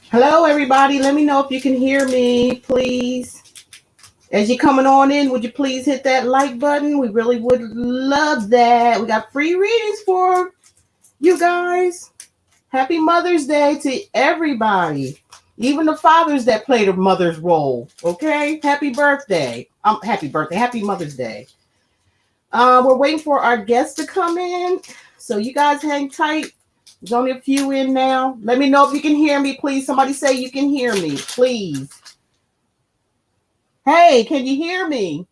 Hello, everybody. Let me know if you can hear me, please. As you're coming on in, would you please hit that like button? We really would love that. We got free readings for you guys. Happy Mother's Day to everybody, even the fathers that played a mother's role. Okay, happy birthday. Happy birthday. Happy Mother's Day. We're waiting for our guests to come in, so you guys hang tight. There's only a few in now. Let me know if you can hear me, please. Somebody say you can hear me, please. Hey, can you hear me?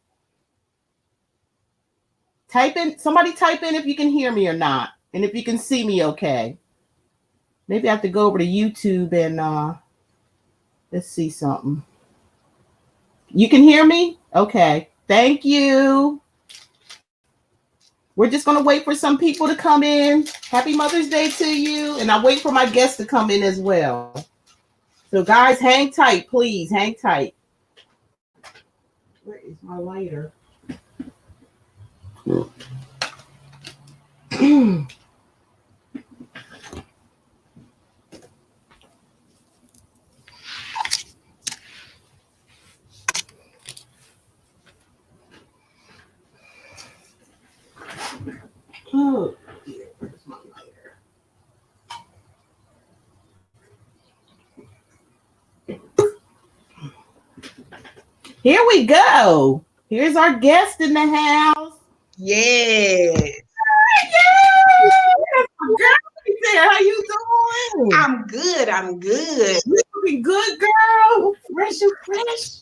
Somebody type in if you can hear me or not, and if you can see me okay. Maybe I have to go over to YouTube and let's see something. You can hear me? Okay. Thank you. We're just going to wait for some people to come in. Happy Mother's Day to you. And I'll wait for my guests to come in as well. So, guys, hang tight, please. Hang tight. Where is my lighter? Oh, where's my lighter? Here we go. Here's our guest in the house. Yes. Girl, there. How you doing? I'm good. You looking good, girl. Fresh and fresh.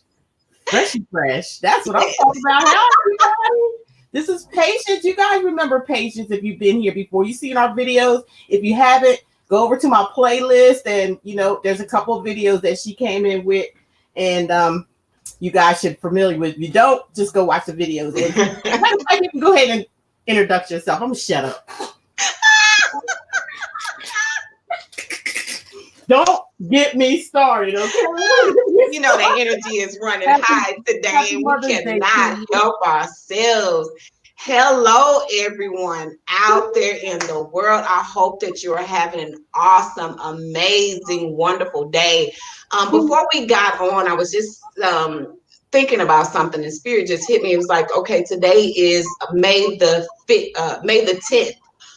Fresh and fresh. That's what I'm talking about. How everybody? This is Patience. You guys remember Patience if you've been here before. You've seen our videos. If you haven't, go over to my playlist and there's a couple of videos that she came in with, and you guys should be familiar with. If you don't, just go watch the videos. And you can go ahead and introduce yourself. I'm gonna shut up. Don't get me started, okay? You know the energy is running high today, and we cannot help ourselves. Hello, everyone out there in the world. I hope that you are having an awesome, amazing, wonderful day. Before we got on, I was just thinking about something, and Spirit just hit me. It was like, okay, today is May the 10th.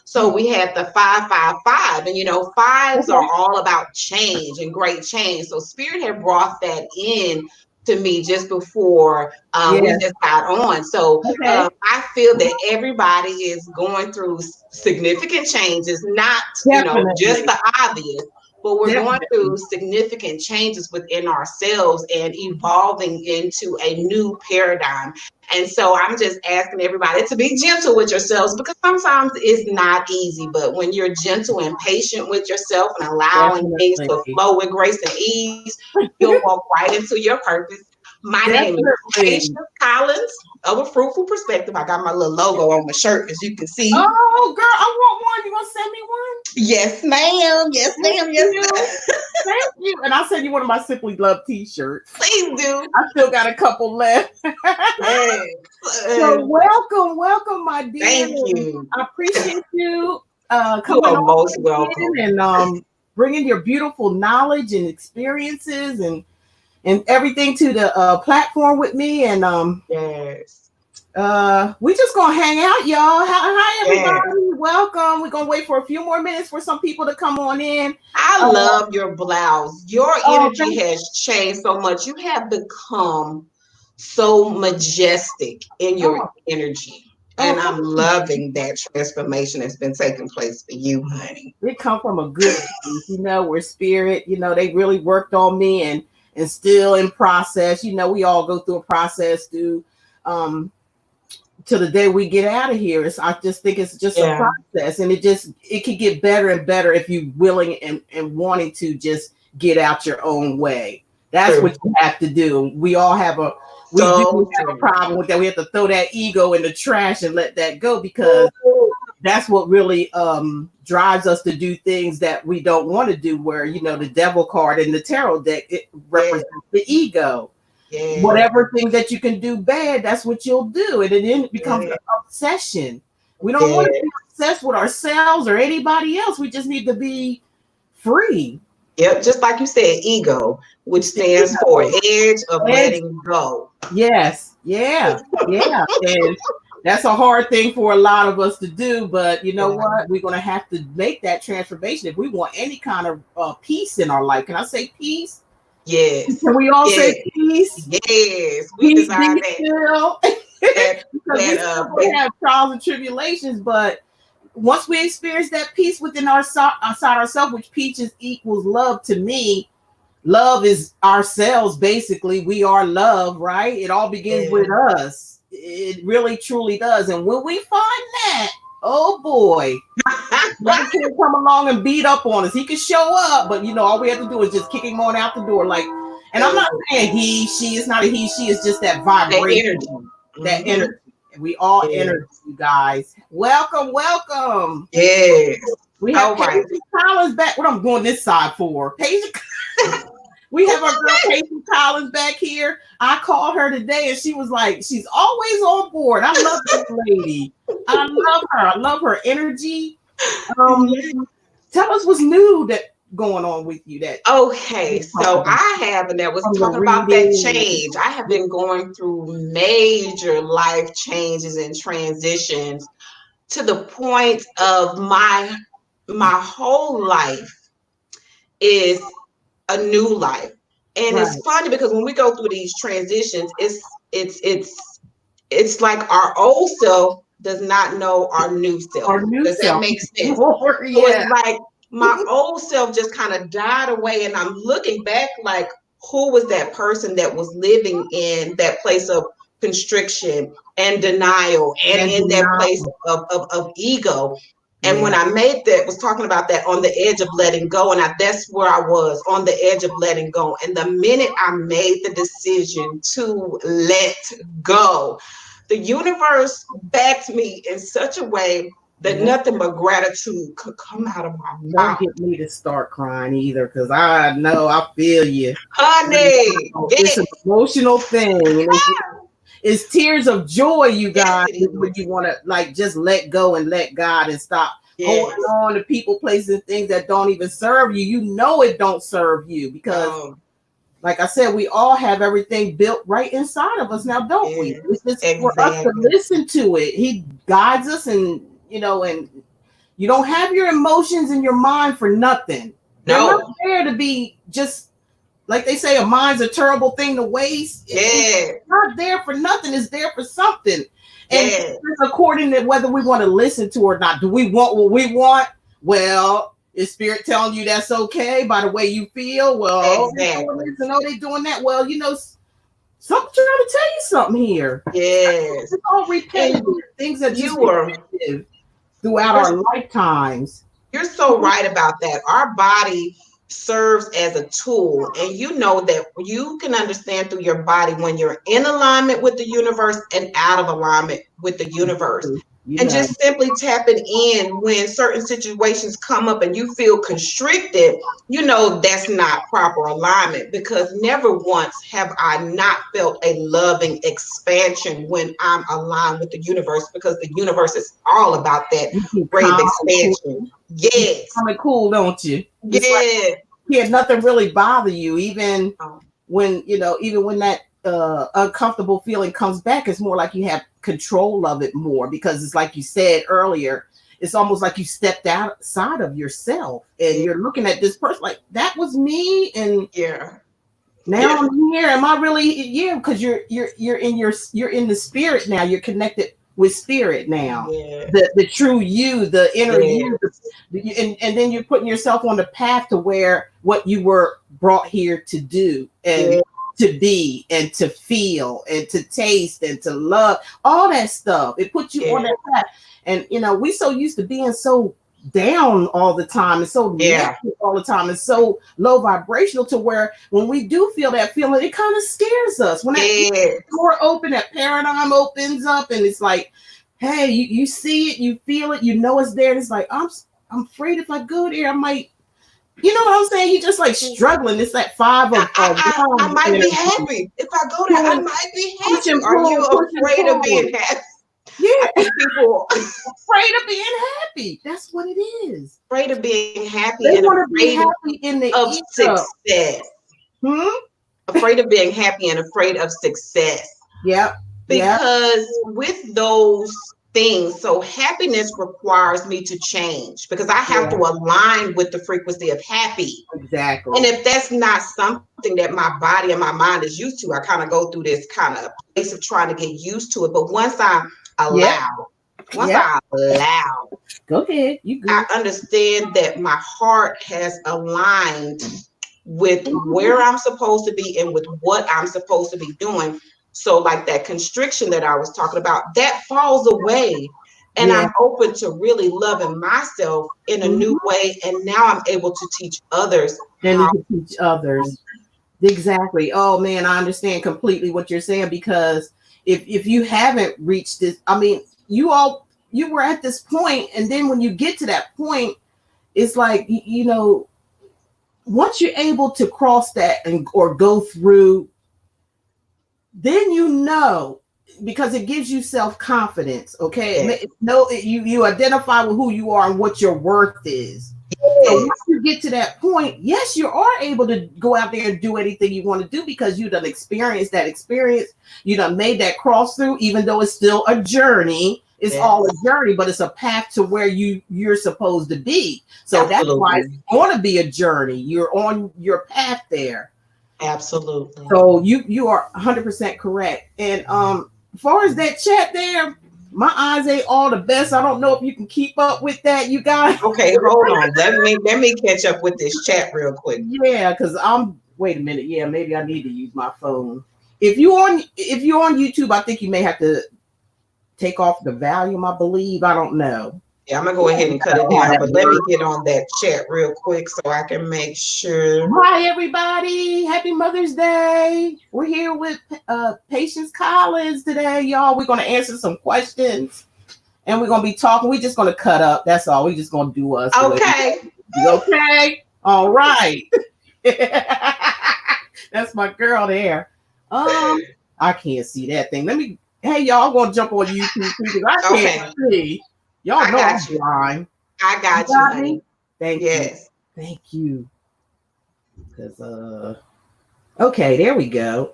So we had the 555, and fives are all about change and great change. So Spirit had brought that in to me just before we just got on. So I feel that everybody is going through significant changes, not just the obvious, but we're going through significant changes within ourselves and evolving into a new paradigm. And so I'm just asking everybody to be gentle with yourselves, because sometimes it's not easy, but when you're gentle and patient with yourself and allowing things to flow with grace and ease, you'll walk right into your purpose. My name is Patience Collins of A Fruitful Perspective. I got my little logo on my shirt, as you can see. Oh, girl, I want one. You gonna send me one? Yes, ma'am. Yes, ma'am. Yes, ma'am. Thank you. And I'll send you one of my Simply Love t-shirts. Please do. I still got a couple left. Yes. So welcome, my dear. Thank you. I appreciate you coming on most welcome and bringing your beautiful knowledge and experiences and everything to the platform with me. And yes. We just gonna hang out, y'all. Hi everybody. Yes. Welcome. We're gonna wait for a few more minutes for some people to come on in. I love your blouse. Your energy has changed so much. You have become so majestic in your energy. And I'm loving that transformation that's been taking place for you, honey. It come from a good place, where Spirit, they really worked on me and still in process. We all go through a process to the day we get out of here. I just think it's just a process, and it can get better and better if you're willing and wanting to just get out your own way. That's what you have to do. We all have a problem with that. We have to throw that ego in the trash and let that go, because that's what really drives us to do things that we don't want to do, where the devil card in the tarot deck, it represents the ego. Whatever thing that you can do bad, that's what you'll do, and then it becomes an obsession. We don't want to be obsessed with ourselves or anybody else. We just need to be free. Yep, just like you said, ego, which stands for edge of letting go. Yes, yeah, yeah. And that's a hard thing for a lot of us to do, but you know what? We're going to have to make that transformation if we want any kind of peace in our life. Can I say peace? Yes. Can we all say peace? Yes, we desire that. Because we still have trials and tribulations, but once we experience that peace within outside ourselves, which peace equals love to me. Love is ourselves, basically. We are love, right? It all begins with us. It really, truly does. And when we find that, oh boy, man can't come along and beat up on us. He can show up, but all we have to do is just kick him on out the door. And I'm not saying he, she, it's not a he, she, it's just that vibration, that energy. And we all energy, you guys. Welcome, welcome. Yes. We have Paisley Collins back. What I'm going this side for? Paisley. We have our girl Paisley Collins back here. I called her today and she was like, she's always on board. I love this lady. I love her. I love her energy. Tell us what's new that going on with you. So I have, and that was talking about that change. I have been going through major life changes and transitions to the point of my whole life is a new life. And it's funny because when we go through these transitions, it's like our old self does not know our new self. Does that make sense? So it's like my old self just kind of died away, and I'm looking back like, who was that person that was living in that place of constriction and denial and in that place of ego? And when I was talking about that on the edge of letting go, and that's where I was, on the edge of letting go. And the minute I made the decision to let go, the universe backed me in such a way that nothing but gratitude could come out of my mouth. Don't get me to start crying either, because I know I feel you. Honey, it's an emotional thing. It's tears of joy, you guys, when you want to just let go and let God and stop holding on to people, places, and things that don't even serve you. You know it don't serve you because, like I said, we all have everything built right inside of us now, don't we? It's just for us to listen to it. He guides us, and and you don't have your emotions in your mind for nothing. They're not there to be just. Like they say, a mind's a terrible thing to waste. It's not there for nothing. It's there for something. And it's according to whether we want to listen to or not. Do we want what we want? Well, is spirit telling you that's okay by the way you feel? Well, they're doing that. Well, something trying to tell you something here. Yes. It's all repetitive. Things that you were throughout our lifetimes. You're so right about that. Our body serves as a tool, and that you can understand through your body when you're in alignment with the universe and out of alignment with the universe. And just simply tapping in when certain situations come up and you feel constricted, that's not proper alignment, because never once have I not felt a loving expansion when I'm aligned with the universe, because the universe is all about that brave expansion. Yes. Coming cool, don't you? Yeah. Nothing really bother you, even when that uncomfortable feeling comes back. It's more like you have control of it more, because it's like you said earlier, it's almost like you stepped outside of yourself and you're looking at this person like, that was me, and now I'm here. Am I really? Because you're in the spirit now. You're connected with spirit now. The true you, the inner you, and then you're putting yourself on the path to where what you were brought here to do and to be and to feel and to taste and to love, all that stuff. It puts you on that path. And we so used to being so down all the time and so negative all the time and so low vibrational, to where when we do feel that feeling, it kind of scares us. When that door open, that paradigm opens up, and it's like, hey, you see it, you feel it, it's there, and it's like, I'm afraid if I go there, I might, what I'm saying? You're just like struggling. It's that five of I might be happy if I go there. I might be happy. Are you afraid of being happy? Yeah. I think people afraid of being happy. That's what it is. Afraid of being happy They and want to be afraid happy in the of ego. success. Afraid of being happy and afraid of success. Yep. Because with those things, so happiness requires me to change because I have to align with the frequency of happy. Exactly. And if that's not something that my body and my mind is used to, I kind of go through this kind of place of trying to get used to it. But once I allow, go ahead. You good. I understand that my heart has aligned with where I'm supposed to be and with what I'm supposed to be doing. So like that constriction that I was talking about, that falls away. And I'm open to really loving myself in a new way. And now I'm able to teach others. Then you can teach others. Exactly. Oh man, I understand completely what you're saying, because if you haven't reached this, I mean, you were at this point, and then when you get to that point, it's like, once you're able to cross that or go through, then because it gives you self-confidence. Okay. You identify with who you are and what your worth is. So once you get to that point, yes, you are able to go out there and do anything you want to do, because you done experienced that experience. You done made that cross through, even though it's still a journey. It's all a journey, but it's a path to where you're supposed to be. So that's why it's going to be a journey. You're on your path there. Absolutely. So you are 100% correct. And as far as that chat there, my eyes ain't all the best. I don't know if you can keep up with that, you guys. Okay, hold on. Let me catch up with this chat real quick. Yeah, because wait a minute. Yeah, maybe I need to use my phone. If you're on YouTube, I think you may have to take off the volume, I believe. I don't know. Yeah, I'm gonna go ahead and cut it down, but let me get on that chat real quick so I can make sure. Hi, everybody. Happy Mother's Day. We're here with Patience Collins today, y'all. We're going to answer some questions, and we're going to be talking. We're just going to cut up. That's all. We're just going to do us. Okay. Okay. All right. That's my girl there. I can't see that thing. Hey, y'all, I'm going to jump on YouTube because I can't see. Y'all know I'm blind. I got you, honey. Thank you. Thank you. Because okay, there we go.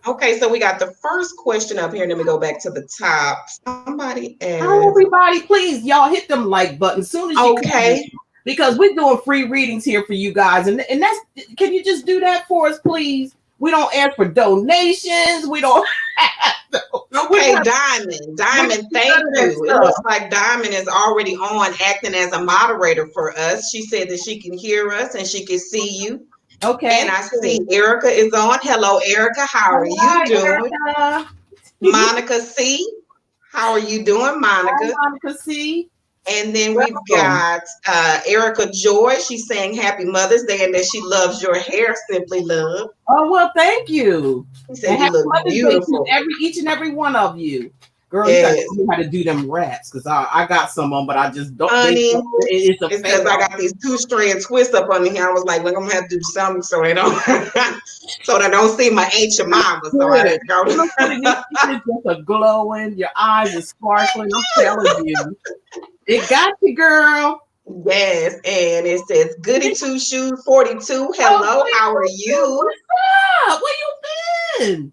Okay, so we got the first question up here. Let me go back to the top. Somebody asked. Hi, everybody, please, y'all hit them like button as soon as you can, because we're doing free readings here for you guys, and that's, can you just do that for us, please? We don't ask for donations. We don't Okay, Diamond, thank you. It looks like Diamond is already on acting as a moderator for us. She said that she can hear us and she can see you. Okay. And I see Erica is on. Hello, Erica. How are you doing? Erica. Monica C. How are you doing, Monica? Hi, Monica C. And then we've got Erica Joy. She's saying Happy Mother's Day and that she loves your hair, Simply Love. Oh, well, thank you. She said you look beautiful. Each and every one of you. Girl, you got to know how to do them wraps, because I got some on, but I just don't. Honey, it's because I got these 2-strand twists up on here. I was like, look, I'm going to have to do something so they don't see my ancient mama. So I didn't go. It's just a glowing. Your eyes are sparkling. I'm telling you. It got you, girl. Yes, and it says Goody Two Shoes 42. Hello, how are you? What's up? Where you been?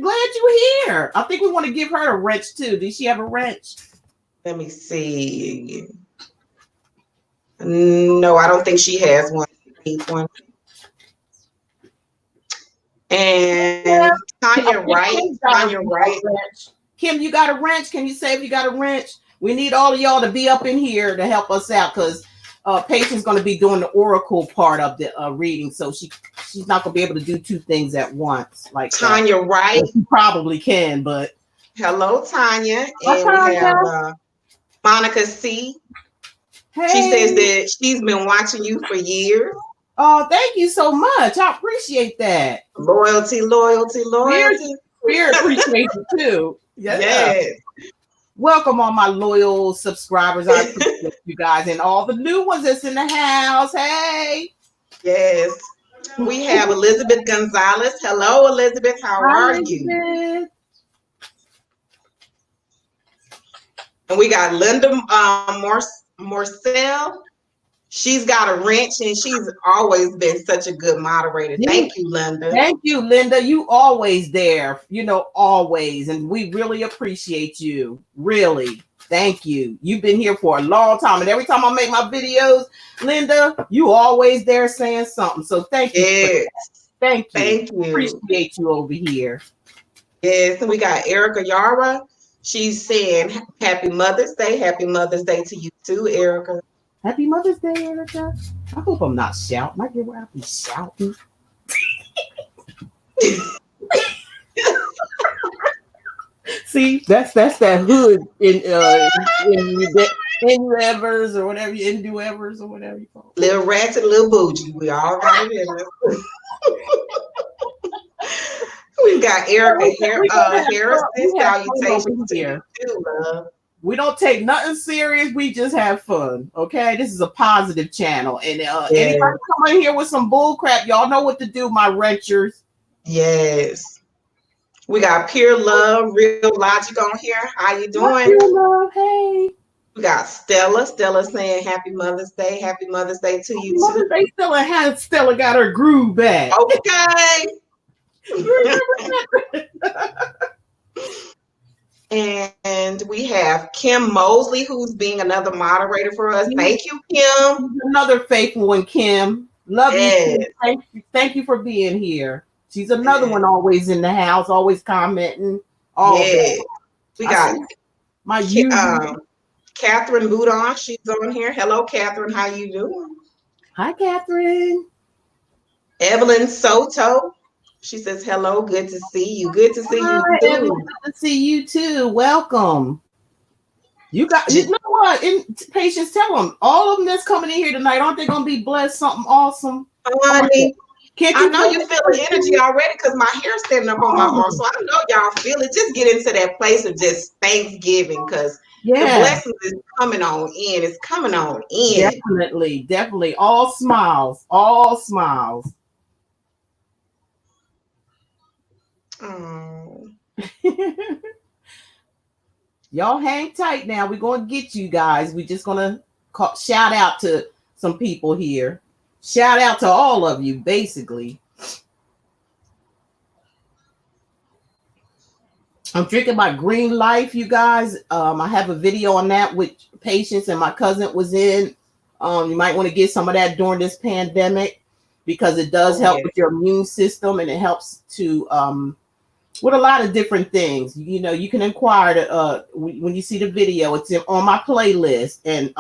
Glad you're here. I think we want to give her a wrench too. Does she have a wrench? Let me see. No, I don't think she has one. And Tanya Wright. Kim, you got a wrench? Can you say if you got a wrench? We need all of y'all to be up in here to help us out, because Patient's going to be doing the oracle part of the reading, so she's not going to be able to do two things at once. Like Tanya Wright. Well, she probably can, but hello, Tanya. And we have Monica C. Hey. She says that she's been watching you for years. Oh, thank you so much. I appreciate that. Loyalty. Spirit appreciate you too. Yes. Welcome all my loyal subscribers. I appreciate you guys, and all the new ones that's in the house. Hey. Yes. We have Elizabeth Gonzalez. Hello, Elizabeth. How are you? And we got Linda Morcell. She's got a wrench, and she's always been such a good moderator. Thank you, Linda. Thank you, Linda. You always there, always. And we really appreciate you. Really. Thank you. You've been here for a long time. And every time I make my videos, Linda, you always there saying something. So thank you. Yes. Thank you. Thank you. Appreciate you over here. Yes. And we got Erica Yara. She's saying Happy Mother's Day. Happy Mother's Day to you too, Erica. Happy Mother's Day, Erica. I hope I'm not shouting. I get where I be shouting. See, that's that hood in Evers or whatever, in Evers or whatever you call it. Little ratchet, little bougie. We all got it in us. We've got Erica Harrison. Salutations to you too, love. We don't take nothing serious. We just have fun. Okay, this is a positive channel, and anybody come in here with some bull crap, y'all know what to do, my wrenchers. Yes. We got Pure Love, Real Logic on here. How you doing? Pure Love, hey. We got Stella. Stella saying Happy Mother's Day. Happy Mother's Day to you too. Stella got her groove back. Okay. And we have Kim Mosley, who's being another moderator for us. Thank you, Kim. Another faithful one, Kim. Love you. Thank you for being here. She's another one always in the house, always commenting. We got my Catherine Boudon. She's on here. Hello, Catherine. How you doing? Hi, Catherine. Evelyn Soto. She says, hello, good to see you. Good to see you too. Evelyn, good to see you too. Welcome. You know what? Patience, tell them. All of them that's coming in here tonight, aren't they going to be blessed something awesome? Honey, I know you feel the energy already because my hair's standing up on my arm. So I know y'all feel it. Just get into that place of just Thanksgiving because the blessings is coming on in. It's coming on in. Definitely. All smiles. All smiles. Oh. Y'all hang tight now. We're going to get you guys. We're just going to shout out to some people here. Shout out to all of you, basically. I'm drinking my Green Life, you guys. I have a video on that with Patience and my cousin was in. You might want to get some of that during this pandemic because it does help with your immune system and it helps to with a lot of different things. You can inquire when you see the video. It's on my playlist, and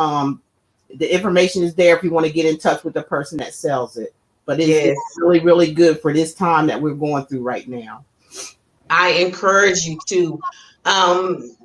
the information is there if you want to get in touch with the person that sells it. But it's really, really good for this time that we're going through right now. I encourage you to.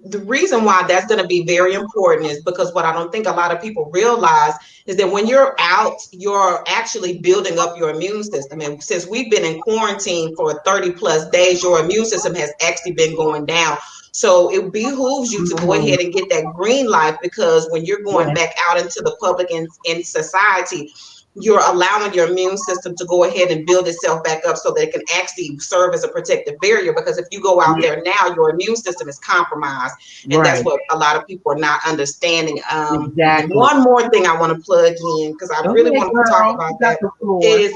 The reason why that's going to be very important is because what I don't think a lot of people realize is that when you're out, you're actually building up your immune system. And since we've been in quarantine for 30 plus days, your immune system has actually been going down. So it behooves you to go ahead and get that Green Life, because when you're going back out into the public and in society, you're allowing your immune system to go ahead and build itself back up so that it can actually serve as a protective barrier. Because if you go out there now, your immune system is compromised. And that's what a lot of people are not understanding. One more thing I want to plug in, because I really want to talk about that, is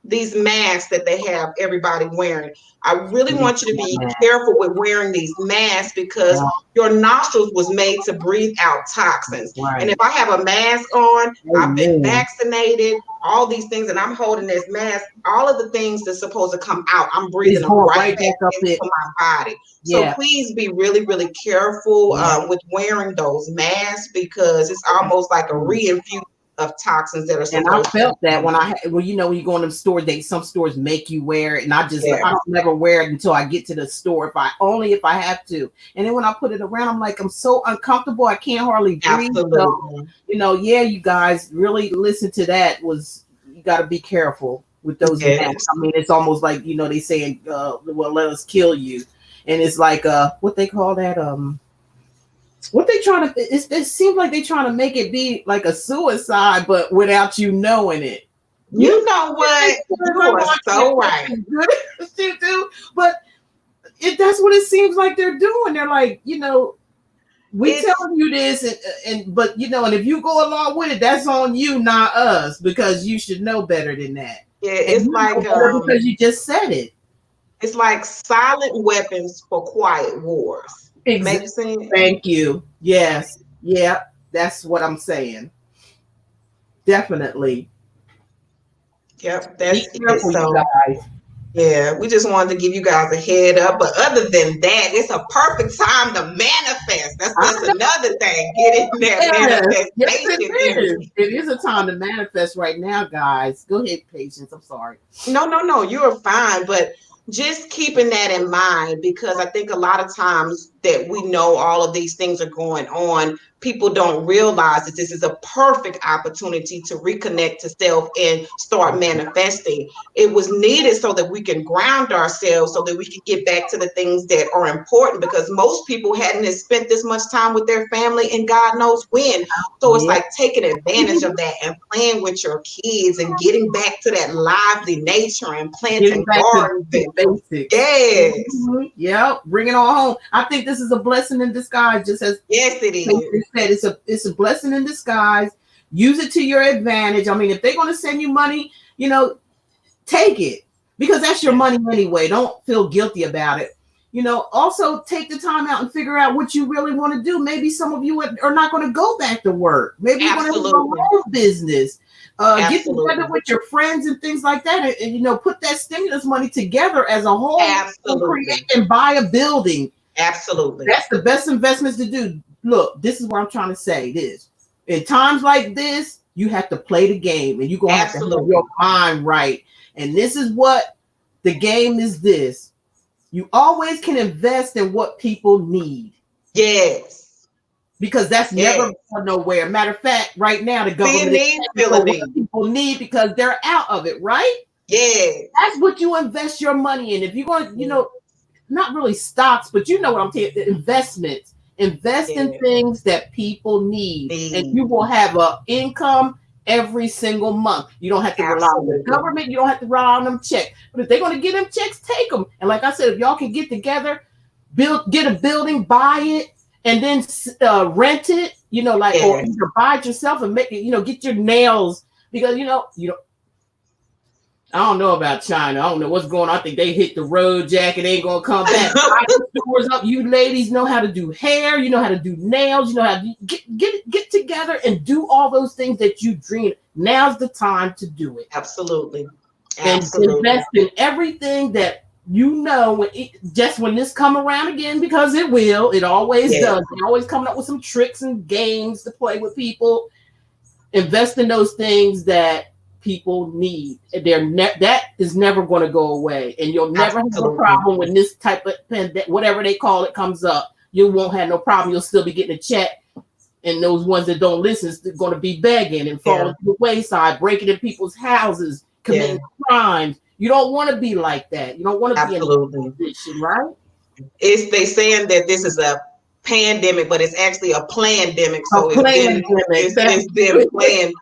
these masks that they have everybody wearing. I really want you to be careful with wearing these masks because your nostrils was made to breathe out toxins. And if I have a mask on, I've been vaccinated, all these things, and I'm holding this mask, all of the things that's supposed to come out, I'm breathing them right back into my body. So please be really, really careful with wearing those masks, because it's almost like a reinfusion of toxins that are. And I felt that when when you go in them stores, some stores make you wear it, and I don't never wear it until I get to the store, if I have to. And then when I put it around, I'm like, I'm so uncomfortable, I can't hardly breathe. So, you guys really listen to that. You got to be careful with those masks. I mean, it's almost like they saying, well, let us kill you, and it's like what they call that what they trying to, it seems like they trying to make it be like a suicide, but without you knowing it. You know what? You are so right. But that's what it seems like they're doing. They're like, we telling you this, but and if you go along with it, that's on you, not us, because you should know better than that. Yeah, it's like because you just said it. It's like silent weapons for quiet wars. Exactly. Makes sense? Thank you. Yes. Yeah, that's what I'm saying. Definitely. Yep, that's Be careful, it. So, guys. yeah, we just wanted to give you guys a head up. But other than that, it's a perfect time to manifest. That's another thing. Get in there, manifestation. Yes, it is. It is a time to manifest right now, guys. Go ahead, Patience. I'm sorry. No, you're fine. But just keeping that in mind, because I think a lot of times that we know all of these things are going on, people don't realize that this is a perfect opportunity to reconnect to self and start manifesting. It was needed so that we can ground ourselves, so that we can get back to the things that are important, because most people hadn't spent this much time with their family and God knows when. So it's like taking advantage of that and playing with your kids and getting back to that lively nature and planting gardens. Basics. Yes. Mm-hmm. Yep. Bring it all home. I think this is a blessing in disguise. Just as yes, it is. Said, it's a blessing in disguise. Use it to your advantage. I mean, if they're going to send you money, take it, because that's your money anyway. Don't feel guilty about it. Also take the time out and figure out what you really want to do. Maybe some of you are not going to go back to work. Maybe you're going to have your own business. Get together with your friends and things like that, and put that stimulus money together as a whole. Absolutely. And buy a building. Absolutely. That's the best investments to do. Look, this is what I'm trying to say. This, in times like this, you have to play the game, and you're going to have to have your mind right. And this is what the game is. This, you always can invest in what people need. Yes. Because that's never going nowhere. Matter of fact, right now, the government is what people need because they're out of it, right? Yeah. That's what you invest your money in. If you're going to, not really stocks, but you know what I'm saying, investments. Invest in things that people need. And you will have an income every single month. You don't have to rely on the government. You don't have to rely on them checks. But if they're going to get them checks, take them. And like I said, if y'all can get together, get a building, buy it, and then rent it, or either buy it yourself and make it, get your nails, because I don't know about China. I don't know what's going on. I think they hit the road, Jack, and ain't gonna come back. Stores up. You ladies know how to do hair. You know how to do nails. You know how to get together and do all those things that you dream. Now's the time to do it. Absolutely. And invest in everything that when this come around again, because it will. It always does. They're always coming up with some tricks and games to play with people. Invest in those things that people need. That is never going to go away, and you'll never have a problem when this type of whatever they call it comes up. You won't have no problem. You'll still be getting a check, and those ones that don't listen are going to be begging and falling to the wayside, breaking in people's houses, committing crimes. You don't want to be like that. You don't want to be in that position, right? They saying that this is a pandemic, but it's actually a plandemic. So it's been planned.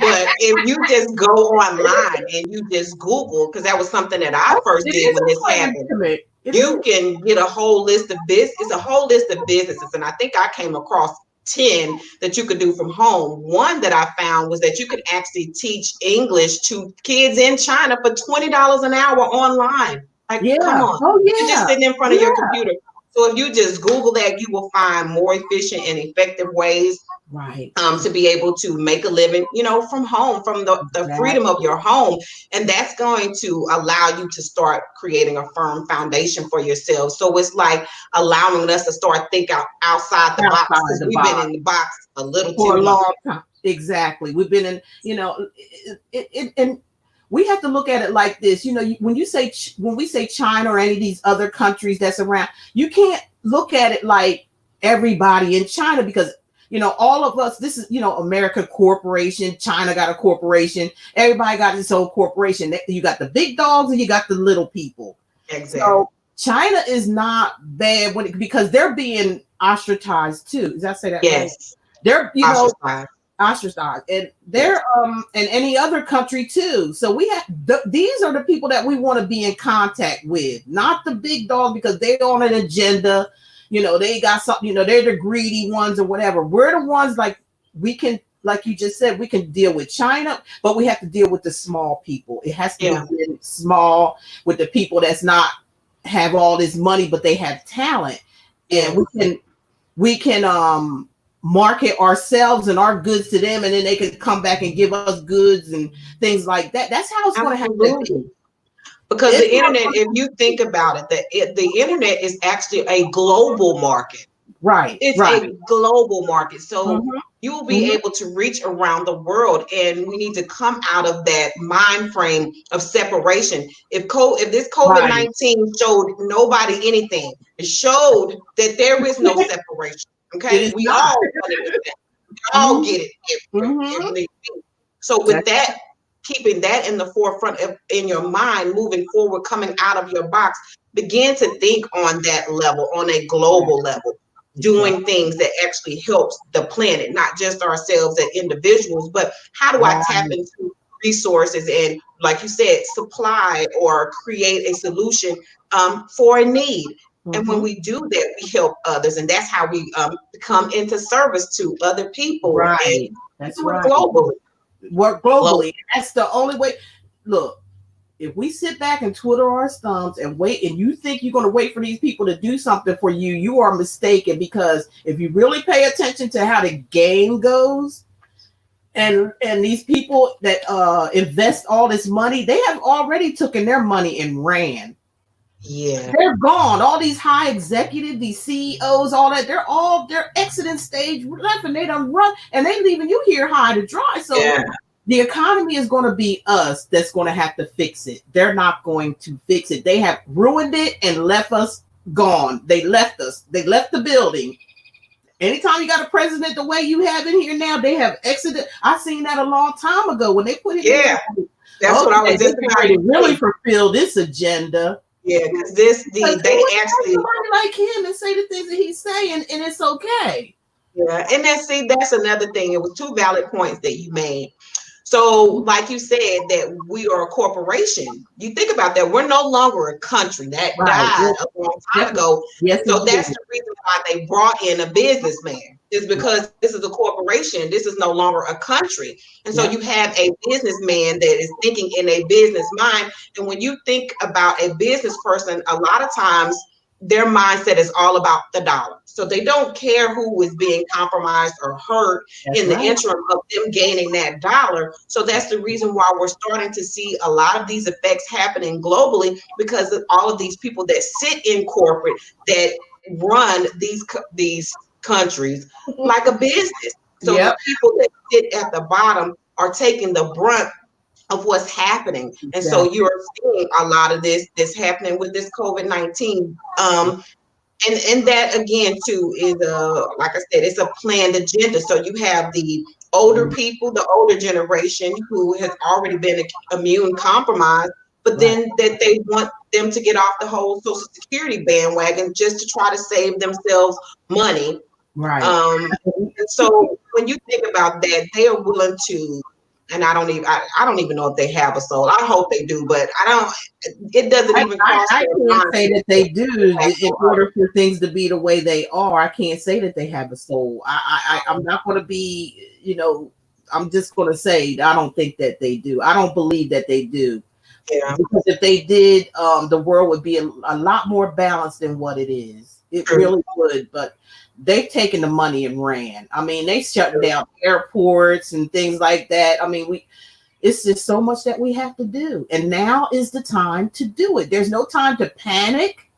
But if you just go online and you just Google, because that was something that I first did when this happened, you can get a whole list of business. It's a whole list of businesses, and I think I came across 10 that you could do from home. One that I found was that you could actually teach English to kids in China for $20 an hour online. Like, come on, you're just sitting in front of your computer. So if you just Google that, you will find more efficient and effective ways to be able to make a living, from home, from the freedom of your home. And that's going to allow you to start creating a firm foundation for yourself. So it's like allowing us to start thinking outside the box, because we've been in the box a little too long. Exactly. We've been in, and we have to look at it like this. When we say China or any of these other countries that's around, you can't look at it like everybody in China, because all of us, this is, America corporation, China got a corporation, everybody got its own corporation. You got the big dogs and you got the little people. Exactly. So China is not bad because they're being ostracized too. Does that say that? Yes. Right? They're, ostracized, and they're in any other country too. So we have these are the people that we want to be in contact with, not the big dog, because they're on an agenda. they got something, they're the greedy ones or whatever. We're the ones like we can, like you just said, we can deal with China, but we have to deal with the small people. It has to be small with the people that's not have all this money, but they have talent. And we can market ourselves and our goods to them, and then they can come back and give us goods and things like that. That's how it's going to happen. Because the internet, if you think about it, the internet is actually a global market. Right. It's a global market. So you will be able to reach around the world, and we need to come out of that mind frame of separation. If this COVID-19 showed nobody anything, it showed that there is no separation. Okay. We all get it. So with that, keeping that in the forefront in your mind, moving forward, coming out of your box, begin to think on that level, on a global level, doing things that actually helps the planet, not just ourselves as individuals, but how do I tap into resources and, like you said, supply or create a solution for a need. And when we do that, we help others, and that's how we come into service to other people. Right. That's right. Globally. Work globally. That's the only way. Look, if we sit back and twiddle our thumbs and wait, and you think you're going to wait for these people to do something for you, you are mistaken. Because if you really pay attention to how the game goes, and these people that invest all this money, they have already taken their money and ran. Yeah, they're gone. All these high executives, these CEOs, all that, they're exiting stage left, and they done run, and they leaving you here high to dry. So the economy is going to be us that's going to have to fix it. They're not going to fix it. They have ruined it and left us gone. They left us. They left the building. Anytime you got a president the way you have in here now, they have exited. I seen that a long time ago when they put it. Yeah, that's what I was just about to really fulfill this agenda. Yeah, because they actually like him and say the things that he's saying, and it's okay. Yeah, and that's another thing. It was two valid points that you made. So, like you said, that we are a corporation. You think about that. We're no longer a country. That died a long time ago. Yes, so that's the reason why they brought in a businessman. Is because this is a corporation. This is no longer a country. And so you have a businessman that is thinking in a business mind. And when you think about a business person, a lot of times their mindset is all about the dollar. So they don't care who is being compromised or hurt in the interim of them gaining that dollar. So that's the reason why we're starting to see a lot of these effects happening globally, because of all of these people that sit in corporate that run these countries like a business. So the people that sit at the bottom are taking the brunt of what's happening. And so you're seeing a lot of this happening with this COVID-19. And that again too is like I said, it's a planned agenda. So you have the older people, the older generation who has already been immune compromised, but then that they want them to get off the whole Social Security bandwagon just to try to save themselves money. Right. And so when you think about that, they are willing to. And I don't even know if they have a soul. I hope they do, but it doesn't even cross. I can't say that they do in order for things to be the way they are. I can't say that they have a soul. I'm not going to be, I'm just going to say I don't think that they do. I don't believe that they do. Yeah. Because if they did, the world would be a lot more balanced than what it is. It really would, but they've taken the money and ran. I mean, they shut down airports and things like that. I mean, it's just so much that we have to do. And now is the time to do it. There's no time to panic.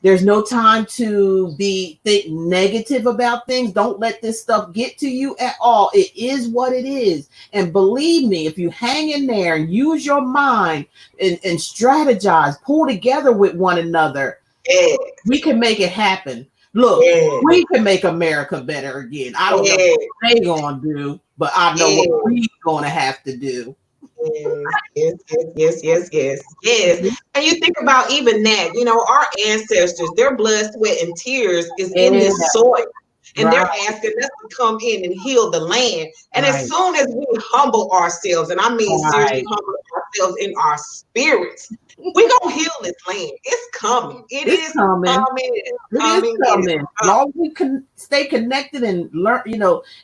There's no time to think negative about things. Don't let this stuff get to you at all. It is what it is. And believe me, if you hang in there and use your mind and strategize, pull together with one another, we can make it happen. Look, we can make America better again. I don't know what they're going to do, but I know what we're going to have to do. Yes. And you think about even that, our ancestors, their blood, sweat, and tears is in this soil. And they're asking us to come in and heal the land. And as soon as we humble ourselves, and I mean seriously humble ourselves in our spirits, we're gonna heal this land. It's coming. It's coming. As long as we can stay connected and learn,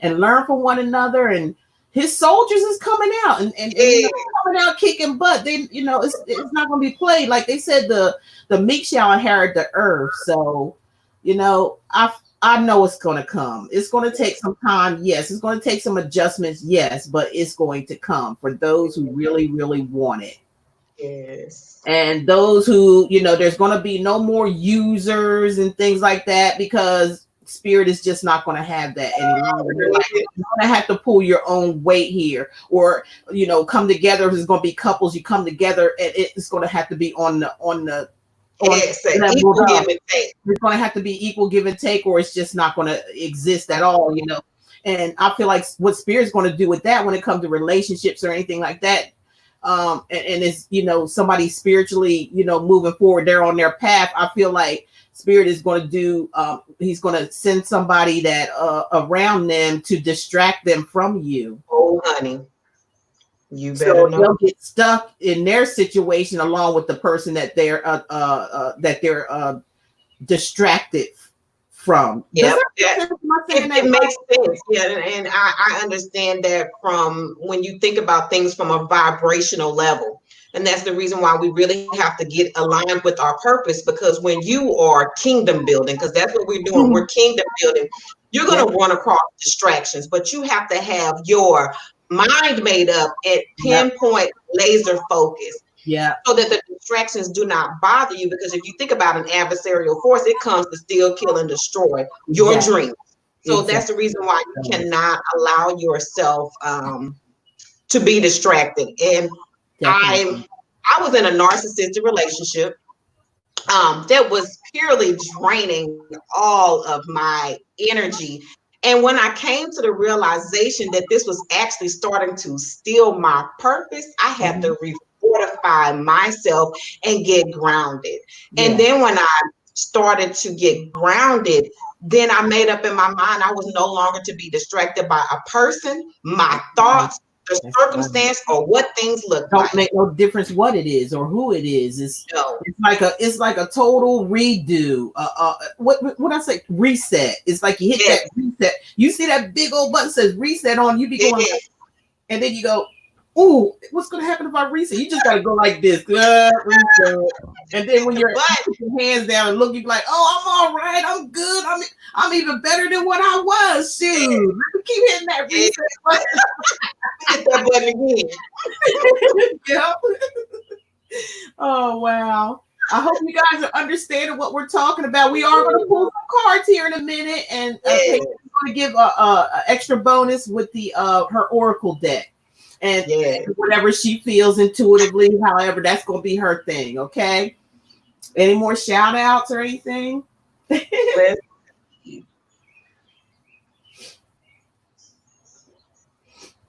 and learn from one another, and his soldiers is coming out and coming out kicking butt. They, it's not gonna be played. Like they said, the meek shall inherit the earth. So, I know it's going to come. It's going to take some time. Yes. It's going to take some adjustments. Yes. But it's going to come for those who really, really want it. Yes. And those who, there's going to be no more users and things like that, because spirit is just not going to have that any longer. You're going to have to pull your own weight here, or, come together. If it's going to be couples, you come together, and it's going to have to be on the equal give and take. It's going to have to be equal give and take, or it's just not going to exist at all, And I feel like what spirit's going to do with that when it comes to relationships or anything like that, and it's somebody spiritually moving forward, they're on their path. I feel like spirit is going to do. He's going to send somebody that around them to distract them from you. Oh, honey. You better so know. They'll get stuck in their situation along with the person that they're distracted from. Yeah, it makes sense. Yeah, and I understand that from when you think about things from a vibrational level. And that's the reason why we really have to get aligned with our purpose, because when you are kingdom building, because that's what we're doing, we're kingdom building, you're going to run across distractions, but you have to have your mind made up at pinpoint laser focus. Yeah. So that the distractions do not bother you, because if you think about an adversarial force, it comes to steal, kill, and destroy your dreams. So that's the reason why you cannot allow yourself to be distracted. And I was in a narcissistic relationship that was purely draining all of my energy. And when I came to the realization that this was actually starting to steal my purpose, I had to fortify myself and get grounded. And then when I started to get grounded, then I made up in my mind I was no longer to be distracted by a person, my thoughts, the circumstance, or what things look like. Don't make no difference what it is or who it is. It's like a total redo. What I say? Reset. It's like you hit that reset. You see that big old button says reset on. You be going, and then you go, "Ooh, what's gonna happen if I reset?" You just gotta go like this, reset. And then when you're put your hands down and look, you be like, "Oh, I'm all right. I'm good. I'm even better than what I was." Shoot, keep hitting that reset button. Hit that button again. Yep. Oh wow. I hope you guys are understanding what we're talking about. We are going to pull some cards here in a minute, and Peggy's going to give a extra bonus with the her oracle deck. And whatever she feels intuitively, however, that's going to be her thing. Okay. Any more shout outs or anything?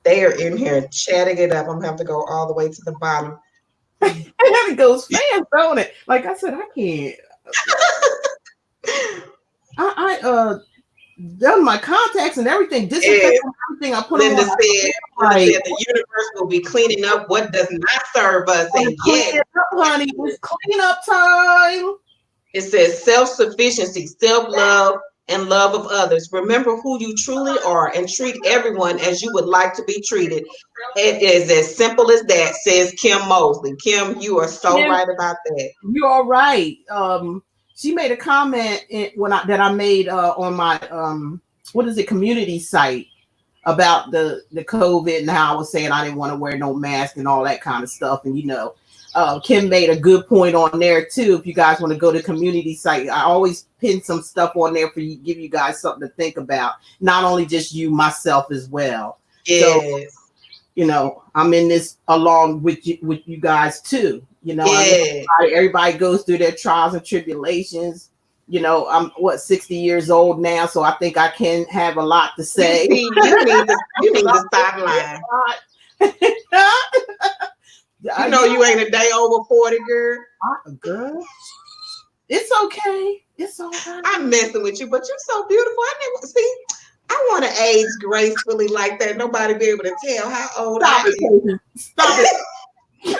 They are in here chatting it up. I'm going to have to go all the way to the bottom. It goes fast, don't it? Like I said, I can't. I done my contacts and everything, disinfecting everything. I put Linda them on. Said the universe will be cleaning up what does not serve us. And clean up, honey. It's clean up time. It says self-sufficiency, self-love, and love of others. Remember who you truly are and treat everyone as you would like to be treated. It is as simple as that, says Kim Mosley. Kim, you are so right about that. You are right. She made a comment that I made on my community site about the COVID and how I was saying I didn't want to wear no mask and all that kind of stuff. And Kim made a good point on there too. If you guys want to go to community site, I always pin some stuff on there for you, give you guys something to think about. Not only just you, myself as well. Yes. So, I'm in this along with you guys too. Everybody goes through their trials and tribulations. I'm 60 years old now, so I think I can have a lot to say. You need to stop lying. You ain't a day over 40, girl. Girl, it's okay. It's all right. I'm messing with you, but you're so beautiful. I want to age gracefully like that. Nobody be able to tell how old I am. Stop it.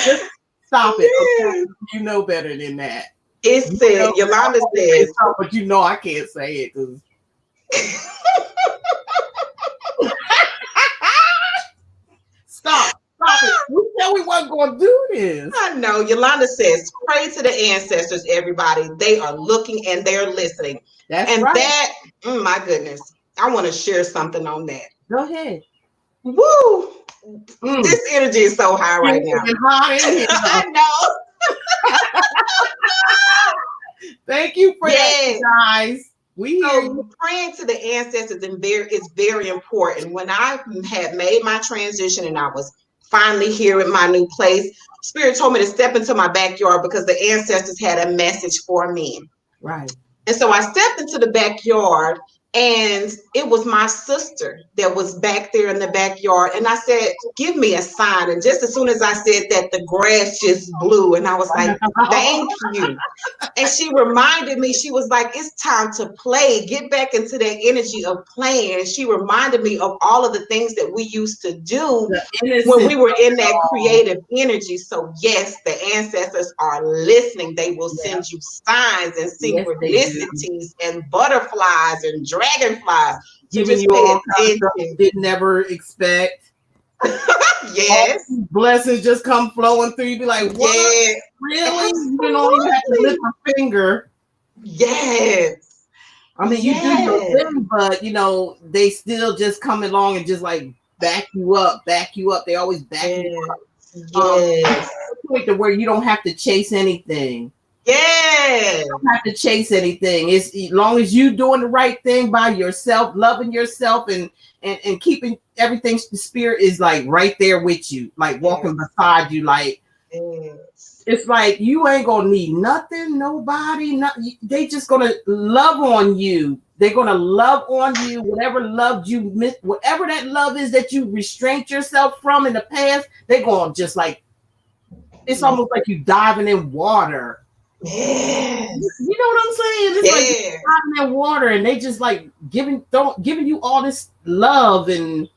Just stop it. Okay? You know better than that. It said, Yolanda says, but you know I can't say it because. Stop it. We said we wasn't going to do this. I know. Yolanda says, pray to the ancestors, everybody. They are looking and they're listening. That's right. That, my goodness, I want to share something on that. Go ahead. Woo! This energy is so high right now. I know. Thank you for that, guys. Praying to the ancestors is very important. When I had made my transition and I was finally here at my new place, Spirit told me to step into my backyard because the ancestors had a message for me. Right. And so I stepped into the backyard, and it was my sister that was back there in the backyard. And I said, give me a sign. And just as soon as I said that, the grass just blew. And I was like, thank you. And she reminded me, she was like, it's time to play. Get back into that energy of playing. And she reminded me of all of the things that we used to do when we were in that creative energy. So yes, the ancestors are listening. They will send you signs and synchronicities and butterflies and dragonflies. So giving you all kinds of stuff you didn't never expect. Yes. Blessings just come flowing through. You be like, what? Yes. Really? You don't even have to lift a finger. Yes. I mean, you do your thing, but they still just come along and just like back you up. They always back you up. Yes. To the where you don't have to chase anything. Yeah. You don't have to chase anything. It's as long as you doing the right thing by yourself, loving yourself and keeping everything, the spirit is like right there with you, like walking beside you. Like it's like you ain't gonna need nothing, nobody, they just gonna love on you. They're gonna love on you, whatever love you miss, whatever that love is that you restrained yourself from in the past, they're gonna just like, it's almost like you diving in water. Yes. You know what I'm saying? It's like diving in water and they just like giving you all this love and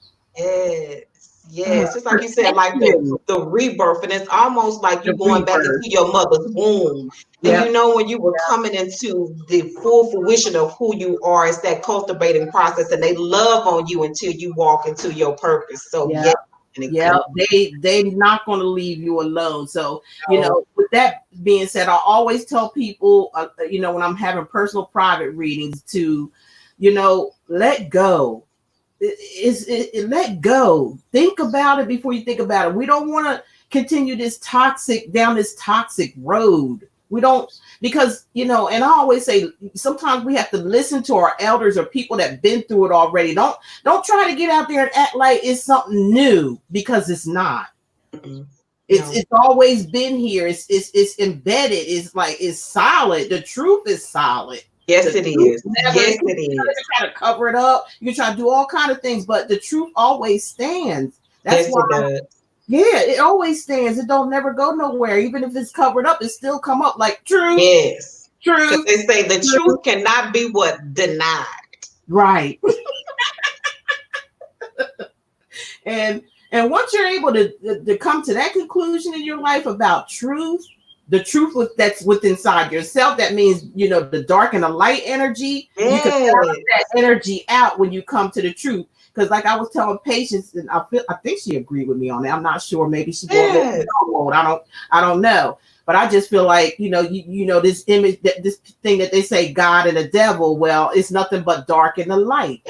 just like you said, like the rebirth, and it's almost like you going back into your mother's womb. And when you were coming into the full fruition of who you are, it's that cultivating process, and they love on you until you walk into your purpose. So they're not going to leave you alone. So with that being said, I always tell people when I'm having personal private readings to let go. Let go. Think about it before you think about it. We don't want to continue down this toxic road. We don't, because and I always say sometimes we have to listen to our elders or people that been through it already. Don't try to get out there and act like it's something new, because it's not. Mm-hmm. It's always been here. It's embedded. It's solid. The truth is solid. Yes, it is. Yes, it is. You try to cover it up. You can try to do all kinds of things, but the truth always stands. That's why. It does. Yeah, it always stands. It don't never go nowhere. Even if it's covered up, it still come up like truth. Yes. Truth. They say the truth cannot be denied. Right. And once you're able to come to that conclusion in your life about truth, the truth that's within inside yourself, that means the dark and the light energy. You can balance that energy out when you come to the truth. Because like I was telling patients, and I think she agreed with me on that. I'm not sure. Maybe she won't. I don't know. But I just feel like this image, this thing that they say God and the devil. Well, it's nothing but dark and the light.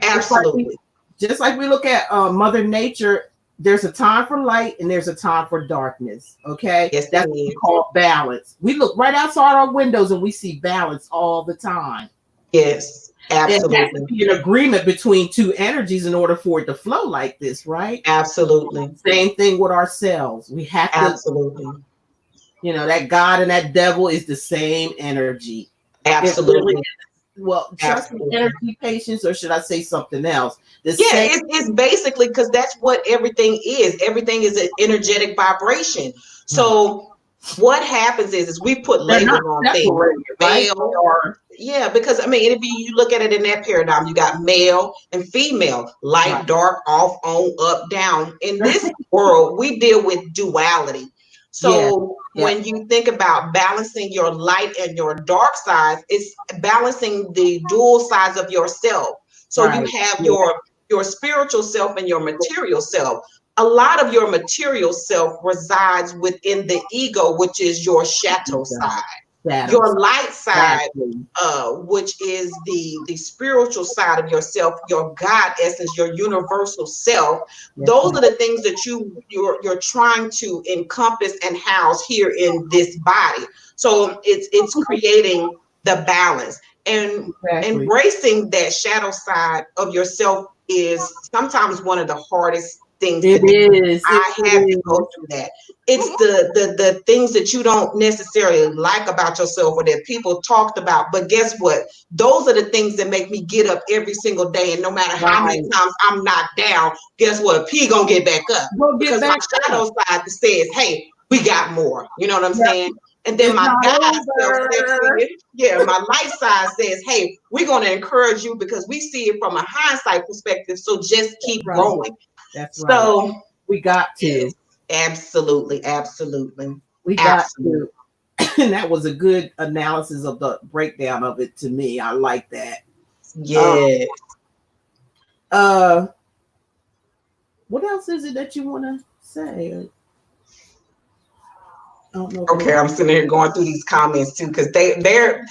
Absolutely. Just like we look at Mother Nature. There's a time for light and there's a time for darkness. Okay. Yes, that's what we call balance. We look right outside our windows and we see balance all the time. Yes, absolutely. There has to be an agreement between two energies in order for it to flow like this, right? Absolutely. Same thing with ourselves. We have to. Absolutely. That God and that devil is the same energy. Absolutely. Trust the energy, patience, or should I say something else? It's basically, because that's what everything is. Everything is an energetic vibration. So what happens is we put labels on things. Right? Yeah, because I mean, if you look at it in that paradigm, you got male and female, light, Right. dark, off, on, up, down. In this world, we deal with duality. So when you think about balancing your light and your dark sides, it's balancing the dual sides of yourself. So you have your spiritual self and your material self. A lot of your material self resides within the ego, which is your shadow side. Your light side, which is the spiritual side of yourself, your God essence, your universal self. Those are the things that you're trying to encompass and house here in this body. So it's creating the balance, and embracing that shadow side of yourself is sometimes one of the hardest things to do. I had to go through that. It's the things that you don't necessarily like about yourself or that people talked about. But guess what? Those are the things that make me get up every single day. And no matter how many times I'm knocked down, guess what? P gonna get back up. Because my shadow side says, hey, we got more. You know what I'm saying? And then my God self, my light side says, hey, we're going to encourage you because we see it from a hindsight perspective. So just keep going. That's right. So we got to. Yes, absolutely. We got to. And that was a good analysis of the breakdown of it to me. I like that. Yes. What else is it that you want to say? Okay, I'm sitting here going through these comments too, because they're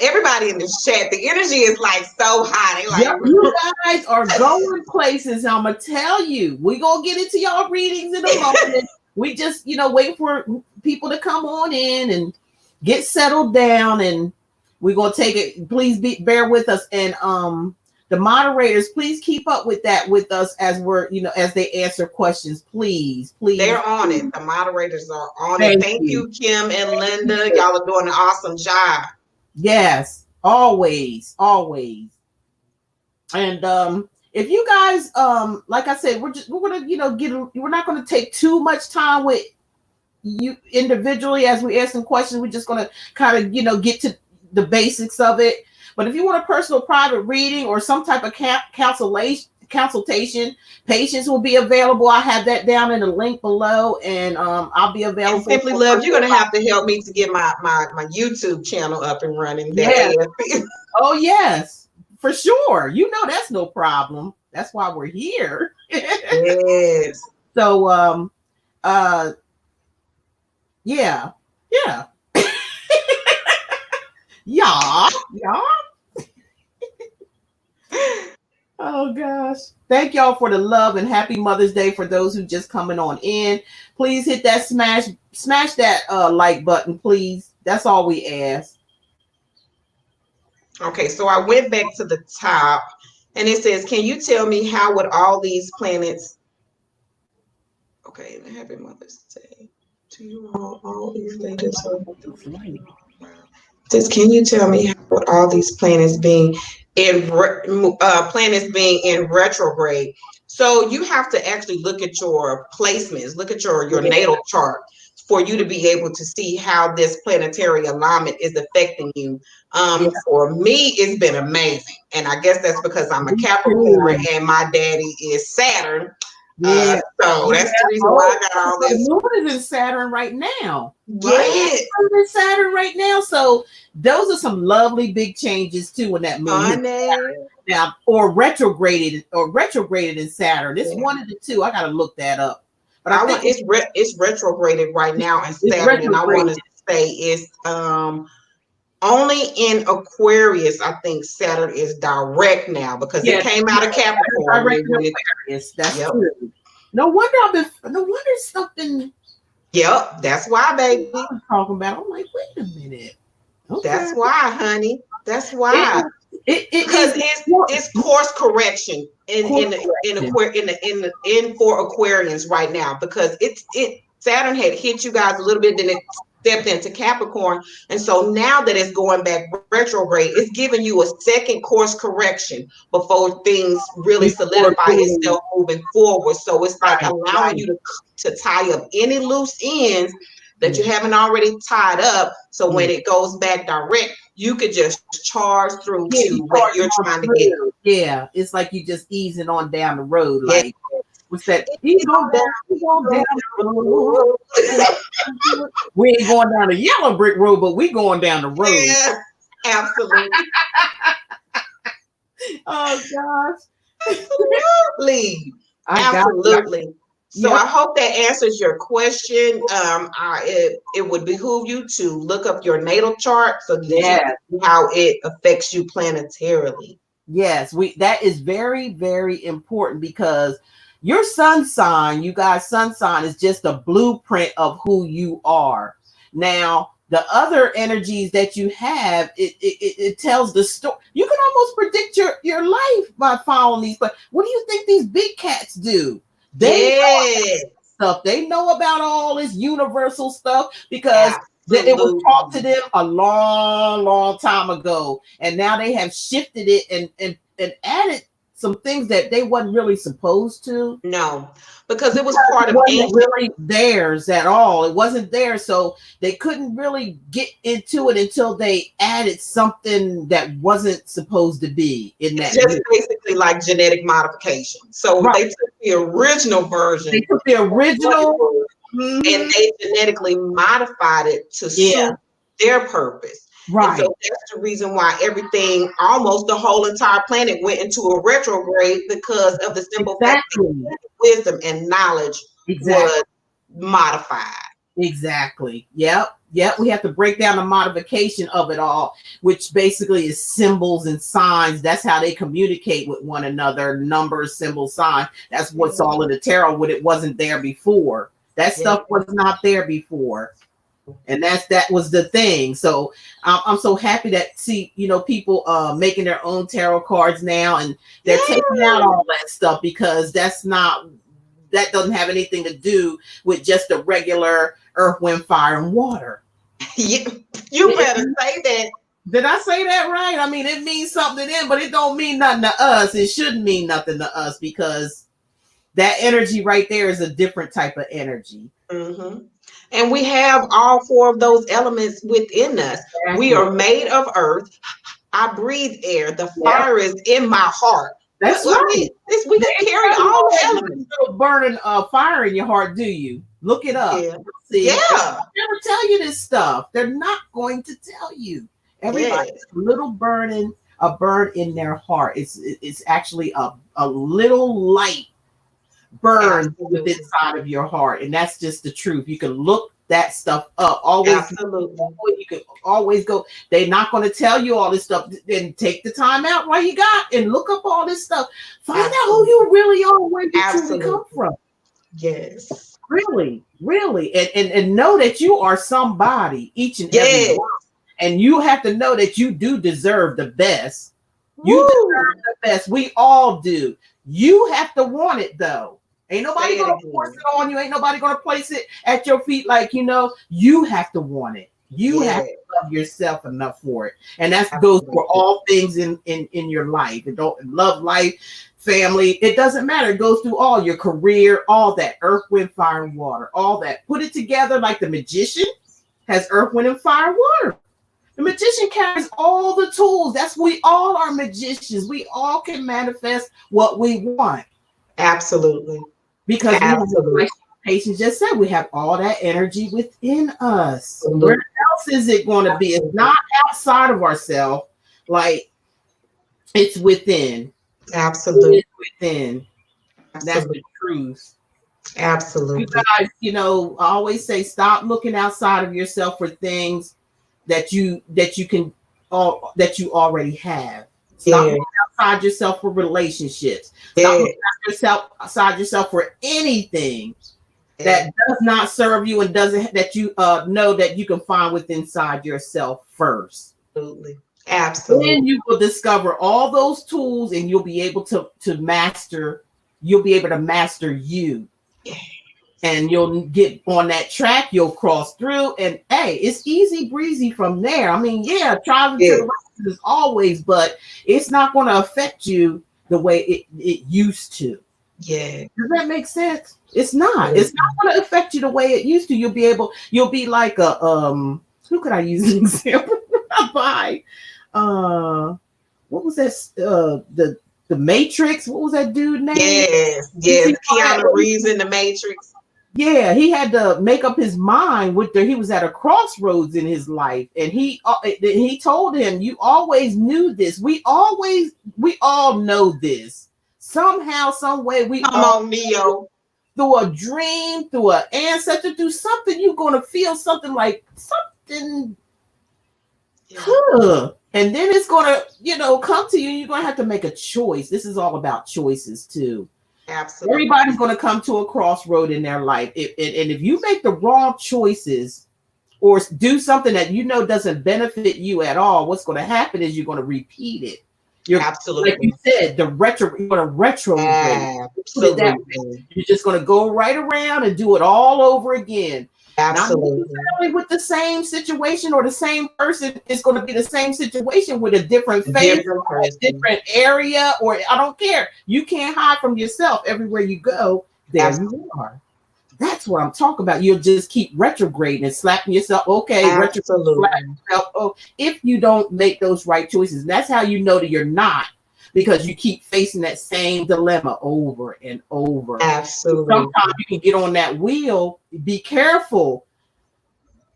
everybody in the chat, the energy is like so high. They like, you guys are going places. I'm gonna tell you, we gonna get into y'all readings in a moment. We just, wait for people to come on in and get settled down, and we're gonna take it. Please bear with us, and the moderators, please keep up with that with us as we're, as they answer questions. Please. They're on it. The moderators are on it. Thank you, Kim and Linda. Y'all are doing an awesome job. Yes, always. And if you guys, like I said, we're gonna, we're not gonna take too much time with you individually as we ask some questions. We're just gonna kind of, get to the basics of it. But if you want a personal private reading or some type of consultation, patients will be available. I have that down in the link below, and I'll be available. And Simply Love, you're gonna have to help me to get my YouTube channel up and running. Oh yes, for sure. That's no problem. That's why we're here. Yes. So yeah. Yeah. Oh gosh. Thank y'all for the love, and happy Mother's Day for those who just coming on in. Please hit that smash that like button, please. That's all we ask. Okay, so I went back to the top and it says, can you tell me how would all these planets, okay, happy Mother's Day to you all these ladies. Says, can you tell me how would all these planets being in retrograde? So you have to actually look at your placements, look at your natal chart for you to be able to see how this planetary alignment is affecting you. For me, it's been amazing. And I guess that's because I'm a Capricorn and my daddy is Saturn. So that's the reason why I got all this. The moon is in Saturn right now. Yes. Right? In Saturn right now. So those are some lovely big changes too in that moon. Now, or retrograded in Saturn. It's one of the two. I gotta look that up. But I think it's retrograded right now in Saturn, and I want to say it's only in Aquarius. I think Saturn is direct now because it came out of Capricorn. Aquarius. That's true. No wonder something. Yep, that's why, baby. I'm talking about. I'm like, wait a minute. Okay. That's why, honey. That's why. Because it's course correction in for Aquarians right now, because Saturn had hit you guys a little bit, then it stepped into Capricorn, and so now that it's going back retrograde, it's giving you a second course correction before things really solidify itself moving forward. So it's like allowing you to tie up any loose ends that you haven't already tied up. So when it goes back direct, you could just charge through to what you're trying to get. Yeah, it's like you just easing on down the road. Like, what's that? Ease on down the road. We ain't going down the yellow brick road, but we going down the road. Yeah, absolutely. Oh gosh. Absolutely. Absolutely. So I hope that answers your question. It would behoove you to look up your natal chart so that you can see how it affects you planetarily. Yes, that is very, very important because your sun sign, you guys, sun sign is just a blueprint of who you are. Now, the other energies that you have, it tells the story. You can almost predict your life by following these. But what do you think these big cats do? They know stuff. They know about all this universal stuff because it was taught to them a long, long time ago, and now they have shifted it and added some things that they wasn't really supposed to. No, because it was part of wasn't really theirs at all. It wasn't there, so they couldn't really get into it until they added something that wasn't supposed to be in that. It's just basically like genetic modification. So they took the original version. They took the original and they genetically modified it to suit their purpose. Right. And so that's the reason why everything, almost the whole entire planet, went into a retrograde because of the simple fact that wisdom and knowledge was modified. Exactly. Yep. We have to break down the modification of it all, which basically is symbols and signs. That's how they communicate with one another. Numbers, symbols, signs. That's what's all in the tarot. What it wasn't there before. That stuff was not there before. And that was the thing. So I'm so happy that people making their own tarot cards now, and they're taking out all that stuff because that doesn't have anything to do with just the regular earth, wind, fire, and water. You better say that. Did I say that right? I mean, it means something to them, but it don't mean nothing to us. It shouldn't mean nothing to us because that energy right there is a different type of energy. Mm-hmm. And we have all four of those elements within us. Exactly. We are made of earth. I breathe air. The fire is in my heart. That's right. We can carry all the elements. You don't burning fire in your heart, do you? Look it up. Yeah. See, they never tell you this stuff. They're not going to tell you. Everybody's a little burn in their heart. It's actually a little light burn within inside of your heart, and that's just the truth. You can look that stuff up. You can always go. They're not going to tell you all this stuff. Then take the time out while you got and look up all this stuff. Find out who you really are, where you truly come from. Yes, really, and know that you are somebody, each and every one. And you have to know that you do deserve the best. You deserve the best. We all do. You have to want it though. Ain't nobody going to force it on you. Ain't nobody going to place it at your feet like, you have to want it. You have to love yourself enough for it. And that goes for all things in your life. Love, life, family. It doesn't matter. It goes through all your career, all that earth, wind, fire, and water, all that. Put it together like the magician has earth, wind, and fire, and water. The magician carries all the tools. We all are magicians. We all can manifest what we want. Absolutely. Because like Patience just said, we have all that energy within us. Absolutely. Where else is it going to be? It's not outside of ourselves. Like, it's within. Absolutely. It's within. Absolutely. That's the truth. Absolutely. You guys, I always say, stop looking outside of yourself for things that you already have. Stop looking outside yourself for relationships. Stop looking outside yourself for anything that does not serve you and doesn't that you know that you can find within inside yourself first. Absolutely. Then you will discover all those tools and you'll be able to master. You'll be able to master you. And you'll get on that track, you'll cross through, and hey, it's easy breezy from there. I mean, trials and tribulations is always, but it's not going to affect you the way it used to. Yeah. Does that make sense? It's not. It's not going to affect you the way it used to. You'll be like a who could I use an example by? What was that? The Matrix. What was that dude name? Yes. Keanu Reeves in the Matrix. Yeah, he had to make up his mind he was at a crossroads in his life, and he told him, "You always knew this. We all know this. Somehow, some way, come on, Neo. Through a dream, through an ancestor, through something, you're gonna feel something like something." Yeah. And then it's gonna, come to you. You're gonna have to make a choice. This is all about choices too. Absolutely. Everybody's going to come to a crossroad in their life. And if you make the wrong choices or do something that doesn't benefit you at all, what's going to happen is you're going to repeat it. Absolutely. Like you said, you're going to retrograde. Absolutely. You're just going to go right around and do it all over again. Absolutely. Not necessarily with the same situation, or the same person. Is going to be the same situation with a different face, or a different area, or I don't care. You can't hide from yourself. Everywhere you go, there you are. That's what I'm talking about. You'll just keep retrograding and slapping yourself. Okay, absolutely. Yourself. Oh, if you don't make those right choices, and that's how you know that you're not. Because you keep facing that same dilemma over and over. Absolutely. Sometimes you can get on that wheel. Be careful.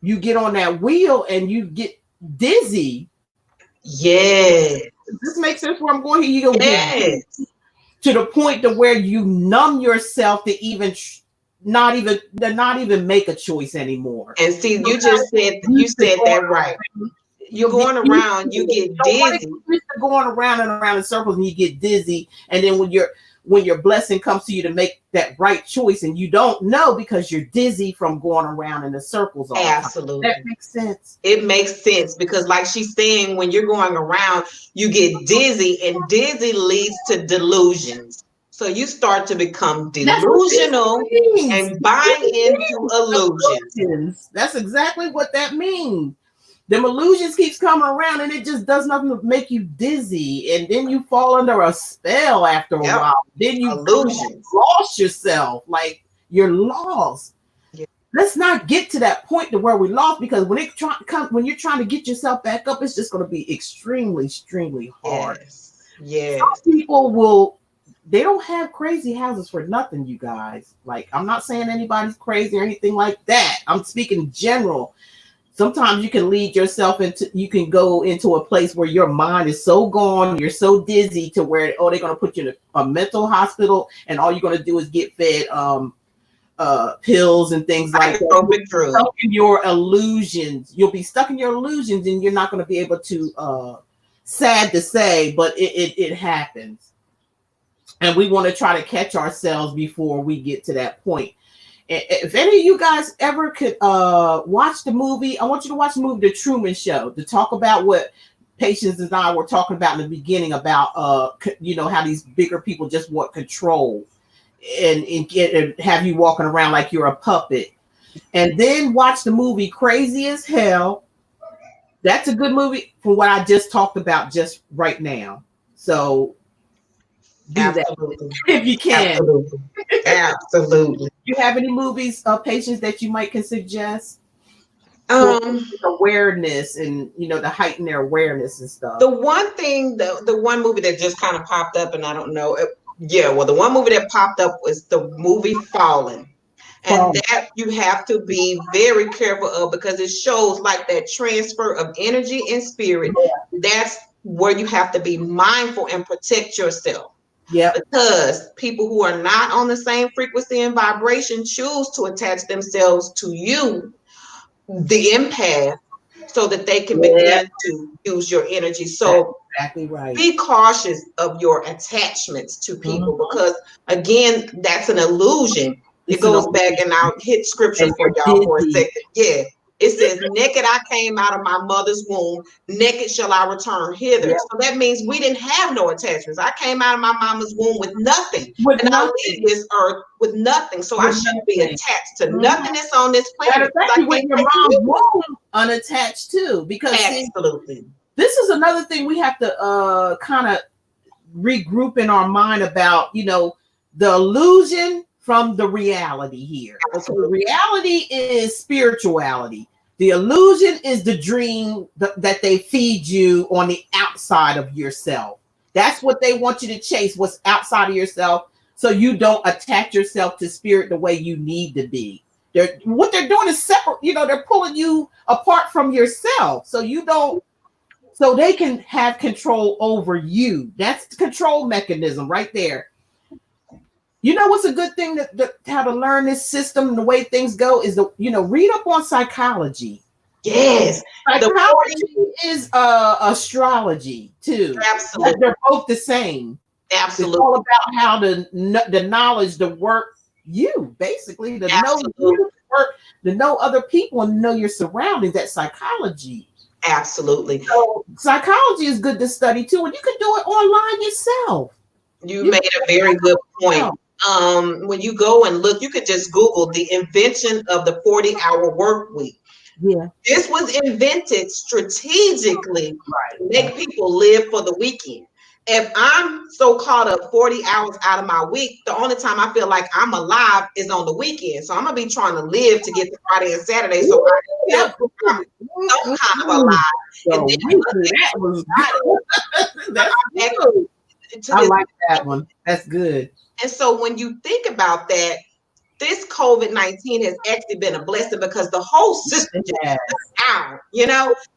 You get on that wheel and you get dizzy. Yeah. This makes sense where I'm going here. You go get dizzy to the point to where you numb yourself to even not even make a choice anymore. And see, you said that right. You're going around, you get dizzy. You're going around and around in circles, and you get dizzy. And then when your blessing comes to you to make that right choice, and you don't know because you're dizzy from going around in the circles all the time. Absolutely. That makes sense. It makes sense because, like she's saying, when you're going around, you get dizzy, and dizzy leads to delusions. So you start to become delusional and buy into illusions. That's exactly what that means. Them illusions keeps coming around, and it just does nothing to make you dizzy, and then you fall under a spell after a while. Then you lost yourself, like you're lost. Yeah. Let's not get to that point to where we lost, because when you're trying to get yourself back up, it's just going to be extremely, extremely hard. Yes. Some people they don't have crazy houses for nothing, you guys. Like, I'm not saying anybody's crazy or anything like that. I'm speaking general. Sometimes you can you can go into a place where your mind is so gone, you're so dizzy to where, they're going to put you in a mental hospital, and all you're going to do is get fed pills and things like that. Stuck in your illusions. You'll be stuck in your illusions, and you're not going to be able to, sad to say, but it happens. And we want to try to catch ourselves before we get to that point. If any of you guys ever could watch the movie, I want you to watch the movie The Truman Show, to talk about what Patience and I were talking about in the beginning about, how these bigger people just want control and have you walking around like you're a puppet. And then watch the movie Crazy as Hell. That's a good movie for what I just talked about just right now. So do absolutely. That if you can. Absolutely. Do you have any movies, Patience, that you might can suggest? Awareness and to heighten their awareness and stuff. The one thing, the one movie that just kind of popped up, and I don't know. The one movie that popped up was the movie Fallen. And that you have to be very careful of, because it shows like that transfer of energy and spirit. Yeah. That's where you have to be mindful and protect yourself. Yeah. Because people who are not on the same frequency and vibration choose to attach themselves to you, the empath, so that they can begin to use your energy. So that's exactly right. Be cautious of your attachments to people, because again, that's an illusion. It goes back, and I'll hit scripture for y'all for a second. Yeah. It says, naked I came out of my mother's womb, naked shall I return hither. Yeah. So that means we didn't have no attachments. I came out of my mama's womb with nothing. I leave this earth with nothing. So I shouldn't be attached to nothing that's on this planet. You with your mom's womb unattached too. Because absolutely. This is another thing we have to kind of regroup in our mind about, the illusion from the reality here. Okay, reality is spirituality. The illusion is the dream that they feed you on the outside of yourself. That's what they want you to chase, what's outside of yourself, so you don't attach yourself to spirit the way you need to be. What they're doing is separate, they're pulling you apart from yourself so you don't, so they can have control over you. That's the control mechanism right there. You know what's a good thing how to learn this system, the way things go, is read up on psychology. Yes. Psychology is astrology too. Absolutely. They're both the same. Absolutely. It's all about how the knowledge, the work you, basically, to know you, work, to know other people and know your surroundings. That's psychology. Absolutely. So psychology is good to study too, and you can do it online yourself. You made a very good point. When you go and look, you could just Google the invention of the 40-hour work week. Yeah. This was invented strategically to make people live for the weekend. If I'm so caught up 40 hours out of my week, the only time I feel like I'm alive is on the weekend. So I'm going to be trying to live to get to Friday and Saturday. So I feel I'm some kind of alive. And I like that one. That's good. And so when you think about that, this COVID-19 has actually been a blessing because the whole system just down,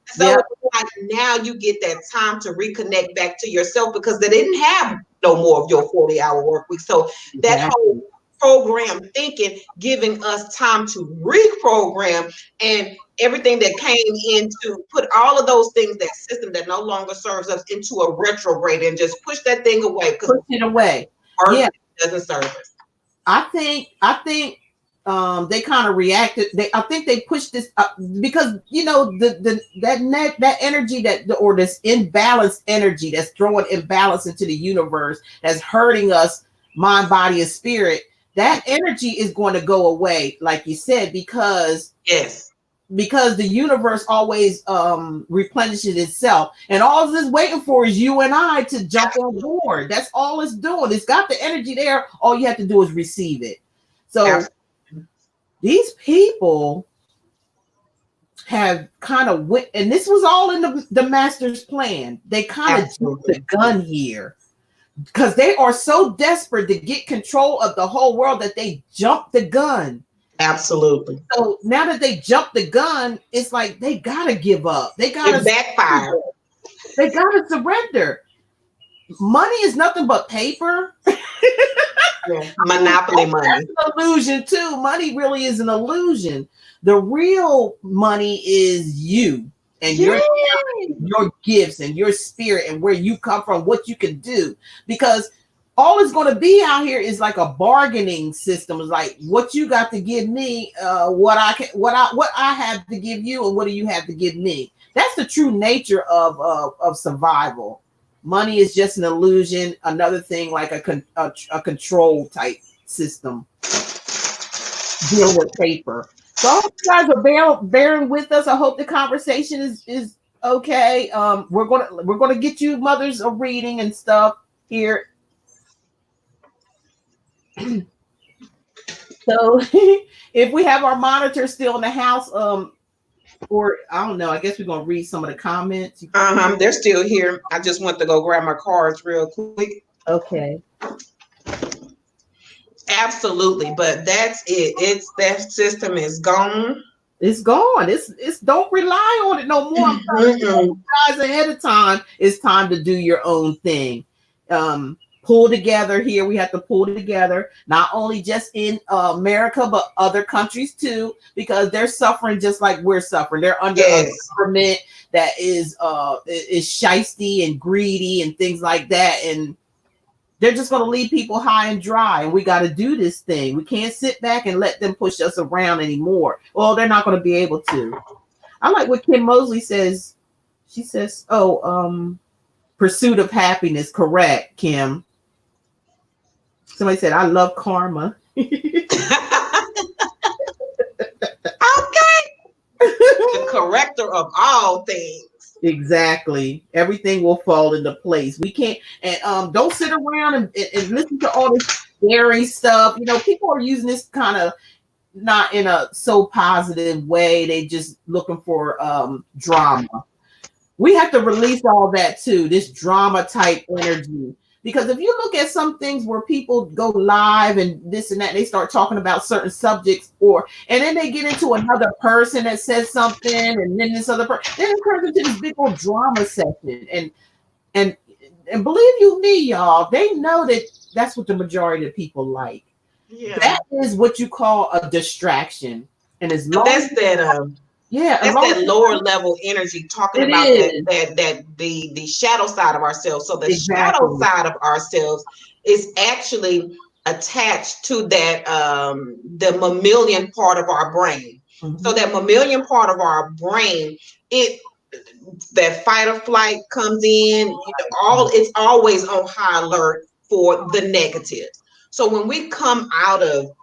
So like now you get that time to reconnect back to yourself because they didn't have no more of your 40-hour work week. So that whole program thinking, giving us time to reprogram, and everything that came in to put all of those things, that system that no longer serves us, into a retrograde and just push that thing away. Push it away. Yeah, doesn't serve us. I think they kind of reacted. I think they pushed this up because that energy or this imbalanced energy that's throwing imbalance into the universe, that's hurting us, mind, body, and spirit. That energy is going to go away, like you said, because the universe always replenishes itself, and all it's waiting for is you and I to jump on board. That's all it's doing. It's got the energy there. All you have to do is receive it. So these people have kind of went, and this was all in the master's plan. They kind of jumped the gun here because they are so desperate to get control of the whole world that they jumped the gun. Absolutely. So now that they jumped the gun, it's like they gotta give up. They gotta backfire. They gotta surrender. Money is nothing but paper. Monopoly money. That's an illusion too. Money really is an illusion. The real money is you and your gifts and your spirit and where you come from, what you can do. Because all it's going to be out here is like a bargaining system. It's like what you got to give me, what I have to give you, and what do you have to give me. That's the true nature of survival. Money is just an illusion. Another thing, like a control type system. Deal with paper. So I hope you guys are bearing with us. I hope the conversation is okay. We're gonna get you mothers a reading and stuff here. So if we have our monitor still in the house, or I don't know, I guess we're gonna read some of the comments. They're still here. I just went to go grab my cards real quick. Okay. Absolutely, but that's it. That system is gone. It's gone. It's don't rely on it no more. I'm telling you guys ahead of time. It's time to do your own thing. Pull together here. We have to pull together, not only just in America, but other countries too, because they're suffering just like we're suffering. They're under a government that is shisty and greedy and things like that, and they're just going to leave people high and dry. And we got to do this thing. We can't sit back and let them push us around anymore. Well, they're not going to be able to. I like what Kim Mosley says. She says, pursuit of happiness. Correct, Kim. Somebody said, I love karma. Okay. The corrector of all things. Exactly. Everything will fall into place. We can't, and don't sit around and listen to all scary stuff. You know, people are using this kind of not in a so positive way. They just looking for drama. We have to release all that too, this drama type energy. Because if you look at some things where people go live and this and that, they start talking about certain subjects, and then they get into another person that says something, and then this other person, then it turns into this big old drama session. And and believe you me, y'all, they know that that's what the majority of people like. Yeah. That is what you call a distraction. And as long that's that yeah, that's that lower level energy talking about the shadow side of ourselves. So the shadow side of ourselves is actually attached to that the mammalian part of our brain. So that mammalian part of our brain, that fight or flight comes in, it's always on high alert for the negatives. So when we come out of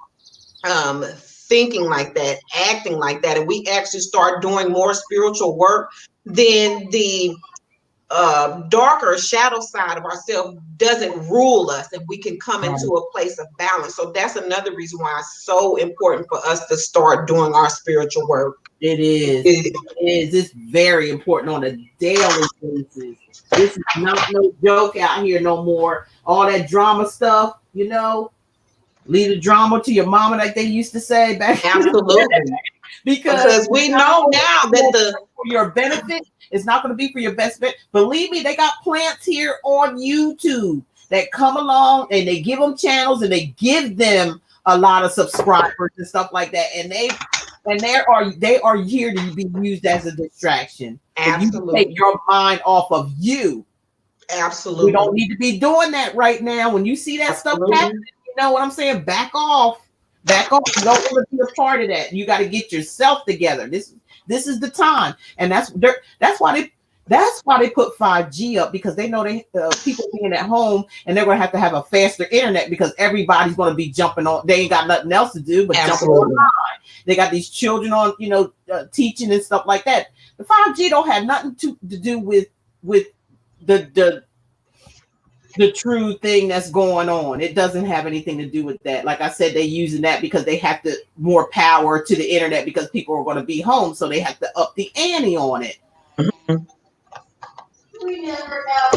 thinking like that, acting like that, and we actually start doing more spiritual work, then the darker shadow side of ourselves doesn't rule us, and we can come into a place of balance. So that's another reason why it's so important for us to start doing our spiritual work. It is. It's very important on a daily basis. This is not no joke out here no more. All that drama stuff, you know, leave the drama to your mama, like they used to say back. Absolutely. because we know now that for your benefit, it's not going to be for your best bet. Believe me, they got plants here on YouTube that come along and they give them channels and they give them a lot of subscribers and stuff like that, and they are here to be used as a distraction. Absolutely. You take your mind off of you. Absolutely. We don't need to be doing that right now. When you see that stuff happening, you know what I'm saying? Back off. Back off. You don't want to be a part of that. You got to get yourself together. This is the time, and that's why they put 5G up, because they know people being at home and they're gonna have a faster internet because everybody's gonna be jumping on. They ain't got nothing else to do but jump online. They got these children on, teaching and stuff like that. The 5G don't have nothing to do with the true thing that's going on. It doesn't have anything to do with that. Like I said, they're using that because they have more power to the internet because people are going to be home, so they have to up the ante on it.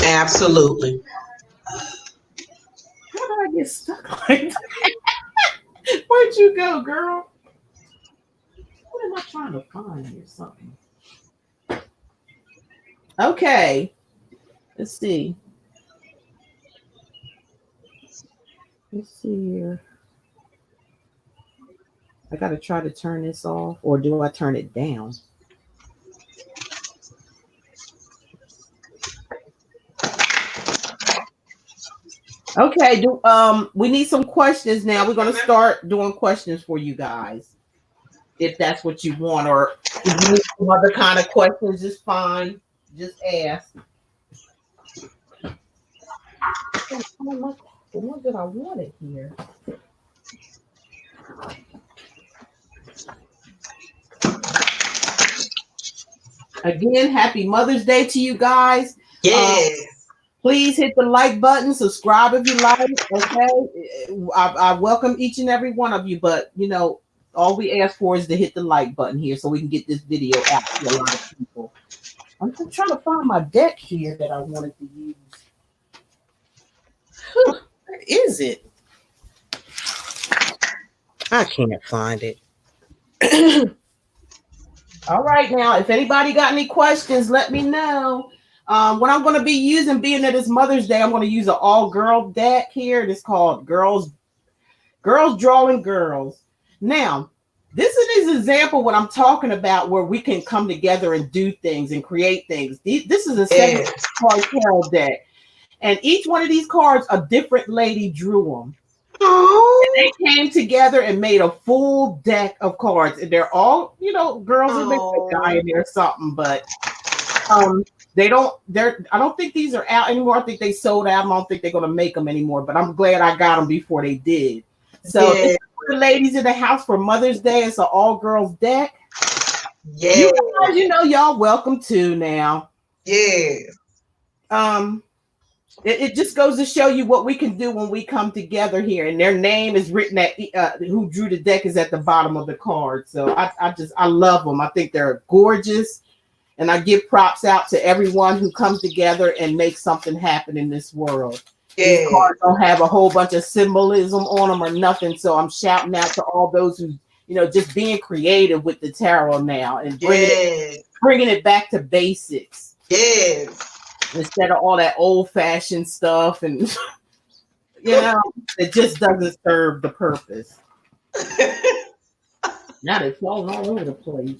Absolutely. How did I get stuck like that? Where'd you go, girl? What am I trying to find here? Something. Okay. Let's see. Let's see here. I got to try to turn this off, or do I turn it down? Okay, we need some questions now. We're going to start doing questions for you guys, if that's what you want, or if you need some other kind of questions, just fine. Just ask. The ones that I wanted here. Again, happy Mother's Day to you guys. Yes. Please hit the like button, subscribe if you like. Okay, I welcome each and every one of you, but all we ask for is to hit the like button here so we can get this video out to a lot of people. I'm just trying to find my deck here that I wanted to use. Where is it? I can't find it. All right, now, if anybody got any questions, let me know. What I'm going to be using, being that it's Mother's Day, I'm going to use an all-girl deck here. It's called Girls Drawing Girls. Now, this is an example of what I'm talking about, where we can come together and do things and create things. This is a 7-card tarot deck. And each one of these cards, a different lady drew them. Oh. And they came together and made a full deck of cards. And they're all, girls, and maybe a guy in there or something, but I don't think these are out anymore. I think they sold out. I don't think they're going to make them anymore, but I'm glad I got them before they did. So this is for the ladies in the house for Mother's Day. It's an all girls deck. Yeah. You guys, y'all welcome to now. Yes. It just goes to show you what we can do when we come together here. And their name is written at who drew the deck is at the bottom of the card. So I love them. I think they're gorgeous. And I give props out to everyone who comes together and makes something happen in this world. Yeah. These cards don't have a whole bunch of symbolism on them or nothing. So I'm shouting out to all those who, just being creative with the tarot now and bringing it back to basics. Yes. Instead of all that old-fashioned stuff and, it just doesn't serve the purpose. Now they're falling all over the place.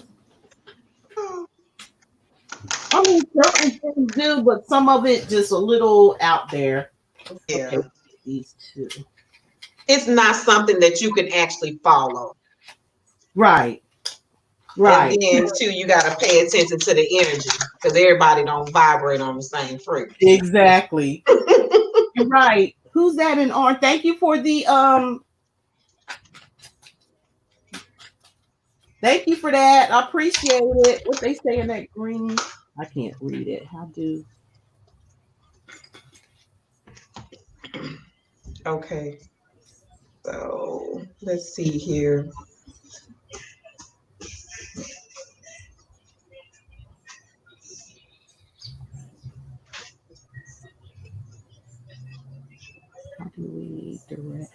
I mean, certain things do, but some of it just a little out there. Yeah. Okay, these two. It's not something that you can actually follow. Right. Right. And then too, you got to pay attention to the energy because everybody don't vibrate on the same frequency. Exactly. You're right. Who's that in orange? Thank you for the Thank you for that. I appreciate it. What they say in that green? I can't read it. How do? Okay. So let's see here. How do we direct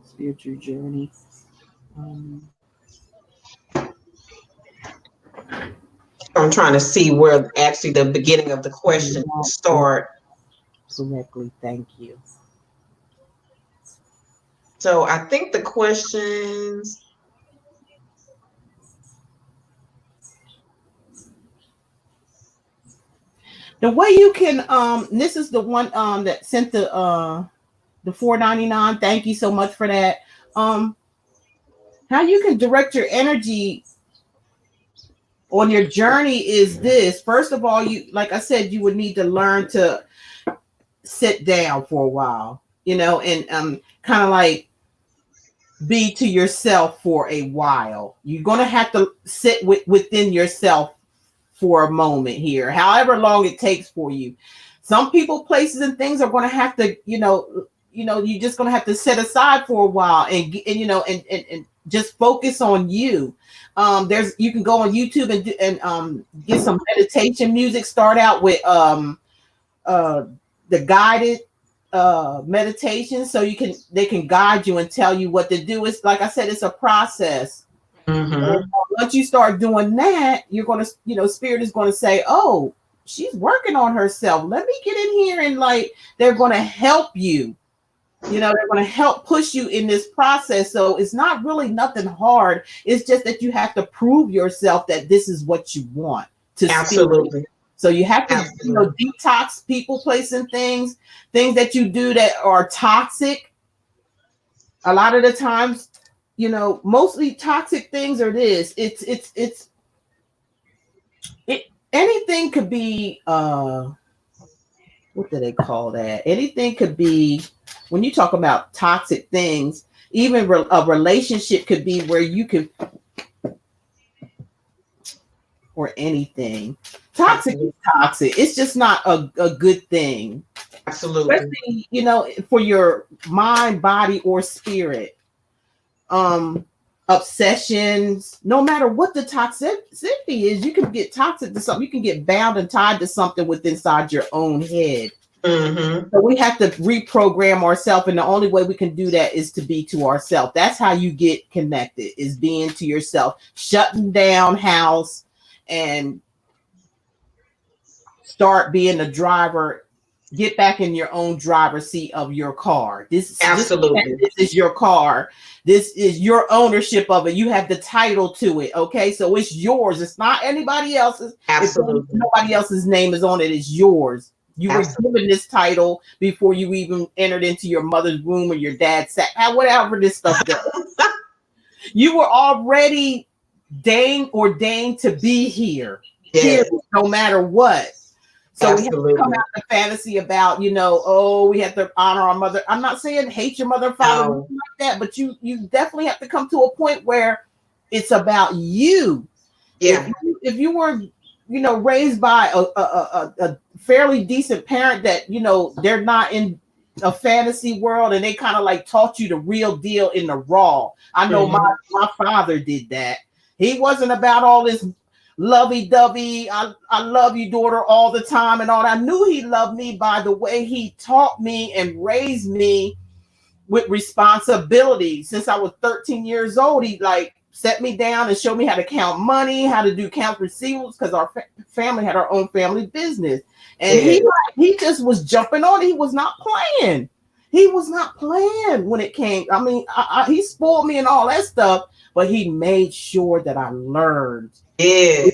spiritual journey? I'm trying to see where actually the beginning of the question start. Correctly, thank you. So I think the questions. The way you can this is the one that sent the $4.99. Thank you so much for that. How you can direct your energy on your journey is this. First of all, you, like I said, you would need to learn to sit down for a while, and kind of like be to yourself for a while. You're going to have to sit within yourself for a moment here, however long it takes for you. Some people, places, and things are going to have to, you're just going to have to set aside for a while and just focus on you. You can go on YouTube and get some meditation music. Start out with the guided meditation, so they can guide you and tell you what to do. It's like I said, it's a process. Mm-hmm. Once you start doing that, you're going to, Spirit is going to say, oh, she's working on herself. Let me get in here, and they're going to help you. They're going to help push you in this process. So it's not really nothing hard. It's just that you have to prove yourself that this is what you want to. Absolutely. Spirit. So you have to, detox people, place, and things that you do that are toxic. A lot of the times, mostly toxic things are this. Anything could be, what do they call that? Anything could be, when you talk about toxic things, even a relationship could be where you could, or anything. Toxic is toxic. It's just not a good thing. Absolutely. Especially, for your mind, body, or spirit. Obsessions, no matter what the toxicity is, you can get toxic to something. You can get bound and tied to something inside your own head. Mm-hmm. So we have to reprogram ourselves, and the only way we can do that is to be to ourselves. That's how you get connected, is being to yourself, shutting down house, and start being the driver. Get back in your own driver's seat of your car. Absolutely. This is your car. This is your ownership of it. You have the title to it. Okay. So it's yours. It's not anybody else's. Absolutely. If nobody else's name is on it, it's yours. You Absolutely. Were given this title before you even entered into your mother's womb or your dad's sack. Whatever this stuff does. You were already ordained to be here. Yes. Here, no matter what. So Absolutely. We have to come out the fantasy about, we have to honor our mother. I'm not saying hate your mother and father like that, but you definitely have to come to a point where it's about you. Yeah. If you were raised by a fairly decent parent that, they're not in a fantasy world, and they kind of like taught you the real deal in the raw. I know my father did that. He wasn't about all this lovey-dovey, I love you, daughter, all the time and all. I knew he loved me by the way he taught me and raised me with responsibility. Since I was 13 years old, he like set me down and showed me how to count money, how to do accounts receivables, because our family had our own family business. And he just was jumping on it. He was not playing. He was not playing when it came. I mean, he spoiled me and all that stuff, but he made sure that I learned the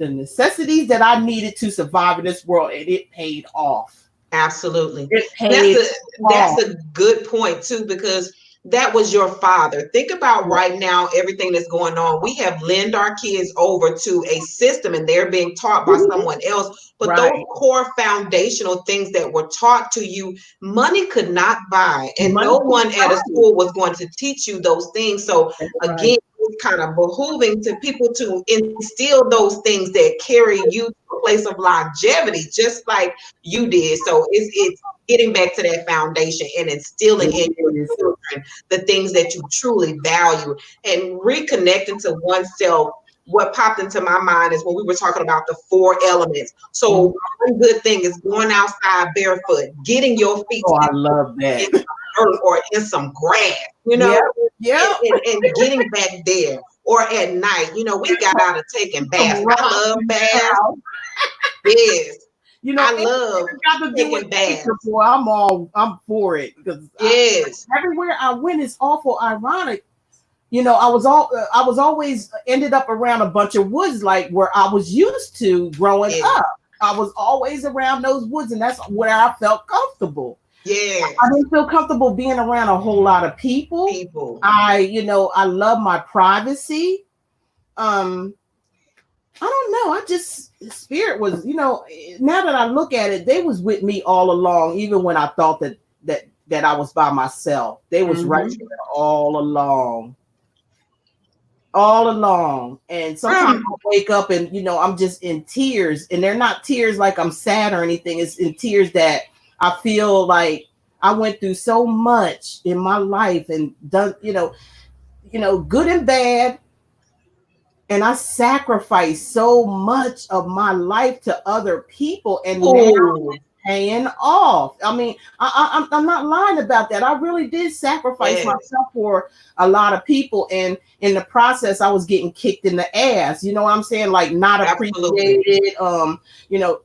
necessities that I needed to survive in this world, and it paid off. Absolutely. That's a good point too, because that was your father. Think about right now, everything that's going on. We have lent our kids over to a system and they're being taught by someone else. But those core foundational things that were taught to you, money could not buy. And no one at a school was going to teach you those things. So again, it's kind of behooving to people to instill those things that carry you to a place of longevity, just like you did. So it's getting back to that foundation and instilling in your children the things that you truly value and reconnecting to oneself. What popped into my mind is when we were talking about the 4 elements. So one good thing is going outside barefoot, getting your feet I love that. in some dirt or in some grass, and getting back there. Or at night, we got out of taking baths. I love baths. Yes. I love taking baths. I'm for it, because everywhere I went, it's awful ironic. I was always ended up around a bunch of woods, like where I was used to growing up. I was always around those woods, and that's where I felt comfortable. I didn't feel comfortable being around a whole lot of people. I love my privacy. I don't know. I just, spirit was, now that I look at it, they was with me all along, even when I thought that I was by myself. They was right there all along. And sometimes I wake up and, I'm just in tears, and they're not tears like I'm sad or anything. It's in tears that I feel like I went through so much in my life and done, good and bad. And I sacrificed so much of my life to other people, and now it's paying off. I mean, I'm not lying about that. I really did sacrifice myself for a lot of people, and in the process, I was getting kicked in the ass. You know what I'm saying? Like, not appreciated,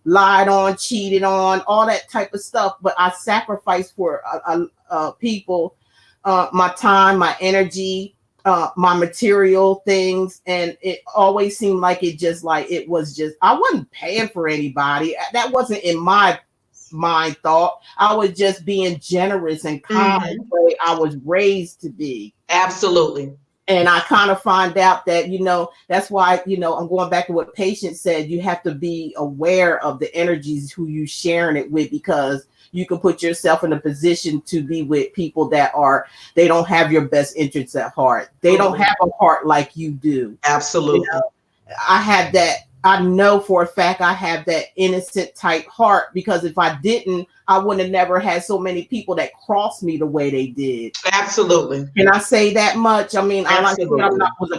lied on, cheated on, all that type of stuff. But I sacrificed for people, my time, my energy, my material things, and it always seemed like it was just I wasn't paying for anybody. That wasn't in my mind thought. I was just being generous and kind the way I was raised to be. Absolutely. And I kind of find out that, that's why, I'm going back to what Patience said. You have to be aware of the energies who you sharing it with, because you can put yourself in a position to be with people they don't have your best interests at heart. They don't have a heart like you do. Absolutely. I have that. I know for a fact I have that innocent type heart, because if I didn't, I would have never had so many people that crossed me the way they did. Absolutely. Can I say that much? I mean, I'm not was a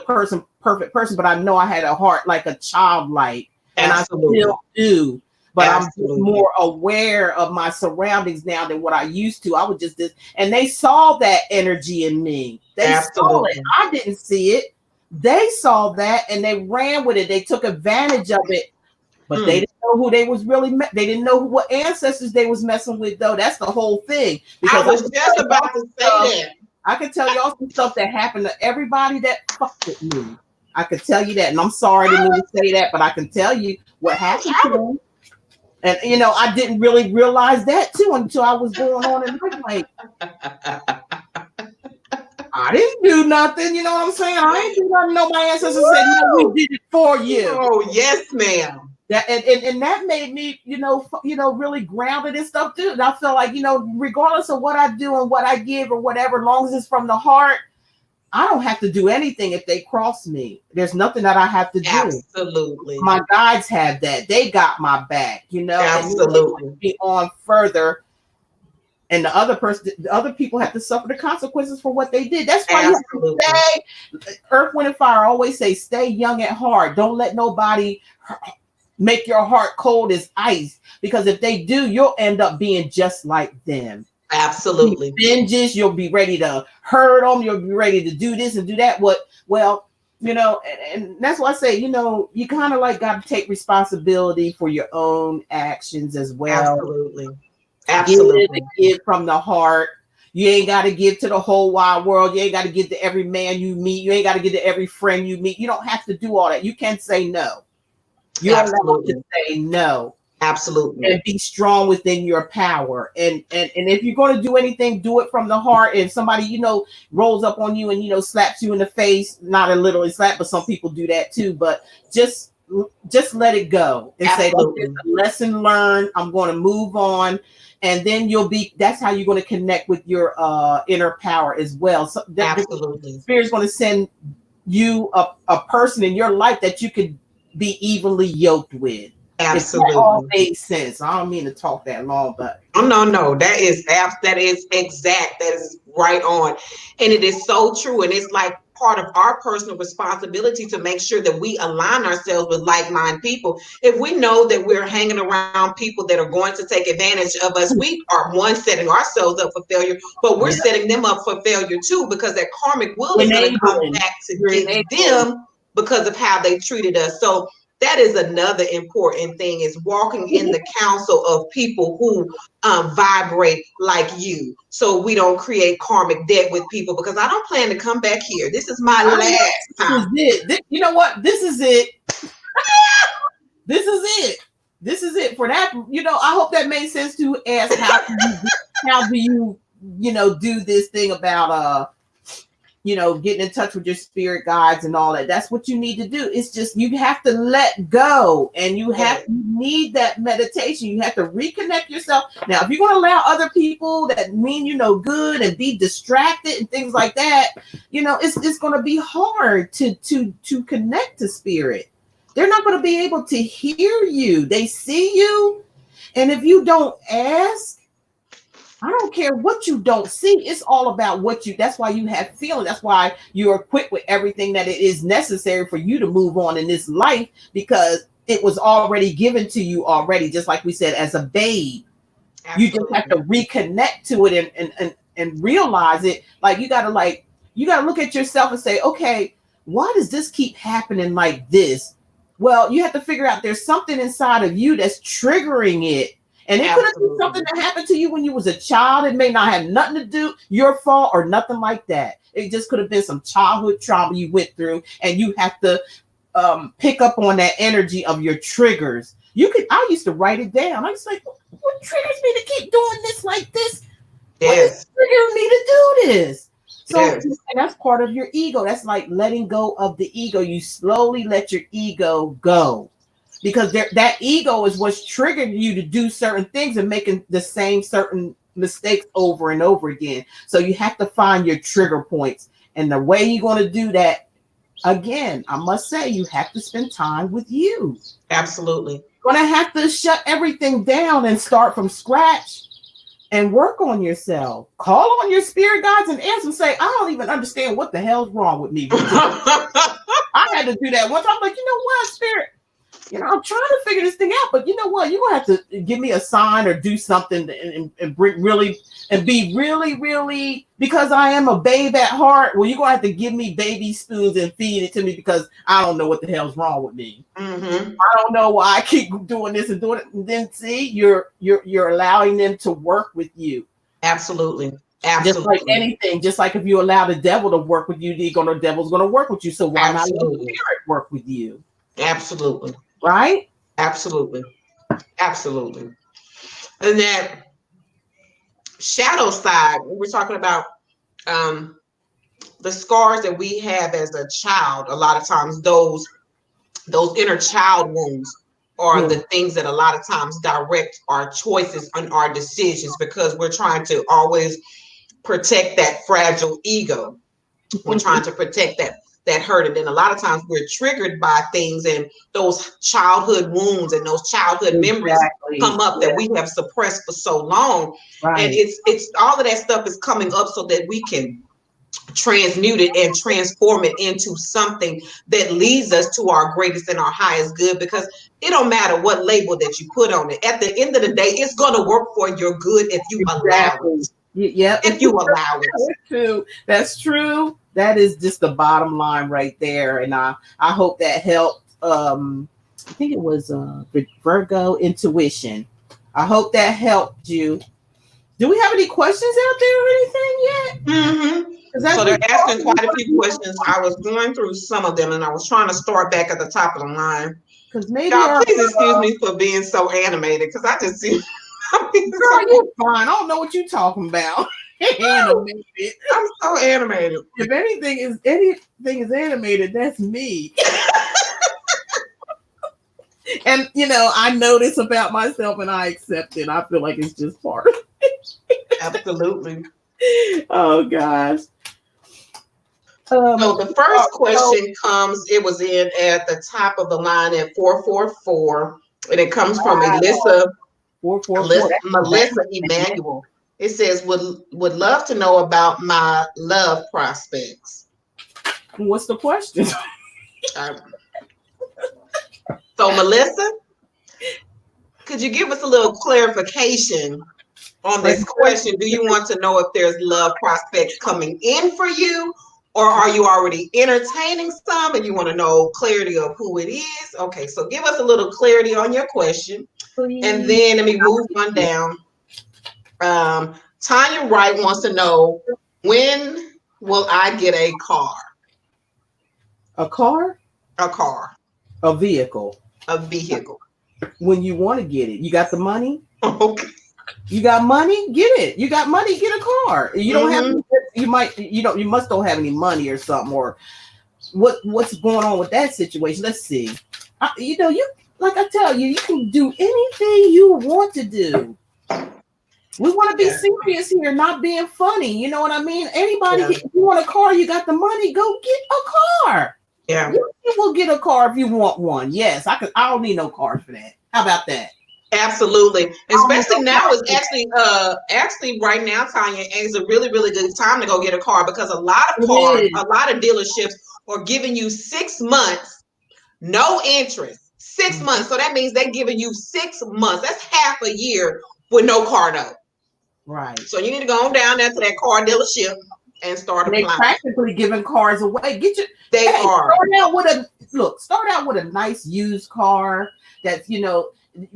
perfect person, but I know I had a heart like a childlike, and I still do. But I'm more aware of my surroundings now than what I used to. I was just this, and they saw that energy in me. They saw it. I didn't see it. They saw that, and they ran with it. They took advantage of it, but they didn't know who they was really. They didn't know what ancestors they was messing with, though. That's the whole thing. Because I was just about to say that. I can tell y'all some stuff that happened to everybody that fucked with me. I can tell you that, and I'm sorry to even say that, but I can tell you what happened to them. And, I didn't really realize that, too, until I was going on and like, I didn't do nothing. You know what I'm saying? I didn't do nothing. No, my ancestors said, no, we did it for you. Oh, yes, ma'am. That and that made me, really grounded and stuff, too. And I felt like, regardless of what I do and what I give or whatever, as long as it's from the heart, I don't have to do anything if they cross me. There's nothing that I have to do. Absolutely. My guides have that. They got my back, you know, absolutely. And they push me on further. And the other people have to suffer the consequences for what they did. That's why you have to stay. Earth, Wind, and Fire always say, stay young at heart. Don't let nobody make your heart cold as ice. Because if they do, you'll end up being just like them. Absolutely. Vengeance, you'll be ready to hurt them. You'll be ready to do this and do that. Well, you know, and that's why I say, you know, you kind of like got to take responsibility for your own actions as well. Absolutely. Absolutely. Give from the heart. You ain't got to give to the whole wide world. You ain't got to give to every man you meet. You ain't got to give to every friend you meet. You don't have to do all that. You can say no. You're allowed to say no. Absolutely. And be strong within your power. And if you're going to do anything, do it from the heart. If somebody, you know, rolls up on you and, you know, slaps you in the face, not a literally slap, but some people do that too. But just let it go and say, okay, it's a lesson learned. I'm going to move on. And then that's how you're going to connect with your inner power as well. So absolutely. The Spirit's going to send you a person in your life that you could be evenly yoked with. Absolutely. That all makes sense. I don't mean to talk that long, but no, that is exact. That is right on. And it is so true. And it's like part of our personal responsibility to make sure that we align ourselves with like-minded people. If we know that we're hanging around people that are going to take advantage of us, we are setting ourselves up for failure, but we're setting them up for failure too, because that karmic will is going to come back to get them because of how they treated us. So that is another important thing, is walking in the counsel of people who vibrate like you, so we don't create karmic debt with people, because I don't plan to come back here. This is my last time. This is it. You know what? This is it. This is it. This is it for that. You know, I hope that made sense to ask how do you, you know, do this thing about you know, getting in touch with your spirit guides and all that. That's what you need to do. It's just, you have to let go, and you need that meditation. You have to reconnect yourself. Now, if you're going to allow other people that mean you no good and be distracted and things like that, you know, it's going to be hard to connect to spirit. They're not going to be able to hear you. They see you. And if you don't ask, I don't care what you don't see. It's all about what that's why you have feeling. That's why you're equipped with everything that it is necessary for you to move on in this life, because it was already given to you already, just like we said, as a babe. Absolutely. You just have to reconnect to it and realize it. Like you gotta look at yourself and say, okay, why does this keep happening like this? Well, you have to figure out there's something inside of you that's triggering it. And it could have been something that happened to you when you was a child. It may not have nothing to do your fault or nothing like that. It just could have been some childhood trauma you went through, and you have to pick up on that energy of your triggers. I used to write it down. I was like, what triggers me to keep doing this like this? Yes. What is triggering me to do this? So and that's part of your ego. That's like letting go of the ego. You slowly let your ego go. Because that ego is what's triggering you to do certain things and making the same certain mistakes over and over again. So you have to find your trigger points. And the way you're going to do that, again, I must say, you have to spend time with you. Absolutely. You're going to have to shut everything down and start from scratch and work on yourself. Call on your spirit guides and ask them, say, I don't even understand what the hell's wrong with me. I had to do that one time. I'm like, you know what, spirit? You know, I'm trying to figure this thing out, but you know what? You're gonna have to give me a sign or do something and bring be really, because I am a babe at heart. Well, you're gonna have to give me baby spoons and feed it to me, because I don't know what the hell's wrong with me. Mm-hmm. I don't know why I keep doing this and doing it. And then see, you're allowing them to work with you. Absolutely. Just like anything, just like if you allow the devil to work with you, the devil's gonna work with you. So why not let the spirit work with you? Absolutely. Right? Absolutely. Absolutely. And that shadow side, we were talking about the scars that we have as a child. A lot of times those inner child wounds are the things that a lot of times direct our choices and our decisions, because we're trying to always protect that fragile ego. We're trying to protect that hurt. And then a lot of times we're triggered by things, and those childhood wounds and those childhood memories come up that we have suppressed for so long. Right. And it's all of that stuff is coming up so that we can transmute it and transform it into something that leads us to our greatest and our highest good, because it don't matter what label that you put on it. At the end of the day, it's going to work for your good if you allow it. Yeah, if you allow it. That's true. That's true. That is just the bottom line right there. And I hope that helped. I think it was the Virgo intuition. I hope that helped you. Do we have any questions out there or anything yet? Mm-hmm. So they're asking quite a few questions. I was going through some of them, and I was trying to start back at the top of the line. Because maybe y'all, please excuse me for being so animated, because I just see. Girl, you're fine. I don't know what you're talking about. Animated. I'm so animated. If anything is animated, that's me. And I know this about myself, and I accept it. I feel like it's just part of it. Absolutely. Oh gosh. So the first question comes. It was in at the top of the line at 444, and it comes from Melissa Emmanuel. It says, would love to know about my love prospects. What's the question? So Melissa, could you give us a little clarification on this question? Do you want to know if there's love prospects coming in for you, or are you already entertaining some and you want to know clarity of who it is? Okay, so give us a little clarity on your question. Please. And then let me move on down. Tanya Wright wants to know, when will I get a car? A car? A car. A vehicle. A vehicle. When you want to get it. You got the money? Okay. You got money? Get it. You got money? Get a car. You don't have. You must don't have any money or something, or what's going on with that situation? Let's see. You like I tell you, you can do anything you want to do. We want to be serious here, not being funny. You know what I mean? Anybody, if you want a car, you got the money, go get a car. Yeah. You will get a car if you want one. Yes, I don't need no car for that. How about that? Absolutely. Especially now is actually right now, Tanya, is a really, really good time to go get a car, because a lot of dealerships are giving you 6 months, no interest. 6 months. So that means they're giving you 6 months. That's half a year with no car note. Right. So you need to go on down there to that car dealership and start applying. They're practically giving cars away. Start out with a nice used car that's,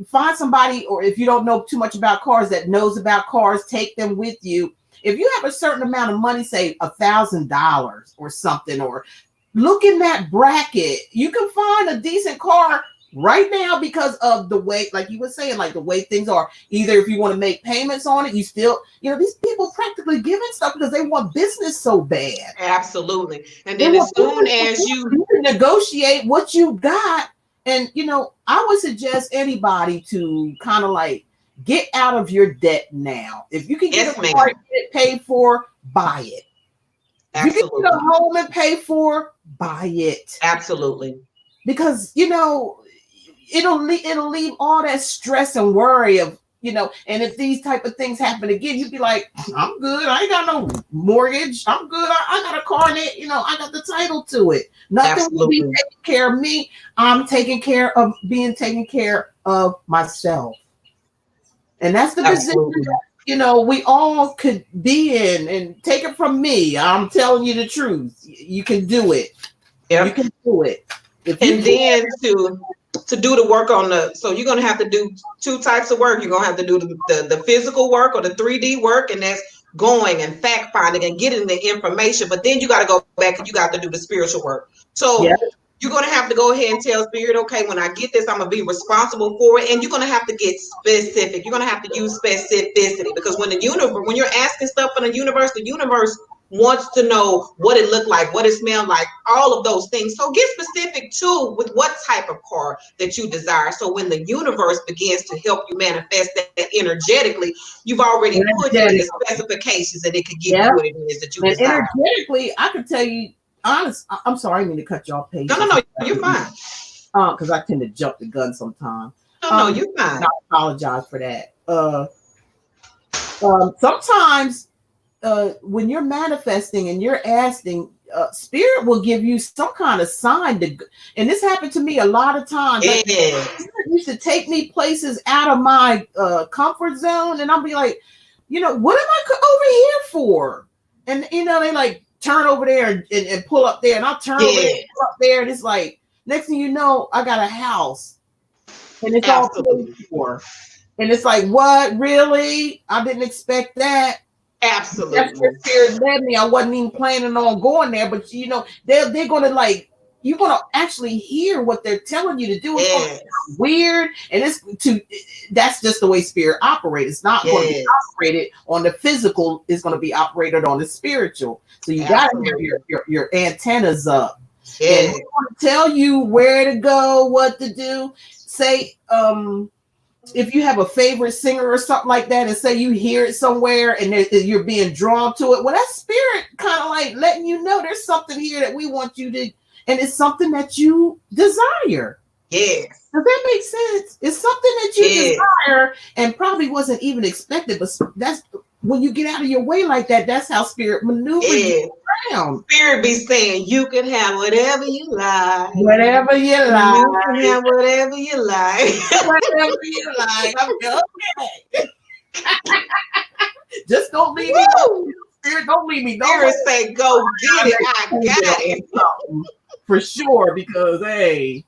find somebody, or if you don't know too much about cars, that knows about cars, take them with you. If you have a certain amount of money, say $1,000 or something, or look in that bracket, you can find a decent car right now because of the way, like you were saying, like the way things are. Either if you want to make payments on it, you still, these people practically giving stuff because they want business so bad. Absolutely. And then as soon as you negotiate what you got, and I would suggest anybody to kind of like get out of your debt now. If you can get a car and get it paid for, buy it. Absolutely. You can get a home and pay for, buy it. Absolutely. Because it'll leave all that stress and worry of, and if these type of things happen again, you'd be like, I'm good. I ain't got no mortgage. I'm good. I got a car that, I got the title to it. Nothing will be taking care of me. I'm taking care of taken care of myself. And that's the position that, we all could be in. And take it from me. I'm telling you the truth. You can do it. Yep. You can do it. And then to do the work so you're going to have to do 2 types of work. You're going to have to do the physical work, or the 3D work, and that's going and fact finding and getting the information. But then you got to go back and you got to do the spiritual work. So you're going to have to go ahead and tell Spirit, okay, when I get this, I'm going to be responsible for it. And you're going to have to get specific. You're going to have to use specificity, because when you're asking stuff from the universe wants to know what it looked like, what it smelled like, all of those things. So get specific too with what type of car that you desire. So when the universe begins to help you manifest that energetically, you've already put it in the specifications and it could give you what it is that you desire. Energetically, I could tell you, honest. I'm sorry, I mean to cut you off, Paige. No, you're fine. Because I tend to jump the gun sometimes. No, you're fine. I apologize for that. Sometimes when you're manifesting and you're asking, spirit will give you some kind of sign to, and this happened to me a lot of times. Yeah. Like, spirit used to take me places out of my comfort zone, and I'll be like, what am I over here for? And they like turn over there and pull up there, and I'll turn over there and pull up there, and it's like next thing you know, I got a house, and it's all paid for. And it's like, what? Really? I didn't expect that. Absolutely. That's where spirit led me. I wasn't even planning on going there, but they're gonna like, you're gonna actually hear what they're telling you to do. It's weird, and that's just the way spirit operates. It's not going to be operated on the physical, it's going to be operated on the spiritual. So you gotta have your antennas up. And they're going to tell you where to go, what to do. Say, if you have a favorite singer or something like that, and say you hear it somewhere and you're being drawn to it, well, that spirit kind of like letting you know there's something here that we want you to, and it's something that you desire. Yes. Does that make sense? It's something that you desire and probably wasn't even expected, but that's when you get out of your way like that, that's how spirit maneuvers you around. Spirit be saying, you can have whatever you like. Whatever you like. You can have whatever you like. Whatever you like. I'm okay. Just don't leave me. Spirit, don't leave me. Spirit say, go get it. I got it. For sure, because, hey,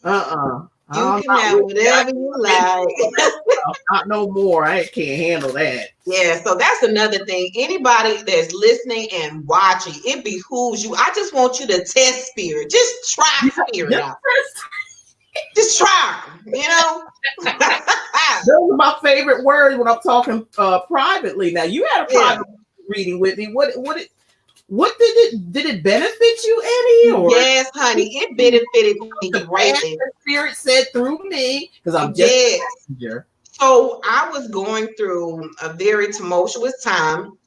you can have whatever you like. Not no more. I can't handle that. Yeah, so that's another thing. Anybody that's listening and watching, it behooves you. I just want you to test spirit. Just try spirit out. Just try, Those are my favorite words when I'm talking privately. Now, you had a private reading with me. What did it benefit you, Eddie? Or? Yes, honey, it benefited me greatly. The spirit said through me, because I'm just a messenger. So I was going through a very tumultuous time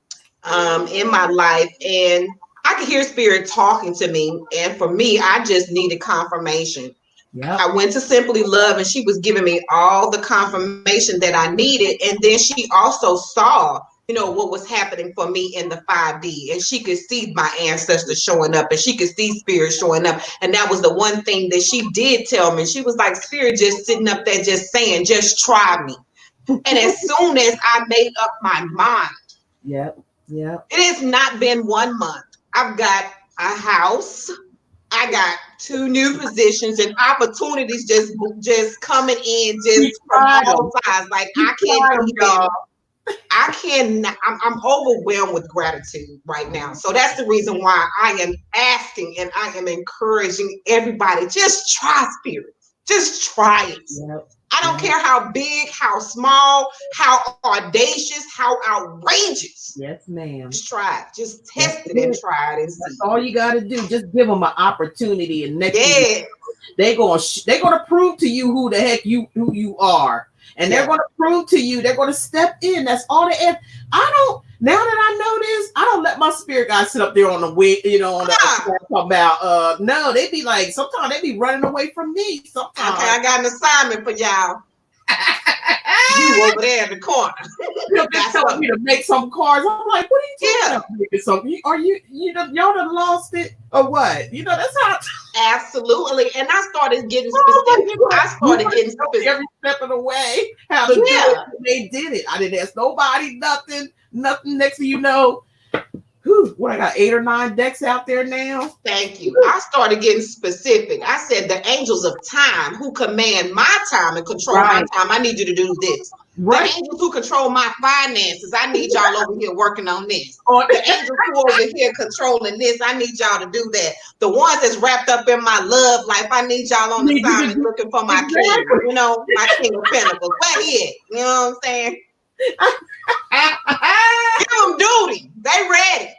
in my life, and I could hear spirit talking to me. And for me, I just needed confirmation. Yep. I went to Simply Love, and she was giving me all the confirmation that I needed. And then she also saw, what was happening for me in the 5D, and she could see my ancestors showing up, and she could see spirit showing up. And that was the one thing that she did tell me. She was like, spirit just sitting up there just saying, just try me. And as soon as I made up my mind, it has not been 1 month. I've got a house. I got 2 new positions, and opportunities just coming in just from all sides. Like I'm overwhelmed with gratitude right now. So that's the reason why I am asking and I am encouraging everybody, just try spirit. Just try it. Yep. I don't care how big, how small, how audacious, how outrageous. Yes, ma'am. Just try it. Just test it and try it and see. That's all you got to do. Just give them an opportunity, and next thing they're gonna prove to you who the heck who you are. And they're going to prove to you, they're going to step in. That's all they ask. Now that I know this, I don't let my spirit guys sit up there on the way, no, they be like, sometimes they be running away from me. Sometimes. Okay, I got an assignment for y'all. You over there in the corner. They're telling me to make some cards. I'm like, what are you talking about? Making something? Are y'all done lost it or what? That's how. Absolutely. And I started getting specific. Every step of the way how to do it. They did it. I didn't ask nobody nothing. Next thing you know, what, I got 8 or 9 decks out there now. Thank you. I started getting specific. I said the angels of time who command my time and control my time, I need you to do this. Right. The angels who control my finances, I need y'all over here working on this. The angels who over here controlling this, I need y'all to do that. The ones that's wrapped up in my love life, I need y'all on the side looking for my king. My king of pentacles. Where he at? You know what I'm saying? Give them duty. They ready.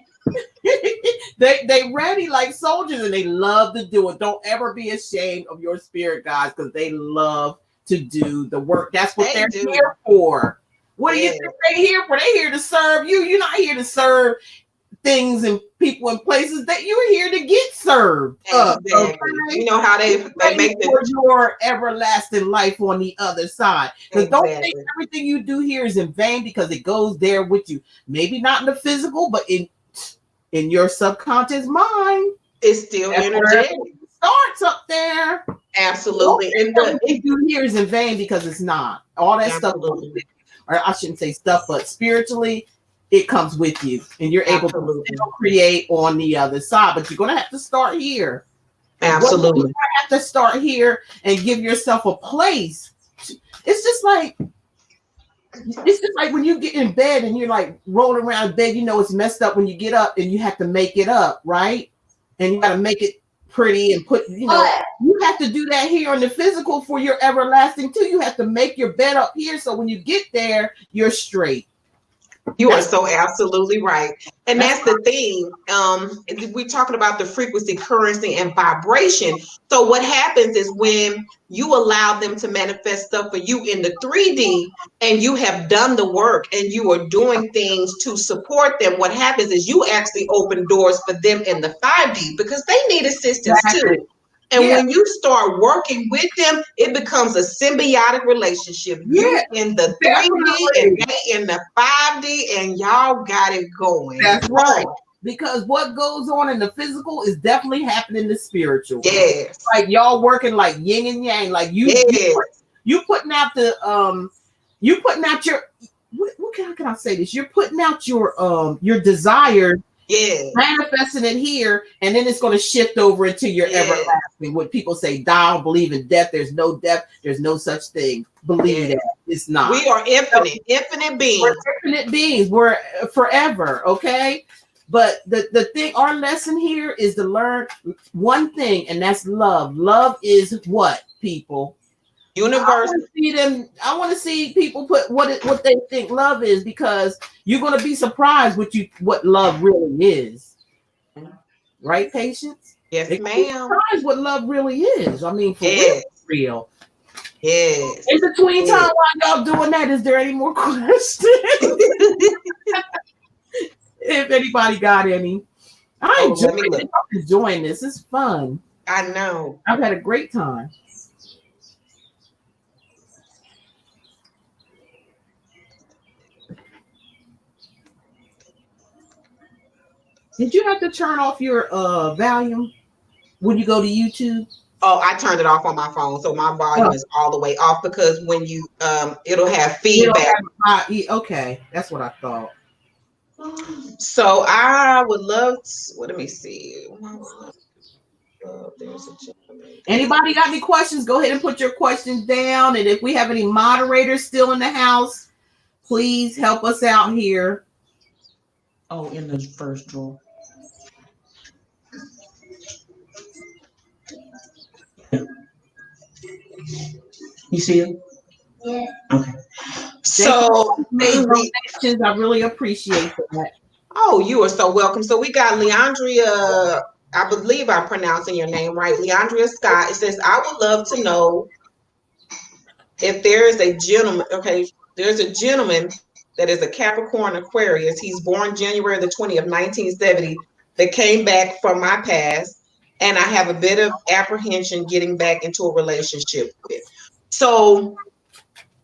they ready like soldiers, and they love to do it. Don't ever be ashamed of your spirit guides, because they love to do the work. That's what they're here for. What do you think they're here for? They're here to serve you. You're not here to serve things and people and places. That you're here to get served. Exactly. Okay? You know how they make for your everlasting life on the other side. Because don't think everything you do here is in vain, because it goes there with you. Maybe not in the physical, but in your subconscious mind, it's still energetic. Starts up there. Absolutely. And what you do here is in vain, because it's not. All that stuff, or I shouldn't say stuff, but spiritually, it comes with you, and you're able to create on the other side. But you're going to have to start here. Absolutely. You have to start here and give yourself a place. It's just like when you get in bed and you're like rolling around in bed, you know it's messed up when you get up, and you have to make it up, right? And you got to make it pretty and put, you have to do that here in the physical for your everlasting too. You have to make your bed up here, so when you get there, you're straight. You are so absolutely right. And that's the thing. We're talking about the frequency, currency, and vibration. So what happens is when you allow them to manifest stuff for you in the 3D, and you have done the work and you are doing things to support them, what happens is you actually open doors for them in the 5D, because they need assistance too. And when you start working with them, it becomes a symbiotic relationship. You in the 3D and they in the 5D, and y'all got it going. That's right. Because what goes on in the physical is definitely happening in the spiritual. Yes. Like y'all working like yin and yang. Like you putting out the you putting out your how can I say this? You're putting out your desire. Yeah, manifesting it here, and then it's going to shift over into your everlasting. What people say, I don't believe in death. There's no death. There's no such thing. Believe that. It's not. We are infinite beings. We're infinite beings. We're forever. Okay. But the thing, our lesson here is to learn one thing, and that's love. Love is what, people? Universe. I want to see people put what they think love is, because you're going to be surprised what love really is. Right, Patience? Yes, ma'am. Surprised what love really is. I mean, for real. Yes. In between time while y'all doing that, is there any more questions? If anybody got any. I'm enjoying this. It's fun. I know. I've had a great time. Did you have to turn off your volume when you go to YouTube? Oh, I turned it off on my phone, so my volume is all the way off, because when you it'll have feedback. Okay, that's what I thought. So I would love to, let me see. Anybody got any questions? Go ahead and put your questions down. And if we have any moderators still in the house, please help us out here. Oh, in the first drawer. You see it? Yeah. Okay. So donations, I really appreciate that. Oh, you are so welcome. So we got Leandria, I believe I'm pronouncing your name right. Leandria Scott. It says, I would love to know if there is a gentleman. Okay, there's a gentleman that is a Capricorn Aquarius. He's born January the 20th, 1970, that came back from my past, and I have a bit of apprehension getting back into a relationship with. So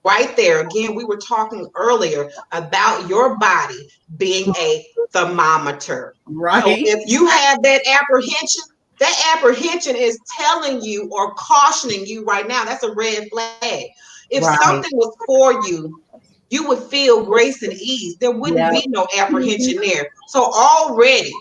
right there, again, we were talking earlier about your body being a thermometer. Right. So if you have that apprehension is telling you or cautioning you right now, that's a red flag. If something was for you, you would feel grace and ease. There wouldn't be no apprehension there. So already,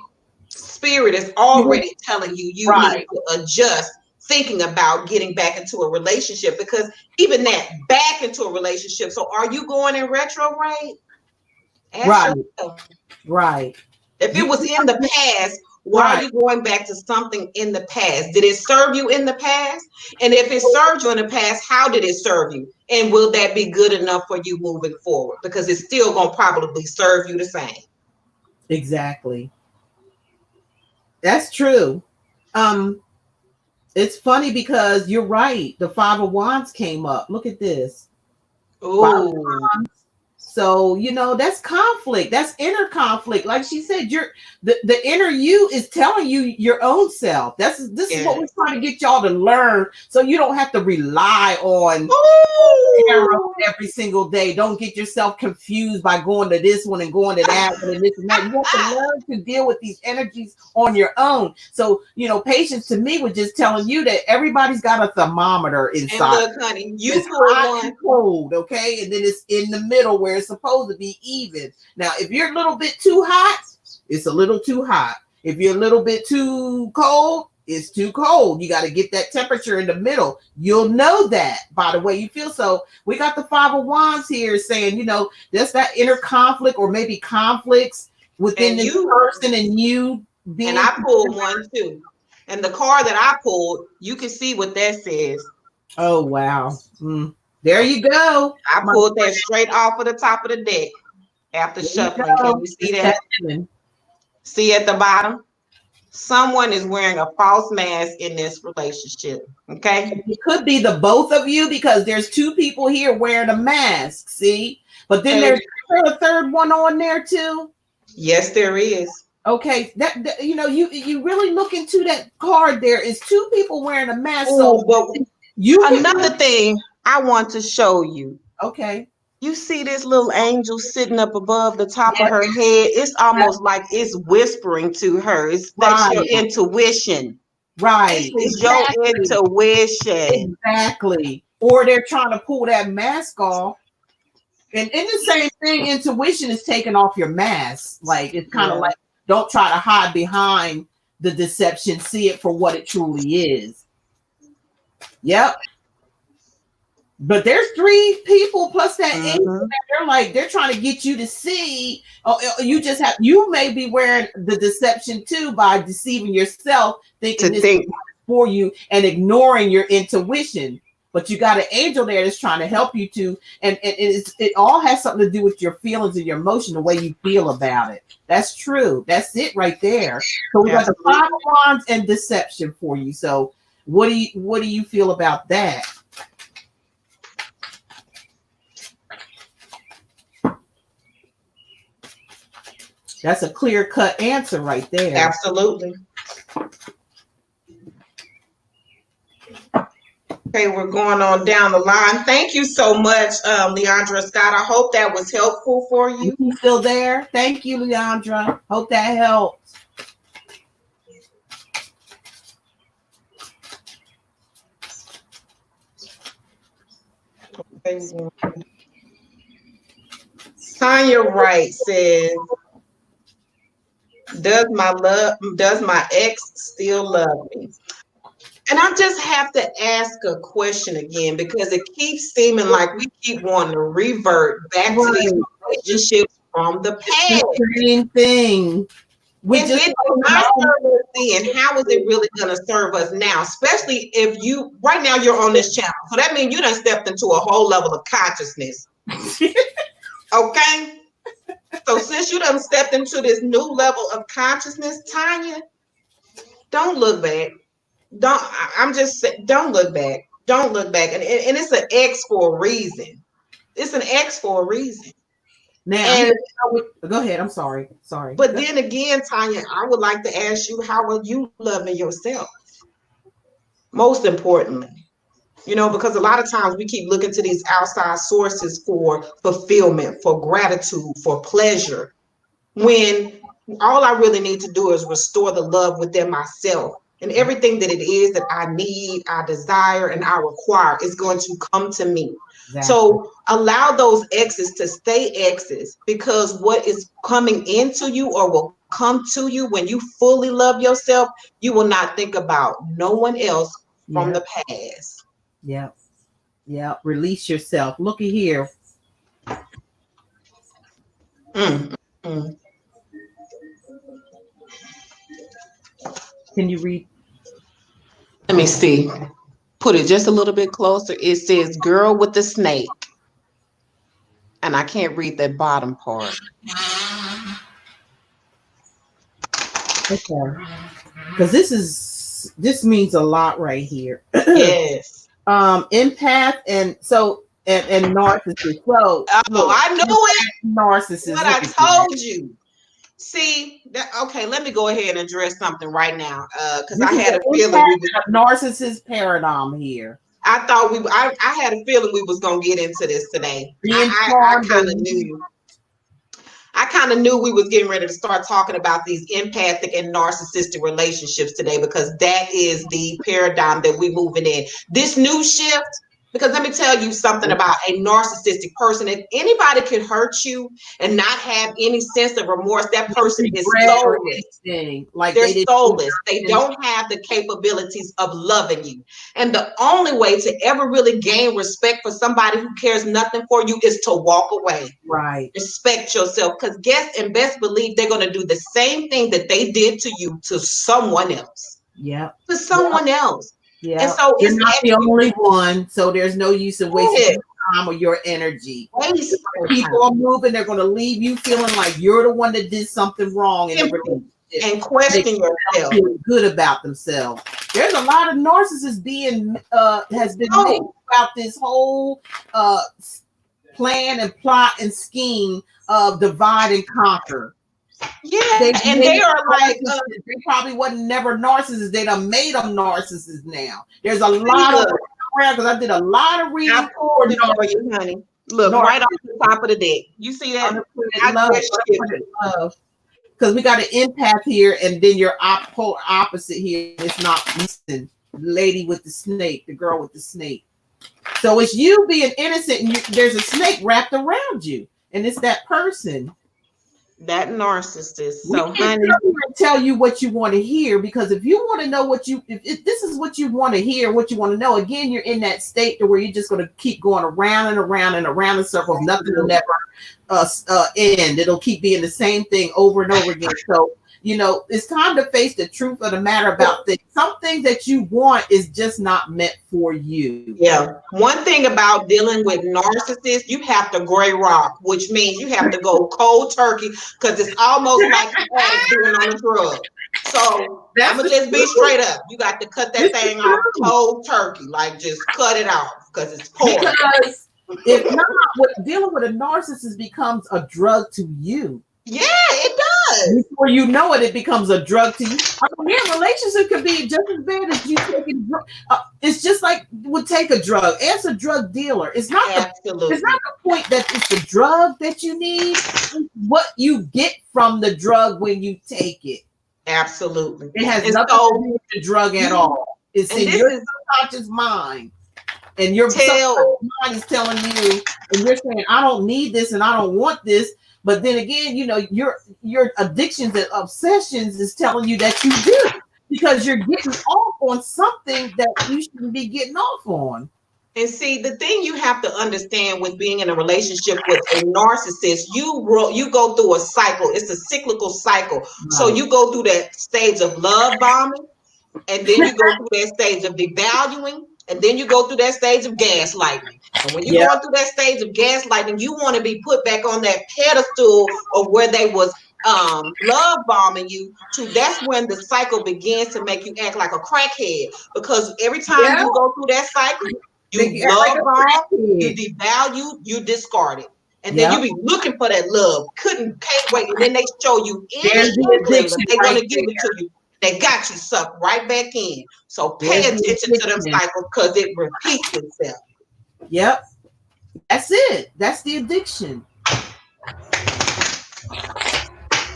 spirit is already telling you need to adjust, thinking about getting back into a relationship, because even that, back into a relationship. So are you going in retrograde? Right. If it was in the past, why are you going back to something in the past? Did it serve you in the past? And if it served you in the past, how did it serve you? And will that be good enough for you moving forward? Because it's still going to probably serve you the same. Exactly. That's true. It's funny because you're right. The Five of Wands came up. Look at this. Oh, So, that's conflict. That's inner conflict. Like she said, the inner you is telling you your own self. This is what we're trying to get y'all to learn, so you don't have to rely on tarot every single day. Don't get yourself confused by going to this one and going to that one and this and that. You have to learn to deal with these energies on your own. So, patience to me was just telling you that everybody's got a thermometer inside. And look, honey, you it's hot and cold, okay? And then it's in the middle where it's supposed to be even. Now, if you're a little bit too hot, it's a little too hot. If you're a little bit too cold, it's too cold. You got to get that temperature in the middle. You'll know that by the way you feel. So we got the Five of Wands here saying, there's that inner conflict or maybe conflicts within this person and you being. And I pulled one too. And the card that I pulled, you can see what that says. Oh, wow. There you go. I pulled that straight off of the top of the deck after shuffling. Can you see that? See at the bottom? Someone is wearing a false mask in this relationship. Okay. It could be the both of you because there's two people here wearing a mask. See? But then there's a third one on there too. Yes, there is. Okay, that you really look into that card. There is two people wearing a mask. So another thing I want to show you. Okay. You see this little angel sitting up above the top of her head. It's almost like it's whispering to her. That's your intuition. Right. It's your intuition. Exactly. Or they're trying to pull that mask off. And in the same thing, intuition is taking off your mask. Like it's kind of like, don't try to hide behind the deception. See it for what it truly is. Yep. But there's three people plus that angel. They're trying to get you to see. Oh, you may be wearing the deception too by deceiving yourself, thinking this is for you and ignoring your intuition. But you got an angel there that's trying to help you to, and it all has something to do with your feelings and your emotion, the way you feel about it. That's true. That's it right there. So we got the Five of Wands and deception for you. So what do you feel about that? That's a clear-cut answer right there. Absolutely. Okay, we're going on down the line. Thank you so much, Leandra Scott. I hope that was helpful for you. You still there? Thank you, Leandra. Hope that helped. Tanya Wright says, does my ex still love me? And I just have to ask a question again because it keeps seeming like we keep wanting to revert back to these relationships from the past. The same thing. If it did not serve us then, how is it really going to serve us now? Especially if right now you're on this channel. So that means you done stepped into a whole level of consciousness. Okay? So since you done stepped into this new level of consciousness, Tanya, don't look back. Don't look back. Don't look back. And it's an X for a reason. It's an X for a reason. Now, go ahead. I'm sorry. But then again, Tanya, I would like to ask you, how are you loving yourself? Most importantly, because a lot of times we keep looking to these outside sources for fulfillment, for gratitude, for pleasure, when all I really need to do is restore the love within myself. And everything that it is that I need, I desire, and I require is going to come to me. Exactly. So allow those exes to stay exes, because what is coming into you or will come to you when you fully love yourself, you will not think about no one else from the past. Yeah. Yeah. Release yourself. Looky here. Can you read? Let me see. Put it just a little bit closer. It says girl with the snake. And I can't read that bottom part. Okay. because this means a lot right here. Yes. Empath and narcissist. So I knew it. Narcissist. What I told you. See, okay, let me go ahead and address something right now. Because I had a feeling we was narcissist paradigm here. I thought I had a feeling we was gonna get into this today. I kind of knew. I kind of knew we was getting ready to start talking about these empathic and narcissistic relationships today, because that is the paradigm that we're moving in. This new shift, because let me tell you something about a narcissistic person. If anybody can hurt you and not have any sense of remorse, that person is soulless. Like they're soulless. They don't have the capabilities of loving you. And the only way to ever really gain respect for somebody who cares nothing for you is to walk away. Right. Respect yourself, because guess and best believe they're going to do the same thing that they did to you to someone else. Yeah. To someone else. Yeah. And so you're not the only one, so there's no use in wasting time or your energy. People are moving, they're going to leave you feeling like you're the one that did something wrong in the relationship, and question yourself, feeling good about themselves. There's a lot of narcissists being has been made about this whole plan and plot and scheme of divide and conquer. Yeah, they are like they probably wasn't never narcissists. They done made them narcissists now. There's a lot of around, because I did a lot of reading. I pulled it for you, honey. Look, right off the top of the deck. You see that? Because we got an empath here, and then your polar opposite here is not listening. Lady with the snake, the girl with the snake. So it's you being innocent, and there's a snake wrapped around you, and it's that person. That narcissist. So, we can't tell you what you want to hear, because if you want to know if this is what you want to hear, what you want to know, again, you're in that state to where you're just going to keep going around and around and around in circles. Nothing will never end. It'll keep being the same thing over and over again. So, it's time to face the truth of the matter about things. Some things that you want is just not meant for you. Yeah. One thing about dealing with narcissists, you have to gray rock, which means you have to go cold turkey, because it's almost like doing on a drug. So I'm going to just be straight up. You got to cut that thing off cold turkey. Like, just cut it off, because it's poison. Because if not, dealing with a narcissist becomes a drug to you. Yeah, it does. Before you know it, it becomes a drug to you. Relationship could be just as bad as you taking. It's just like would take a drug. It's a drug dealer. It's not absolutely. It's not the point that it's the drug that you need. It's what you get from the drug when you take it. Absolutely. It has nothing to do with the drug at all. It's in your subconscious mind. And your subconscious mind is telling you, and you're saying, I don't need this and I don't want this. But then again, your addictions and obsessions is telling you that you do, because you're getting off on something that you shouldn't be getting off on. And see, the thing you have to understand with being in a relationship with a narcissist, you go through a cycle. It's a cyclical cycle. Right. So you go through that stage of love bombing, and then you go through that stage of devaluing, and then you go through that stage of gaslighting. And when you go through that stage of gaslighting, you want to be put back on that pedestal of where they was love bombing you to. That's when the cycle begins to make you act like a crackhead, because every time you go through that cycle, you love bomb, you devalue, you discard it. And then you be looking for that love, can't wait. And then they show you anything that they're going to give it to you. They got you sucked right back in. So pay attention to them cycles, because it repeats itself. Yep. That's it. That's the addiction.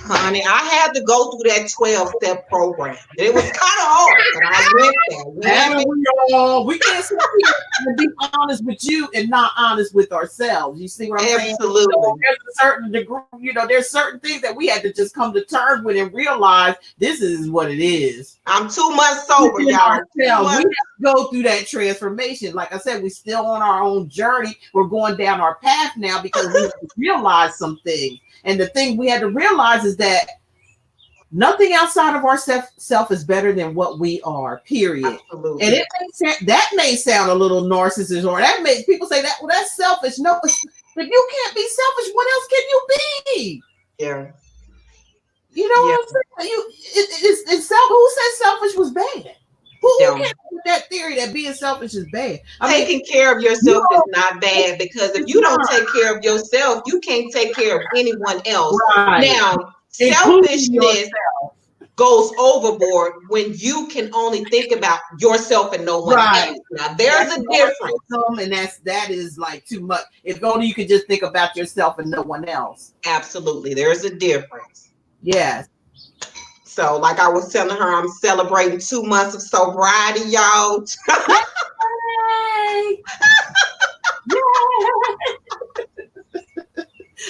Honey, I had to go through that 12-step program. It was kind of hard, but I went there. We can't sit here and be honest with you and not honest with ourselves. You see what I'm saying? Absolutely. So there's a certain degree, there's certain things that we had to just come to terms with and realize this is what it is. I'm 2 months sober, y'all. We have to go through that transformation. Like I said, we're still on our own journey. We're going down our path now because we have to realize some things. And the thing we had to realize is that nothing outside of our self is better than what we are, period. Absolutely. And that may sound a little narcissist, or that makes people say that, well, that's selfish. No, but you can't be selfish. What else can you be? Yeah. You know what I'm saying? It's self. Who said selfish was bad? Who came up with that theory that being selfish is bad? Taking care of yourself is not bad, because if you don't take care of yourself, you can't take care of anyone else. Right. Now, selfishness goes overboard when you can only think about yourself and no one else. Now, there's a difference. And that is like too much. If only you could just think about yourself and no one else. Absolutely. There's a difference. Yes. So, like I was telling her, I'm celebrating 2 months of sobriety, y'all. Yay!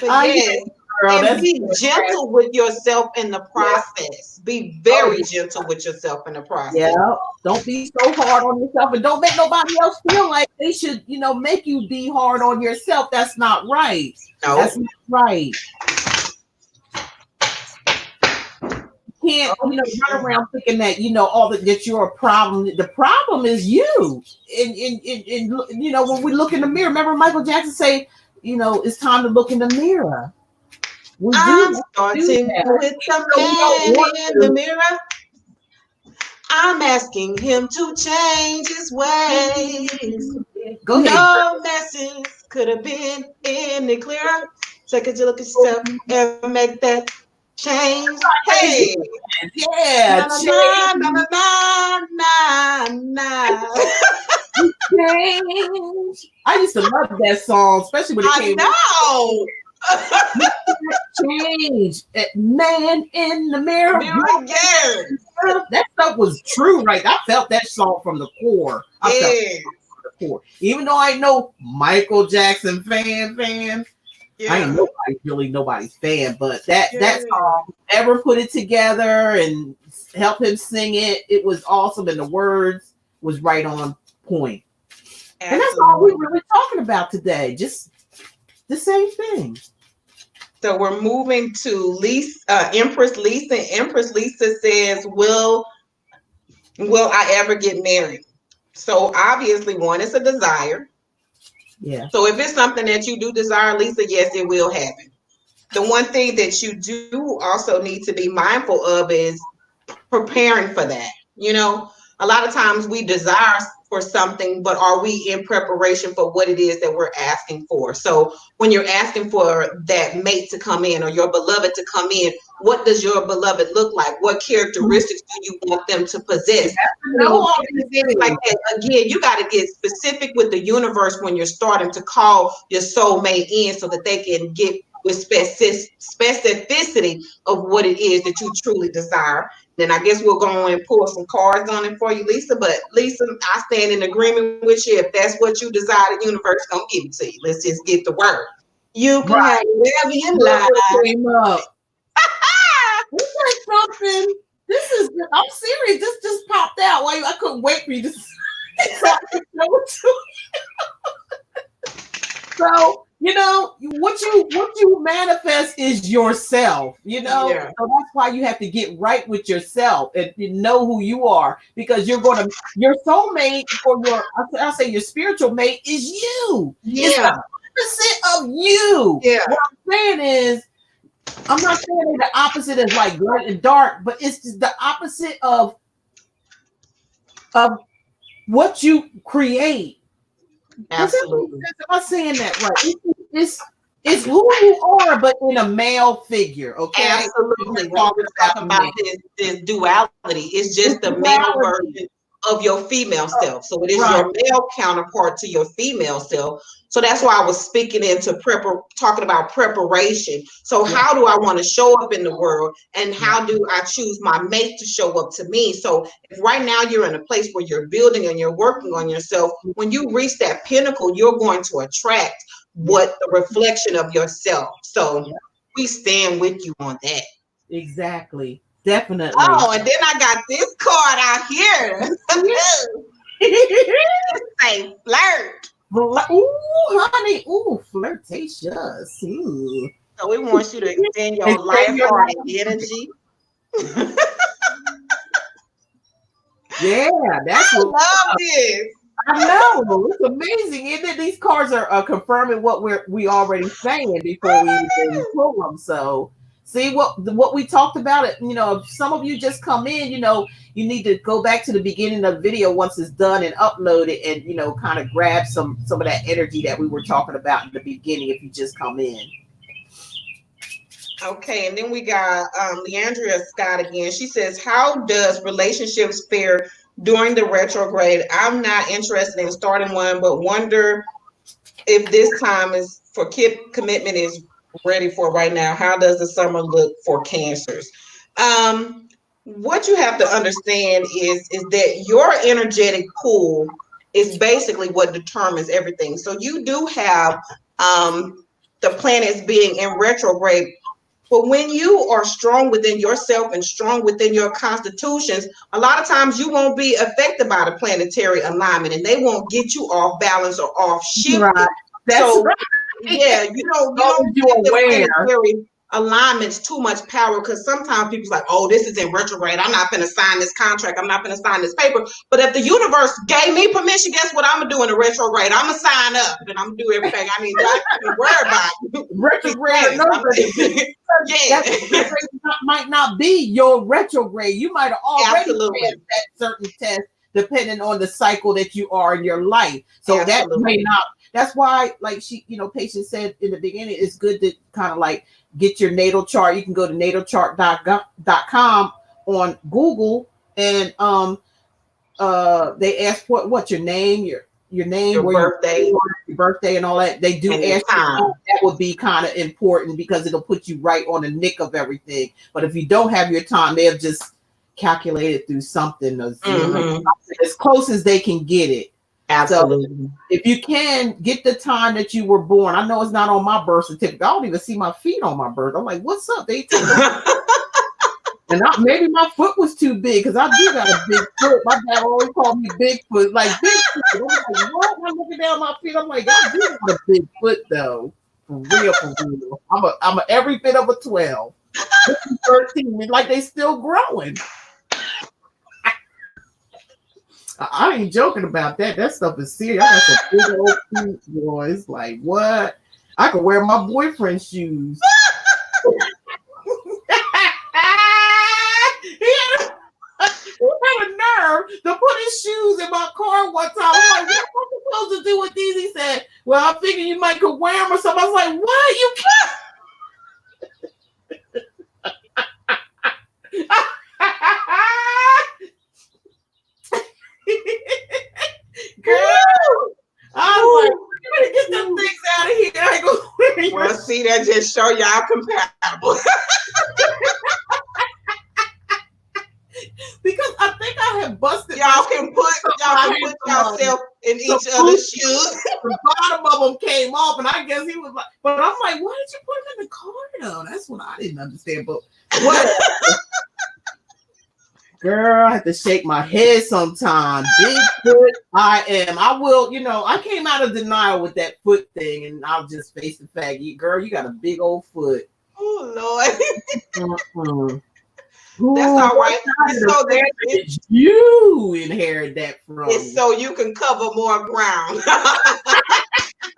Yes. And be gentle with yourself in the process. Be very gentle with yourself in the process. Yeah. Don't be so hard on yourself, and don't make nobody else feel like they should, make you be hard on yourself. That's not right. No. That's not right. Can't run around thinking that that you're a problem. The problem is you. And when we look in the mirror, remember Michael Jackson say, it's time to look in the mirror. I'm starting with the man in the mirror. I'm asking him to change his ways. Go ahead. No message could have been any clearer. Take a look at yourself and make that change. Hey, yeah, change. I used to love that song, especially when it came. Change, man in the mirror. That stuff was true, right? I felt that song from the core. Even though I know Michael Jackson fan. I ain't really nobody's fan, but that song, ever put it together and help him sing it, it was awesome, and the words was right on point. Absolutely. And that's all we're really talking about today. Just the same thing. So we're moving to Empress Lisa. Empress Lisa says, will I ever get married? So obviously, one is a desire. Yeah. So if it's something that you do desire, Lisa, yes, it will happen. The one thing that you do also need to be mindful of is preparing for that. A lot of times we desire for something, but are we in preparation for what it is that we're asking for? So when you're asking for that mate to come in or your beloved to come in, what does your beloved look like? What characteristics do you want them to possess? Like that. Again, you got to get specific with the universe when you're starting to call your soulmate in so that they can get with specificity of what it is that you truly desire. Then I guess we'll go and pull some cards on it for you, Lisa. But Lisa, I stand in agreement with you. If that's what you desire, the universe gonna give it to you. Let's just get the word. You can have whatever you like. Something. This is. I'm serious. This just popped out. Why I couldn't wait for you to. So what you manifest is yourself. So that's why you have to get right with yourself and you know who you are, because your soulmate or I'll say your spiritual mate is you. Yeah. It's the opposite of you. Yeah. What I'm saying is, I'm not saying the opposite is like light and dark, but it's just the opposite of what you create. Absolutely. Am I saying that right? It's who you are, but in a male figure. Okay. Absolutely. We're talking about this duality. It's just the male version of your female self. So it is your male counterpart to your female self. So that's why I was speaking into talking about preparation. So how do I want to show up in the world, and how do I choose my mate to show up to me? So if right now you're in a place where you're building and you're working on yourself, when you reach that pinnacle, you're going to attract what the reflection of yourself. So we stand with you on that. Exactly. Definitely. Oh, and then I got this card out here. It say flirt. Ooh, honey. Ooh, flirtatious. Ooh. So we want you to extend your life-hearted energy. Yeah, that's I love this. I know. It's amazing. And these cards are confirming what we already saying before we even pull them. So See what we talked about it. You know, if some of you just come in, you know, you need to go back to the beginning of the video once it's done and upload it, and you know, kind of grab some of that energy that we were talking about in the beginning. If you just come in. Okay, and then we got Leandria Scott again. She says, "How does relationships fare during the retrograde? I'm not interested in starting one, but wonder if this time is for commitment is ready for right now. How does the summer look for Cancers?" What you have to understand is that your energetic pool is basically what determines everything. So you do have the planets being in retrograde, but when you are strong within yourself and strong within your constitutions, a lot of times you won't be affected by the planetary alignment, and they won't get you off balance or off shifted. Right. That's so right. yeah, you don't give the planetary alignments too much power, because sometimes people's like, oh, this is in retrograde, I'm not going to sign this contract, I'm not going to sign this paper. But if the universe gave me permission, guess what I'm gonna do in the retrograde? I'm gonna sign up and I'm gonna do everything I need. I can't worry about retrograde. Yeah, that might not be your retrograde. You might have already passed that certain test depending on the cycle that you are in your life. So that may not. That's why, like she, you know, Patient said in the beginning, it's good to kind of like get your natal chart. You can go to natalchart.com on Google, and they ask what your name, your name, your birthday, your birthday, and all that. They do ask you. That would be kind of important because it'll put you right on the nick of everything. But if you don't have your time, they'll just calculate it through something as close as they can get it. Absolutely. So if you can get the time that you were born, I know it's not on my birth certificate. I don't even see my feet on my birth. I'm like, what's up? They and maybe my foot was too big because I do got a big foot. My dad always called me Bigfoot, like Bigfoot. I'm like, what? I'm looking down my feet. I'm like, I do got a big foot though, for real, for real. I'm a every bit of a 12, 13, like they still growing. I ain't joking about that. That stuff is serious. I got some big old feet, boys. Like what? I could wear my boyfriend's shoes. What kind of nerve to put his shoes in my car one time? I'm like, what am I supposed to do with these? He said, well, I'm thinking you might could wear them or something. I was like, what? You can't. Girl, I was like, you better get them things out of here. I ain't gonna wear your well, see, that just show y'all compatible. Because I think I have busted. Y'all can put yourself in each other's shoes. The bottom of them came off, and I guess he was like, but I'm like, why did you put them in the car though? That's what I didn't understand. But what? Girl, I have to shake my head sometimes. Bigfoot, I am. I will, you know, I came out of denial with that foot thing, and I'll just face the fact, girl, you got a big old foot. Oh, Lord. Ooh, that's all right. So you inherit that from. It's so you can cover more ground.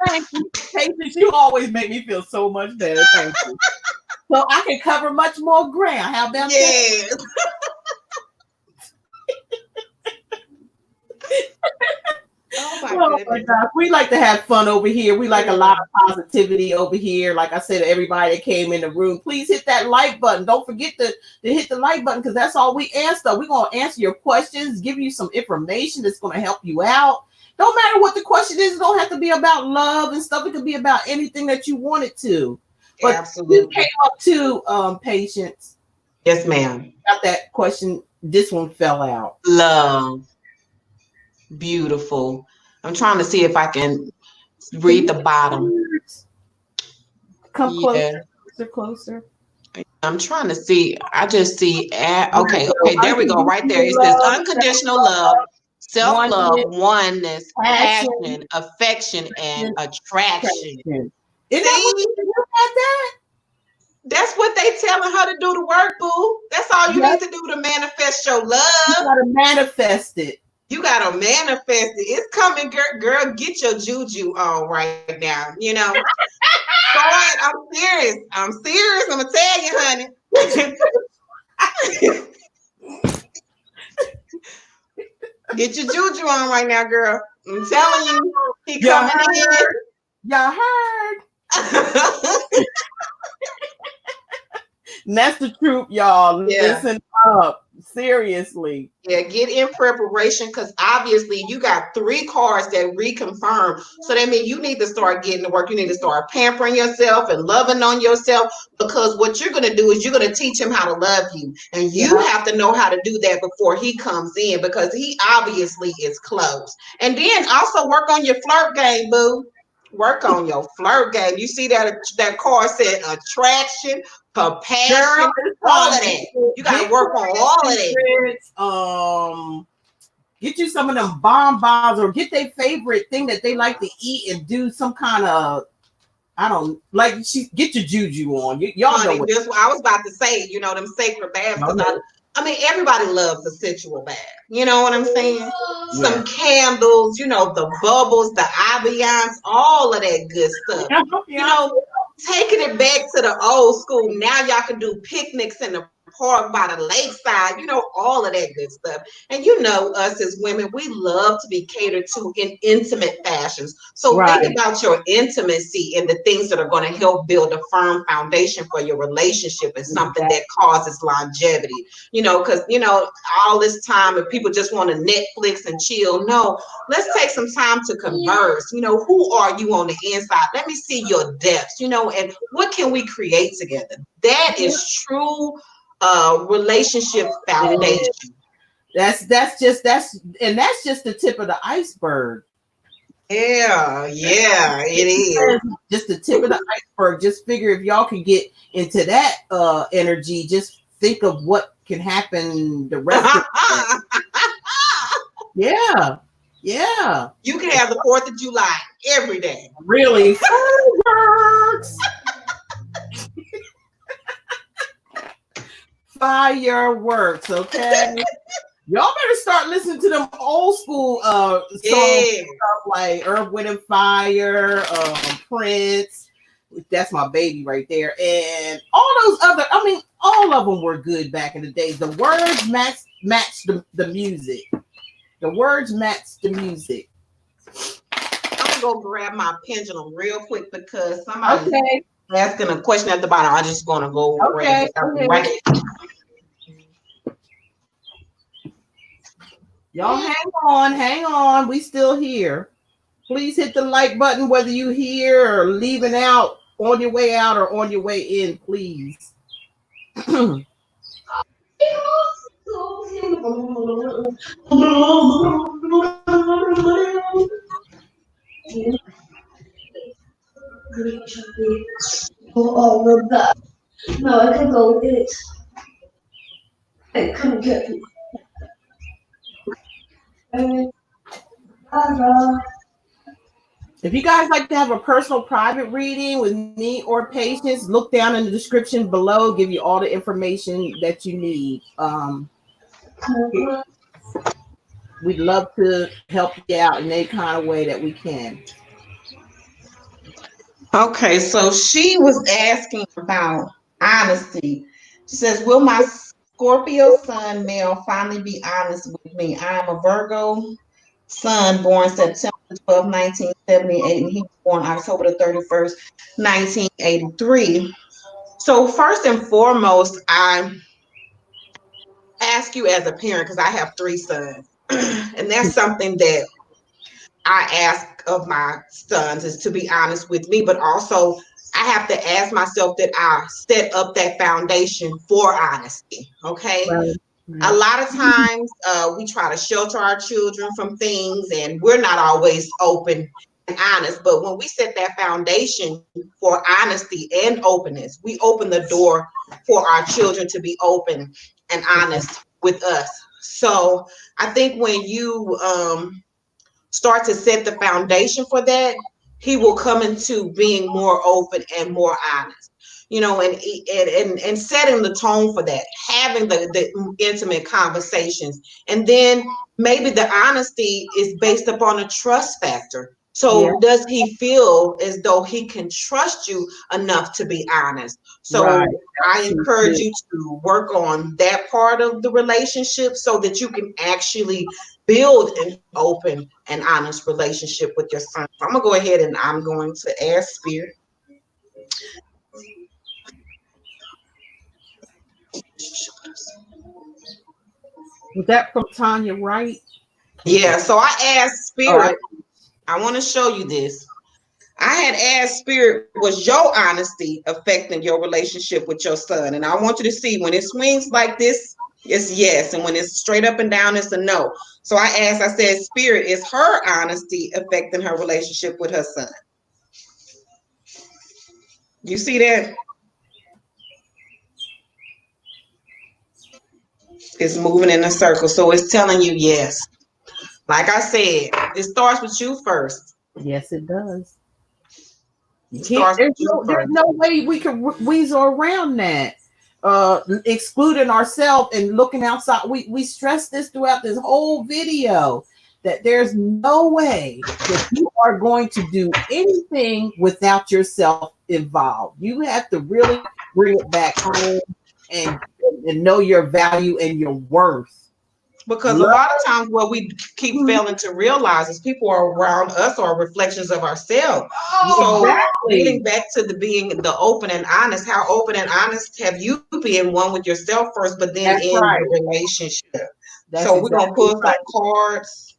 Thank you. Patience, you always make me feel so much better. Thank you. So I can cover much more ground. How about that? Oh my gosh. We like to have fun over here. We like a lot of positivity over here. Like I said to everybody that came in the room, please hit that like button. Don't forget to hit the like button, because that's all we answer. We're going to answer your questions, give you some information that's going to help you out. Don't matter what the question is. It don't have to be about love and stuff. It could be about anything that you want it to. But absolutely. You came up to Patience. Yes, ma'am. Got that question. This one fell out. Love. Beautiful. I'm trying to see if I can read the bottom. Come closer. I'm trying to see. I just see. Okay, there we go. Right there. It says unconditional love, self-love, oneness, passion, affection, and attraction. Is that? That's what they telling her to do the work, boo. That's all you need to do to manifest your love. You gotta manifest it. You gotta manifest it. It's coming, girl. Get your juju on right now. You know, I'm serious. serious. I'm gonna tell you, honey. Get your juju on right now, girl. I'm telling you, he coming in. Y'all heard. And that's the truth, y'all. Yeah. Listen up. Seriously. Yeah, get in preparation, because obviously you got 3 cards that reconfirm. So that means you need to start getting to work. You need to start pampering yourself and loving on yourself, because what you're going to do is you're going to teach him how to love you. And you have to know how to do that before he comes in, because he obviously is close. And then also work on your flirt game, boo. Work on your flirt game. You see that card said attraction, compassion, all of that. You got to work on all of that. Get you some of them bonbons, or get their favorite thing that they like to eat and do some kind of, get your juju on. Y'all know what this. I was about to say, them sacred baths. I mean, everybody loves a sensual bath. You know what I'm saying? Yeah. Some candles, the bubbles, the ambiance, all of that good stuff. Yeah. Taking it back to the old school. Now y'all can do picnics in the park by the lakeside, all of that good stuff. And us as women, we love to be catered to in intimate fashions. So think about your intimacy and the things that are going to help build a firm foundation for your relationship, and something that causes longevity. Because all this time, if people just want to Netflix and chill, no, let's take some time to converse. Who are you on the inside? Let me see your depths, and what can we create together? That is true relationship foundation. That's just the tip of the iceberg. Yeah, it is. Just the tip of the iceberg. Just figure if y'all can get into that energy, just think of what can happen the rest of the Yeah. You can have the 4th of July every day. Really? Fireworks. Fireworks, okay? Y'all better start listening to them old school songs, like Earth, Wind and Fire, Prince. That's my baby right there. And all those other, all of them were good back in the day. The words match the music. The words match the music. I'm going to go grab my pendulum real quick, because somebody's asking a question at the bottom. I'm just going to go right. Y'all hang on. We still here. Please hit the like button, whether you here or leaving out, on your way out or on your way in, please. All of that. No, I can go with it. I couldn't get it. If you guys like to have a personal private reading with me or Patience, look down in the description below, give you all the information that you need. We'd love to help you out in any kind of way that we can. Okay, so she was asking about honesty. She says, will my Scorpio sun male finally be honest with me? I am a Virgo son born September 12, 1978, and he was born October the 31st, 1983. So first and foremost, I ask you as a parent, because I have 3 sons, and that's something that I ask of my sons, is to be honest with me, but also I have to ask myself that I set up that foundation for honesty. Okay. Right. A lot of times we try to shelter our children from things, and we're not always open and honest. But when we set that foundation for honesty and openness, we open the door for our children to be open and honest with us. So I think when you start to set the foundation for that, he will come into being more open and more honest, and setting the tone for that, having the intimate conversations. And then maybe the honesty is based upon a trust factor. So does he feel as though he can trust you enough to be honest? So Right. I encourage you to work on that part of the relationship so that you can actually build an open and honest relationship with your son. So I'm gonna go ahead and I'm going to ask Spirit. Was that from Tanya Wright? Yeah, so I asked Spirit, I want to show you this. I had asked Spirit, was your honesty affecting your relationship with your son? And I want you to see when it swings like this, it's yes. And when it's straight up and down, it's a no. So I asked, I said, Spirit, is her honesty affecting her relationship with her son? You see that? It's moving in a circle. So it's telling you yes. Like I said, it starts with you first. Yes, it does. There's no way we can weasel around that. Excluding ourselves and looking outside. We stress this throughout this whole video that there's no way that you are going to do anything without yourself involved. You have to really bring it back home and know your value and your worth. Because a lot of times what we keep failing to realize is people are around us are reflections of ourselves. So getting back to being the open and honest, how open and honest have you been one with yourself first, but then the relationship. So we're going to pull some cards.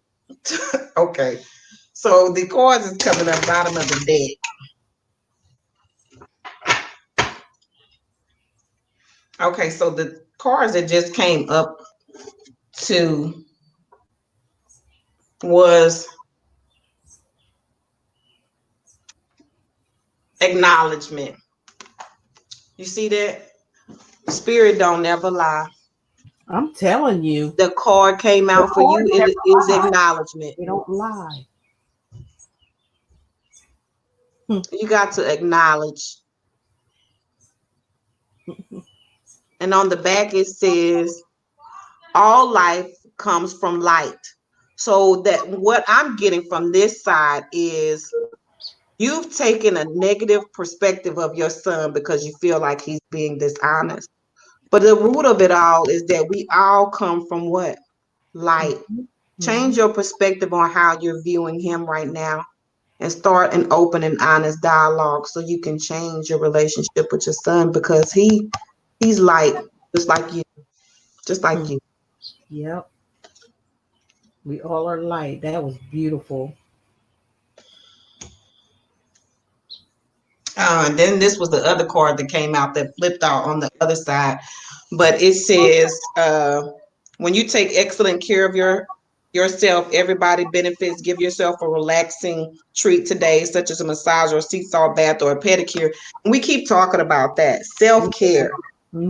Okay. So the cards is coming up bottom of the deck. Okay, so the cards that just came up to was acknowledgement. You see that? Spirit don't never lie. I'm telling you. The card came out for you. It is acknowledgement. They don't lie. You got to acknowledge. And on the back it says, all life comes from light. So that what I'm getting from this side is you've taken a negative perspective of your son because you feel like he's being dishonest. But the root of it all is that we all come from what? Light. Change your perspective on how you're viewing him right now and start an open and honest dialogue so you can change your relationship with your son because he's light, just like you. Just like you. Yep. We all are light. That was beautiful. And then this was the other card that came out that flipped out on the other side. But it says, when you take excellent care of yourself, everybody benefits. Give yourself a relaxing treat today, such as a massage or a sea salt bath or a pedicure. And we keep talking about that. Self-care.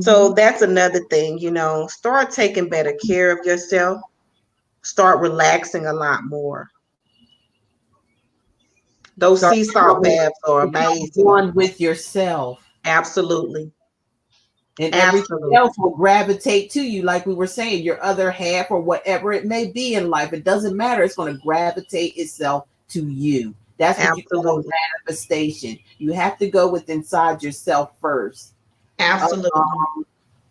So that's another thing, start taking better care of yourself. Start relaxing a lot more. Those sea salt baths are amazing. One with yourself. Absolutely. And everything else will gravitate to you, like we were saying, your other half or whatever it may be in life. It doesn't matter. It's going to gravitate itself to you. That's what you call manifestation. You have to go with inside yourself first. Absolutely.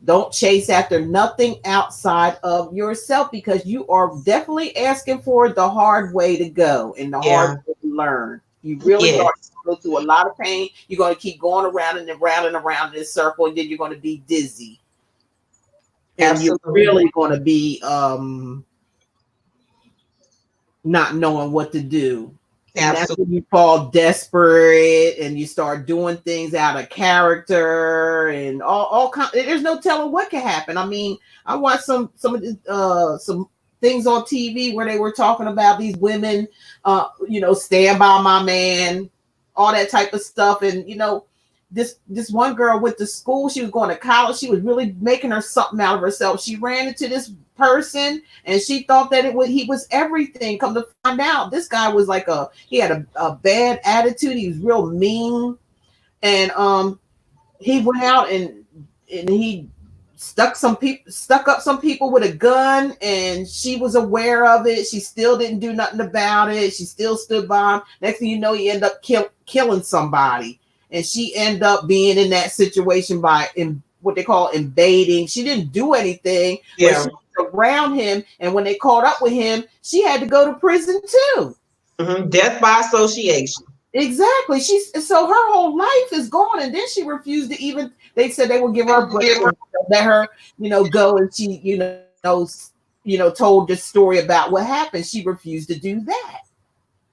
Don't chase after nothing outside of yourself because you are definitely asking for the hard way to go and the hard way to learn. You really are go through a lot of pain. You're going to keep going around and around and around in this circle, and then you're going to be dizzy. And you're really going to be not knowing what to do. And that's when you fall desperate and you start doing things out of character and all kinds. There's no telling what can happen. I mean, I watched some things on TV where they were talking about these women, stand by my man, all that type of stuff. And this one girl went to school. She was going to college. She was really making her something out of herself. She ran into this person and she thought that he was everything. Come to find out, this guy was like he had a bad attitude. He was real mean, and he went out and he stuck up some people with a gun, and she was aware of it. She still didn't do nothing about it. She still stood by him. Next thing you know, he ended up killing somebody, and she ended up being in that situation by what they call invading. She didn't do anything, but she was around him, and when they caught up with him, she had to go to prison too. Death by association. Exactly. So her whole life is gone, and then she refused to even. They said they would give her a break, and let her, go, and she, told this story about what happened. She refused to do that.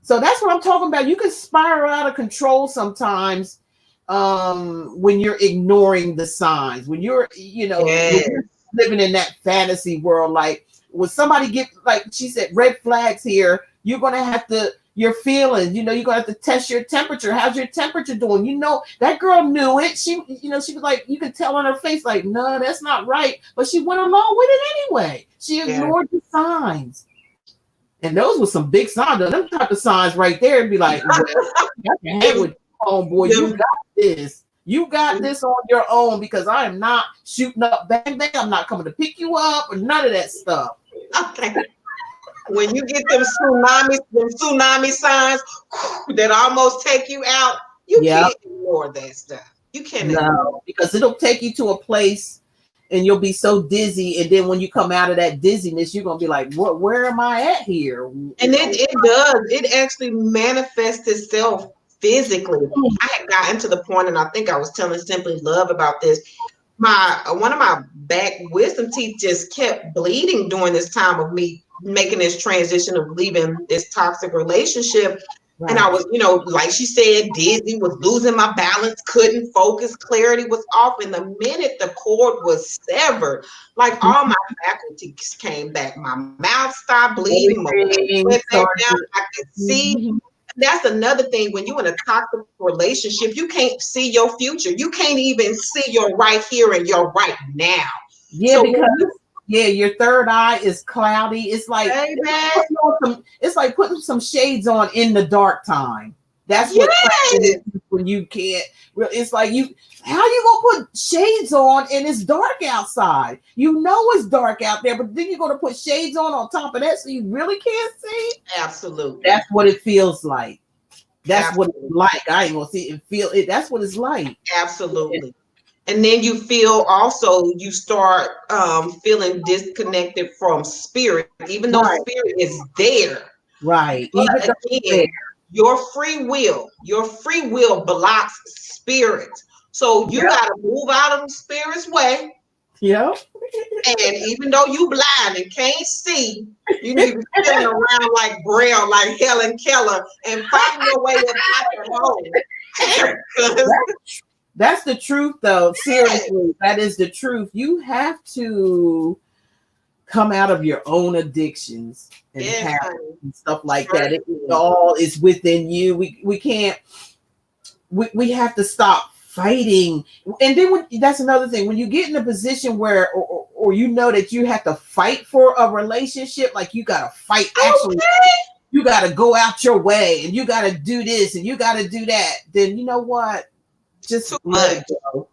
So that's what I'm talking about. You can spiral out of control sometimes when you're ignoring the signs. When you're, when you're living in that fantasy world, like when somebody get, like she said, red flags here, you're gonna have to. Your feelings, you're gonna have to test your temperature. How's your temperature doing? That girl knew it. She was like, you could tell on her face, like, no, that's not right. But she went along with it anyway. She ignored the signs. And those were some big signs. Them type of signs right there and be like, well, I can hang with homeboy. You got this. You got this on your own, because I am not shooting up bang bang. I'm not coming to pick you up or none of that stuff. Okay. When you get them tsunami signs that almost take you out, you can't ignore that stuff. You can't ignore it. Because it'll take you to a place and you'll be so dizzy. And then when you come out of that dizziness, you're going to be like, where am I at here? And it does. It actually manifests itself physically. I had gotten to the point, and I think I was telling Simply Love about this. One of my back wisdom teeth just kept bleeding during this time of me making this transition of leaving this toxic relationship. Right. And I was, like she said, dizzy, was losing my balance, couldn't focus, clarity was off. And the minute the cord was severed, like all my faculties came back. My mouth stopped bleeding, my face went back down, I could see. That's another thing. When you're in a toxic relationship, you can't see your future. You can't even see your right here and your right now. Yeah, so because your third eye is cloudy. It's like it's like putting some shades on in the dark time. That's what when you can't. It's like how you gonna put shades on and it's dark outside? It's dark out there, but then you're gonna put shades on top of that so you really can't see. Absolutely, that's what it feels like. That's what it's like. I ain't gonna see and feel it. That's what it's like. Absolutely. And then you start feeling disconnected from spirit, even though spirit is there. Right. But again, your free will blocks spirit. So you got to move out of the spirit's way. Yeah. And even though you blind and can't see, you need to be feeling around like Braille, like Helen Keller, and find your way up home. That's the truth, though. Seriously, that is the truth. You have to come out of your own addictions and habits and stuff like that. It all is within you. We can't. We have to stop fighting. And then that's another thing. When you get in a position where, or that you have to fight for a relationship, like you got to fight. Actually, you got to go out your way, and you got to do this, and you got to do that. Then you know what? Just let it go.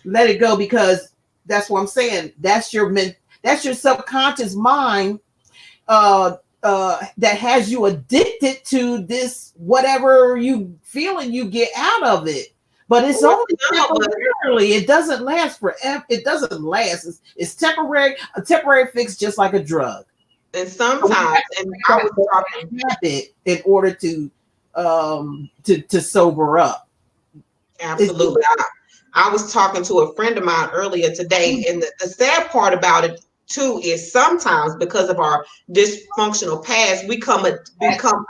Let it go, because that's what I'm saying. That's your subconscious mind that has you addicted to this, whatever you feeling you get out of it. But it's only temporarily. It doesn't last forever. It doesn't last. It's temporary, a temporary fix, just like a drug. And sometimes, and I was talking habit in order to sober up. Absolutely. I was talking to a friend of mine earlier today, and the sad part about it too is sometimes because of our dysfunctional past, we become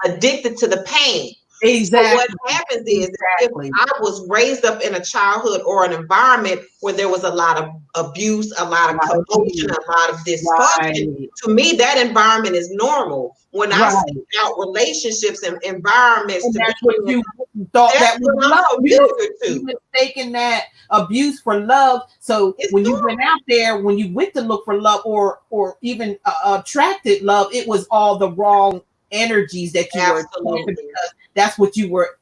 addicted to the pain. Exactly. So what happens is, if I was raised up in a childhood or an environment where there was a lot of abuse, a lot of commotion, a lot of dysfunction, to me that environment is normal. When I seek out relationships and environments, and that's what you thought that was love. You mistaken that abuse for love. So when you went out there, when you went to look for love or even attracted love, it was all the wrong energies that you were, because that's what you were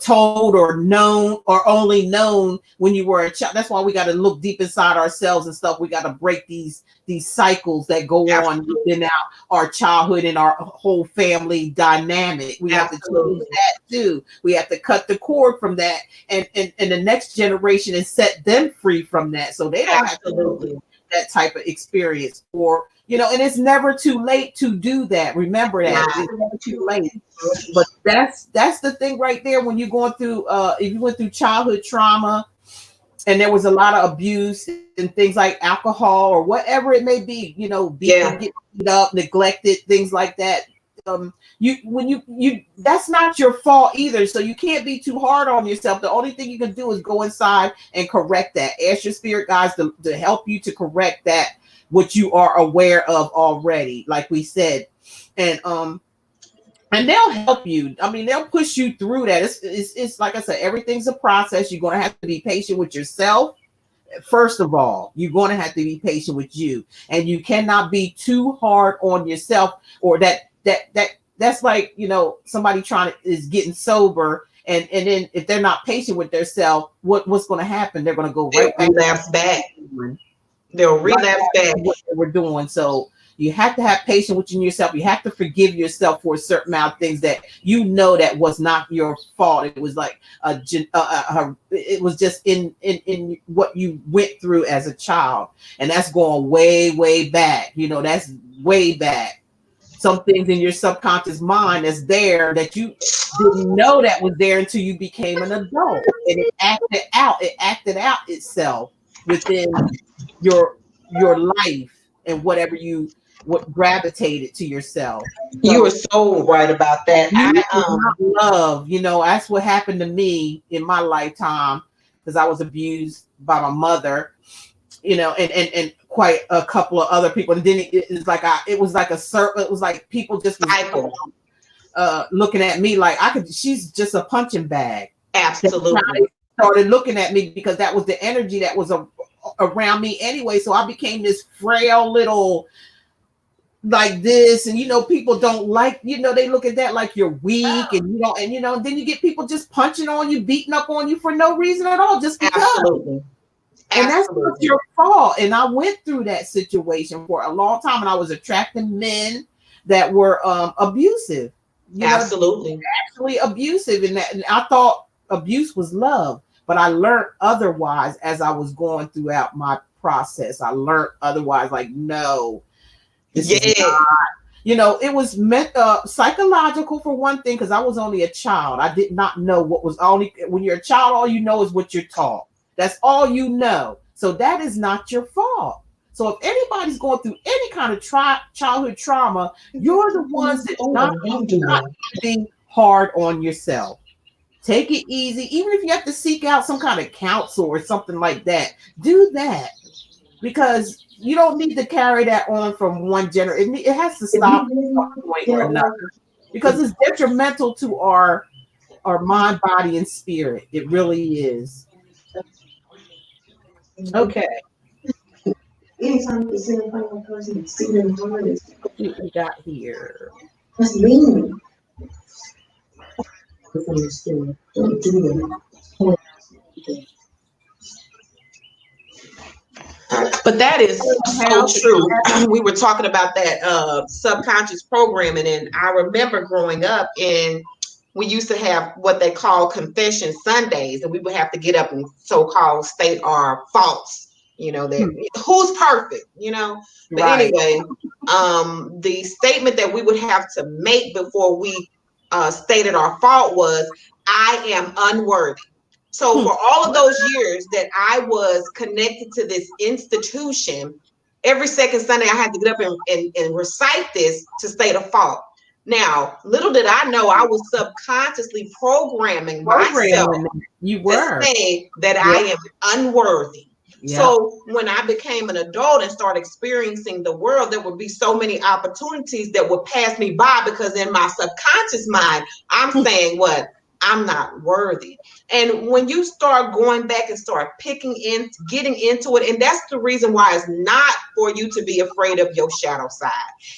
told or known, or only known when you were a child. That's why we got to look deep inside ourselves and stuff. We got to break these cycles that go on within our childhood and our whole family dynamic. We have to change that too. We have to cut the cord from that, and the next generation, and set them free from that, so they don't have to do that type of experience. Or and it's never too late to do that. Remember that. It's never too late. But that's the thing right there. When you're going through, if you went through childhood trauma, and there was a lot of abuse and things like alcohol or whatever it may be, getting beat up, neglected, things like that. You that's not your fault either. So you can't be too hard on yourself. The only thing you can do is go inside and correct that. Ask your spirit guides to help you to correct that, what you are aware of already, like we said. And they'll help you. I mean, they'll push you through that. It's like I said, everything's a process. You're going to have to be patient with yourself. First of all, you're going to have to be patient with you, and you cannot be too hard on yourself, or that's like, somebody is getting sober, and then if they're not patient with themselves, what's going to happen? They're going to go right back. They'll relapse back what they were doing. So you have to have patience with yourself. You have to forgive yourself for a certain amount of things that that was not your fault. It was like it was just in what you went through as a child, and that's going way, way back. That's way back. Some things in your subconscious mind that's there that you didn't know that was there until you became an adult, and it acted out. It acted out itself within your life, and what gravitated to yourself. So, you are so right about that. Love, that's what happened to me in my lifetime, because I was abused by my mother, and quite a couple of other people. And then it was like people just looking at me like she's just a punching bag. Absolutely. Started looking at me because that was the energy that was around me anyway. So I became this frail little like this, and people don't like, they look at that like you're weak, and then you get people just punching on you, beating up on you for no reason at all, just because. Absolutely. And that's not your fault. And I went through that situation for a long time, and I was attracting men that were abusive. Absolutely. Actually abusive, and I thought abuse was love, but I learned otherwise as I was going throughout my process. I learned otherwise, like, no, this is not, it was psychological for one thing, because I was only a child. I did not know what was when you're a child, all you know is what you're taught. That's all you know. So that is not your fault. So if anybody's going through any kind of childhood trauma, you're the ones that not being hard on yourself. Take it easy. Even if you have to seek out some kind of counsel or something like that, do that, because you don't need to carry that on from one generation. It has to stop at some point or another, because it's detrimental to our mind, body, and spirit. It really is. Okay. Anytime you see a final person, you see them doing this. What we got here? That's mean. Don't do that. But that is so true. We were talking about that subconscious programming, and I remember growing up, and we used to have what they call confession Sundays, and we would have to get up and so-called state our faults. That who's perfect, But Right. Anyway, the statement that we would have to make before we stated our fault was, I am unworthy. So for all of those years that I was connected to this institution, every second Sunday I had to get up and recite this to state a fault. Now, little did I know, I was subconsciously programming myself to say that I am unworthy. Yeah. So when I became an adult and started experiencing the world, there would be so many opportunities that would pass me by, because in my subconscious mind, I'm saying I'm not worthy. And when you start going back and start getting into it, and that's the reason why it's not for you to be afraid of your shadow side.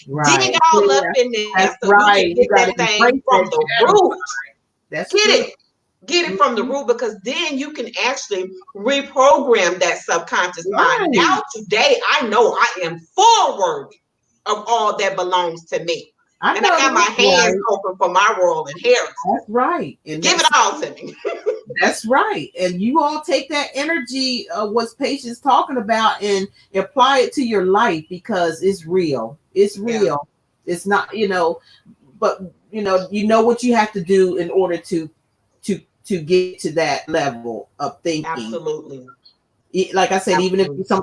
Right. Dig all up in there, so you can get that thing from the root. That's get it. Get it from the root, because then you can actually reprogram that subconscious mind. Now, today, I know I am full worthy of all that belongs to me. And I got my hands open for my royal inheritance. That's right. And give it all to me. That's right. And you all take that energy of what Patience talking about and apply it to your life, because it's real. It's real. Yeah. It's not, but you know what you have to do in order to get to that level of thinking. Absolutely. Like I said, even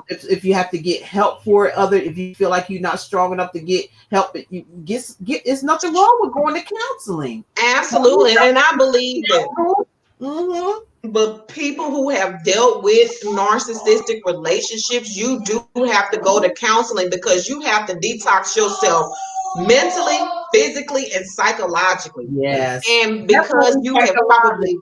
if you have to get help for it, if you feel like you're not strong enough to get help, you get it's nothing wrong with going to counseling. Absolutely. And I believe that. Mm-hmm. But people who have dealt with narcissistic relationships, you do have to go to counseling, because you have to detox yourself mentally, physically, and psychologically. Yes. And because you have probably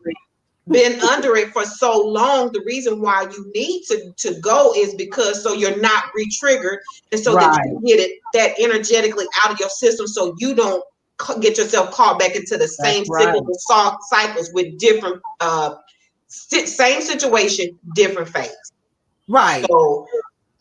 been under it for so long, the reason why you need to go is because so you're not re-triggered, and so that you can get that energetically out of your system, so you don't get yourself caught back into the same cyclical cycles with different same situation, different phase. Right. So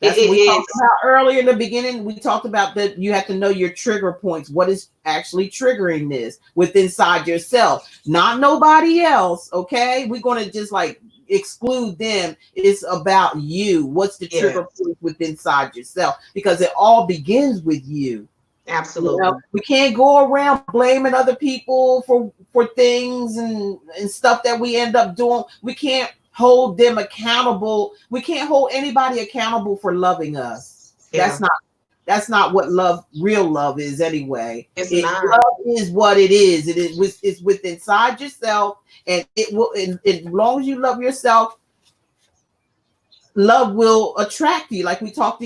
that's what we talked about earlier in the beginning. We talked about that you have to know your trigger points. What is actually triggering this inside yourself, not nobody else. Okay, we're going to just like exclude them. It's about you. What's the trigger point inside yourself? Because it all begins with you. Absolutely. We can't go around blaming other people for things and stuff that we end up doing. We can't hold them accountable. We can't hold anybody accountable for loving us. Yeah. That's not what real love is anyway. It's not. Love is what it is. It's with inside yourself, and it will. And as long as you love yourself, love will attract you. Like we talked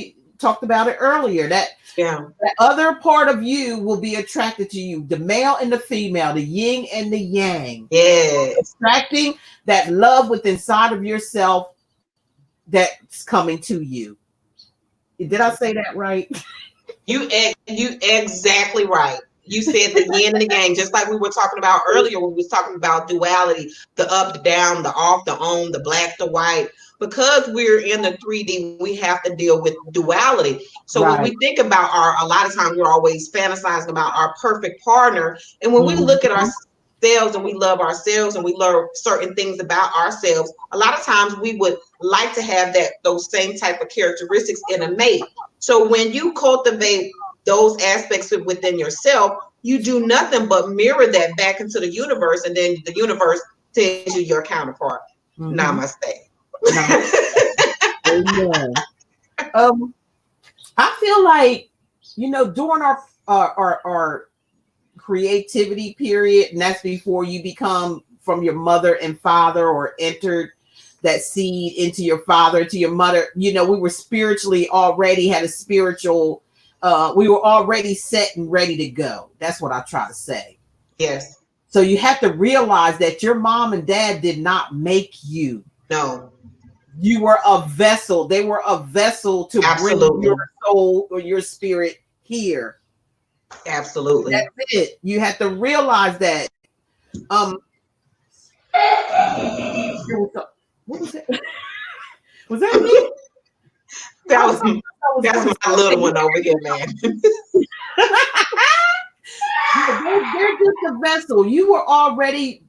about it earlier. That other part of you will be attracted to you. The male and the female, the yin and the yang. Yes. Attracting that love within inside of yourself that's coming to you. Did I say that right? You exactly right. You said the yin and the yang, just like we were talking about earlier when we was talking about duality, the up, the down, the off, the on, the black, the white. Because we're in the 3D, we have to deal with duality. So when we think about a lot of times we're always fantasizing about our perfect partner. And when we look at ourselves and we love ourselves and we learn certain things about ourselves, a lot of times we would like to have those same type of characteristics in a mate. So when you cultivate those aspects within yourself, you do nothing but mirror that back into the universe, and then the universe sends you your counterpart. Namaste. Amen. I feel like during our creativity period, and that's before you become from your mother and father or entered that seed into your father, to your mother, we were spiritually already had a spiritual we were already set and ready to go. That's what I try to say. Yes. So you have to realize that your mom and dad did not make you. No. You were a vessel. They were a vessel to bring your soul or your spirit here. Absolutely. That's it. You have to realize that. What was that? Was that me? That's my little one over here, man. They're just a vessel. You were already,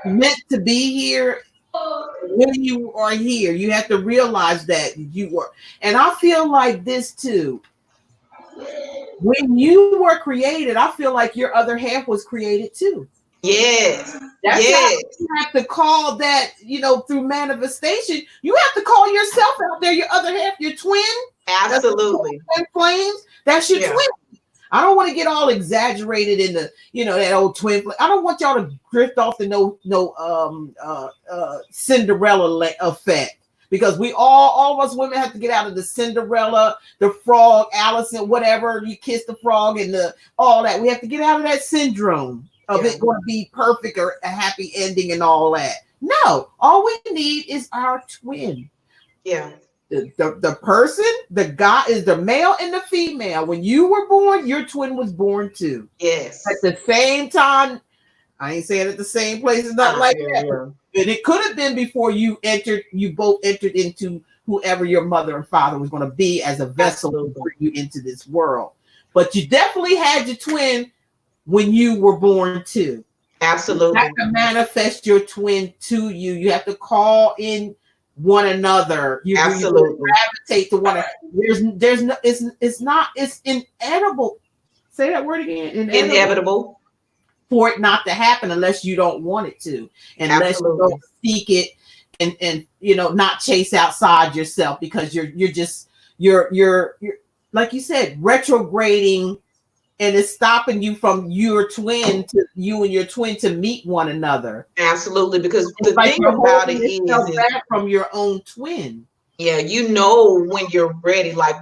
meant to be here. When you are here, you have to realize that you were. And I feel like this too. When you were created, I feel like your other half was created too. Yes. That's how you have to call that, through manifestation. You have to call yourself out there, your other half, your twin. Absolutely. Twin flames. That's your twin. I don't want to get all exaggerated in the, that old twin. I don't want y'all to drift off to no Cinderella effect, because we all of us women have to get out of the Cinderella, the frog, Allison, whatever. You kiss the frog and all that. We have to get out of that syndrome of it going to be perfect or a happy ending and all that. No, all we need is our twin. Yeah. The person, the guy is the male and the female. When you were born, your twin was born too. Yes. At the same time, I ain't saying at the same place, it's not like that. Yeah. And it could have been before you both entered into whoever your mother and father was going to be as a vessel to bring you into this world. But you definitely had your twin when you were born too. Absolutely. You have to manifest your twin to you. You have to call in one another. You gravitate to one another. There's no, it's inevitable. Say that word again. Inevitable. For it not to happen unless you don't want it to, unless you don't seek it and not chase outside yourself, because you're like you said, retrograding, and it's stopping you from you and your twin to meet one another. Absolutely, because the thing about it is back from your own twin. Yeah, when you're ready, like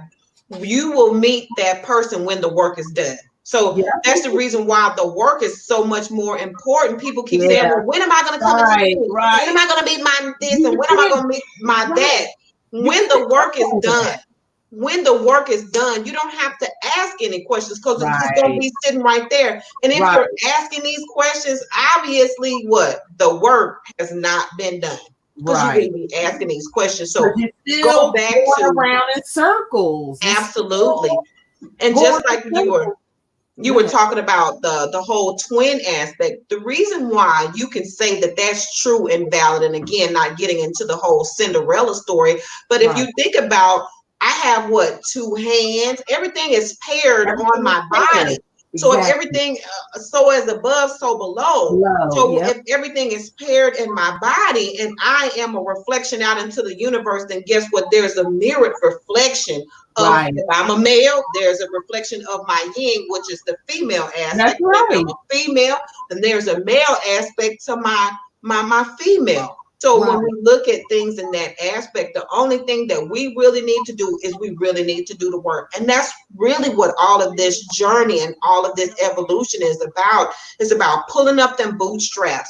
you will meet that person when the work is done. So that's the reason why the work is so much more important. People keep saying, well, when am I going to come into this? When am I going to meet my this? And when am I going to meet my that? When the work is done. When the work is done, you don't have to ask any questions, because it's just going to be sitting right there. And if you're asking these questions, obviously the work has not been done. Because you wouldn't be asking these questions. So go back to around in circles. Absolutely. And just like you were talking about the whole twin aspect, the reason why you can say that that's true and valid, and again, not getting into the whole Cinderella story, but if you think about, I have 2 hands, everything is paired on my body. So if everything, so as above, so below. So if everything is paired in my body and I am a reflection out into the universe, then guess what? There's a mirrored reflection of, if I'm a male, there's a reflection of my yin, which is the female aspect. If I'm a female, then there's a male aspect to my female. So when we look at things in that aspect, the only thing that we really need to do is we really need to do the work. And that's really what all of this journey and all of this evolution is about. It's about pulling up them bootstraps,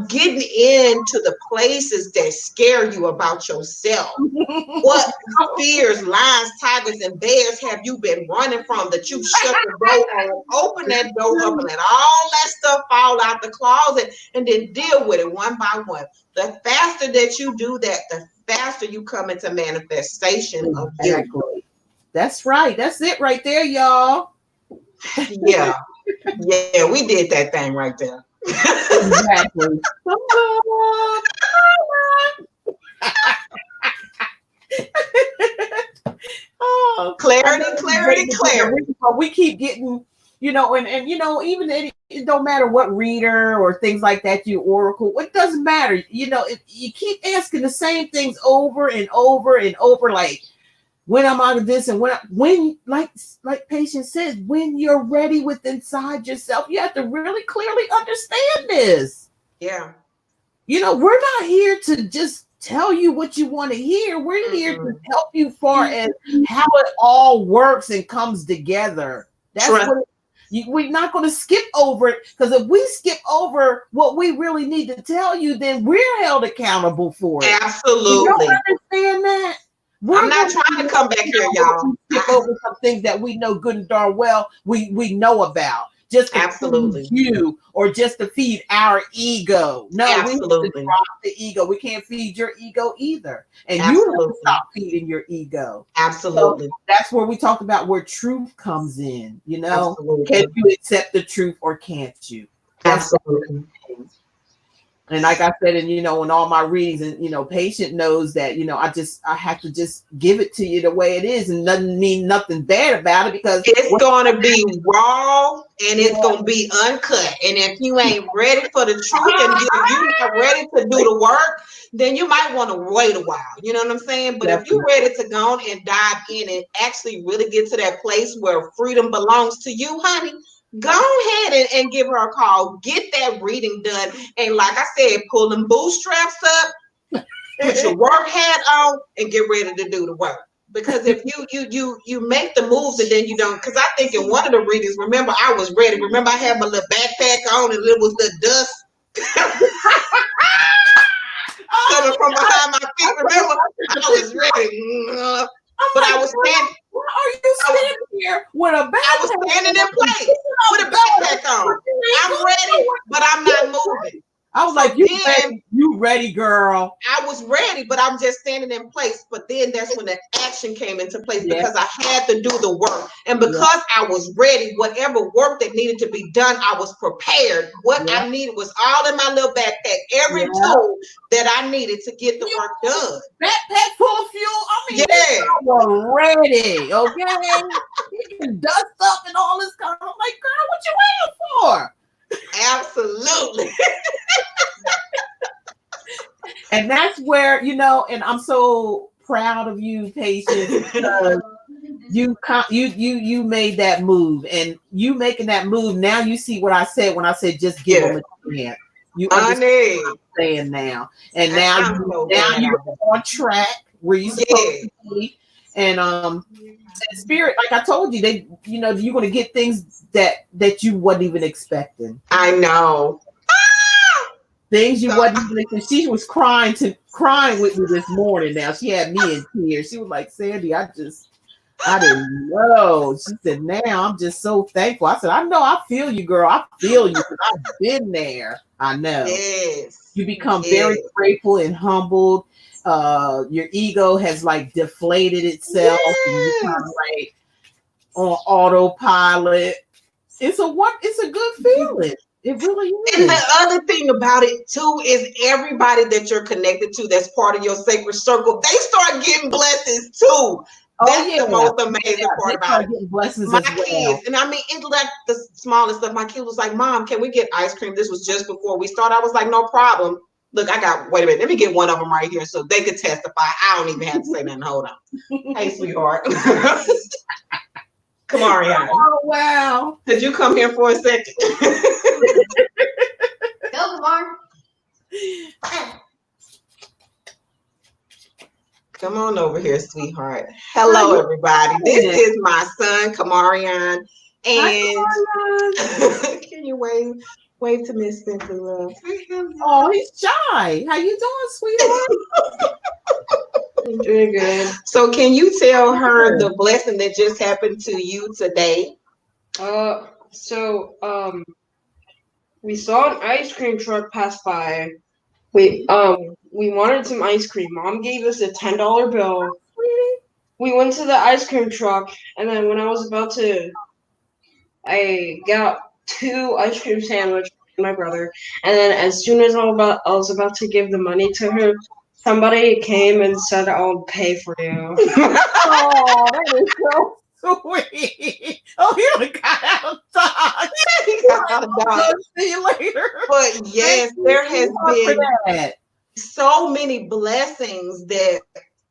getting into the places that scare you about yourself. What fears, lions, tigers, and bears have you been running from that you shut the door on? Open that door up and let all that stuff fall out the closet, and then deal with it one by one. The faster that you do that, the faster you come into manifestation of you. That's right. That's it right there, y'all. Yeah, we did that thing right there. Exactly. Clarity. But we keep getting, and even it don't matter what reader or things like that you oracle. It doesn't matter. If you keep asking the same things over and over and over, like, when I'm out of this, and when like Patience says, when you're ready with inside yourself, you have to really clearly understand this. Yeah. We're not here to just tell you what you want to hear. We're here to help you far as how it all works and comes together. That's what we're not going to skip over it, because if we skip over what we really need to tell you, then we're held accountable for it. Absolutely. You don't understand that? I'm not trying to come back here, y'all. Skip over some things that we know good and darn well we know about, just to feed you or just to feed our ego. No, we need to drop the ego. We can't feed your ego either, and you have to stop feeding your ego. Absolutely. So that's where we talk about where truth comes in. Can you accept the truth or can't you? Absolutely. And like I said, and in all my readings, and Patient knows that I have to just give it to you the way it is, and doesn't mean nothing bad about it, because it's gonna be raw and it's gonna be uncut. And if you ain't ready for the truth and if you're not ready to do the work, then you might want to wait a while. You know what I'm saying? But if you're ready to go on and dive in and actually really get to that place where freedom belongs to you, honey, go ahead and give her a call. Get that reading done. And like I said, pull them bootstraps up, put your work hat on, and get ready to do the work. Because if you make the moves and then you don't, because I think in one of the readings, remember, I was ready. Remember, I had my little backpack on and it was the dust coming from behind my feet. Remember, I was ready. But I was standing. are you standing here with a backpack? I was standing in place with a backpack on. I'm ready, but I'm not moving. I was like, you ready, girl. I was ready, but I'm just standing in place. But then that's when the action came into place because I had to do the work. And because I was ready, whatever work that needed to be done, I was prepared. What I needed was all in my little backpack, every tool that I needed to get the work done. Backpack full of fuel. I mean, I was ready, okay? You can dust up and all this kind of, I'm like, girl, what you waiting for? Absolutely. And that's where, you know, and I'm so proud of you, Patience, because you made that move, and you making that move. Now you see what I said when I said just give them a chance. You understand what I'm saying now, and now you're on track where you supposed to be. And spirit, like I told you, you're going to get things that you wasn't even expecting. I know. Things you wasn't even expecting. She was crying with me this morning. Now she had me in tears. She was like, Sandy, I didn't know. She said, now I'm just so thankful. I said, I know, I feel you, girl. I feel you because I've been there. I know. Yes. You become very grateful and humbled. Your ego has like deflated itself. And you kind of like on autopilot. It's a good feeling. It really is. And the other thing about it too is everybody that you're connected to that's part of your sacred circle, they start getting blessings too. That's the most amazing part about it. Blessings my as well. kids, and I mean, it's like the smallest stuff. My kid was like, Mom, can we get ice cream? This was just before we started. I was like, no problem. Look, wait a minute. Let me get one of them right here so they could testify. I don't even have to say nothing. Hold on. Hey, sweetheart. Come on, Rihanna. Oh, wow. Did you come here for a second? Go, Lamar. Come on over here, sweetheart. Hello, everybody. This is my son, Kamarion. And can you wave to Miss Simply Love? Oh, he's shy. How you doing, sweetheart? I'm doing good. So can you tell her the blessing that just happened to you today? We saw an ice cream truck pass by. We wanted some ice cream. Mom gave us a $10 bill. We went to the ice cream truck, and then when I was about to, I got 2 ice cream sandwiches for my brother, and then as soon as I was about to give the money to her, somebody came and said, "I'll pay for you." Oh, that is so sweet. Oh, he got out of Dodge. He got out of Dodge. See you later. But yes, there has been so many blessings that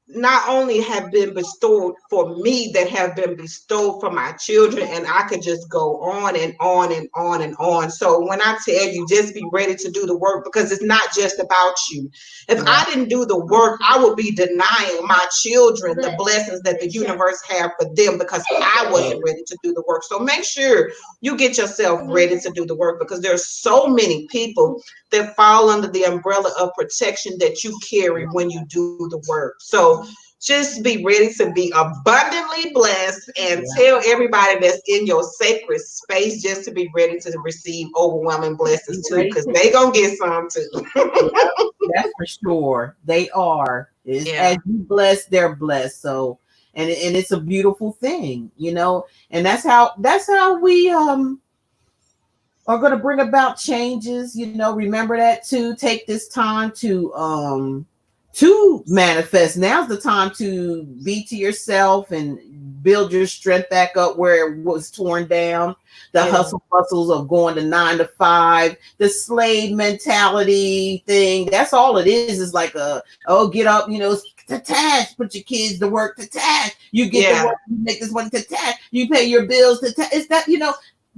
not only have been bestowed for me, that have been bestowed for my children, and I could just go on and on and on and on. So when I tell you, just be ready to do the work, because it's not just about you. If I didn't do the work, I would be denying my children the blessings that the universe have for them, because I wasn't ready to do the work. So make sure you get yourself ready to do the work, because there's so many people that fall under the umbrella of protection that you carry when you do the work. So just be ready to be abundantly blessed, and tell everybody that's in your sacred space just to be ready to receive overwhelming blessings too, because they gonna get some too. That's for sure. They are. As you bless, they're blessed. So, and it's a beautiful thing, you know. And that's how we are going to bring about changes. You know, remember that too. Take this time to manifest. Now's the time to be to yourself and build your strength back up where it was torn down. The hustle bustles of going to 9 to 5, the slave mentality thing. That's all it is like get up, you know, to task, put your kids to work to task. You get to work, you make this money to task, you pay your bills to task. It's that, you know,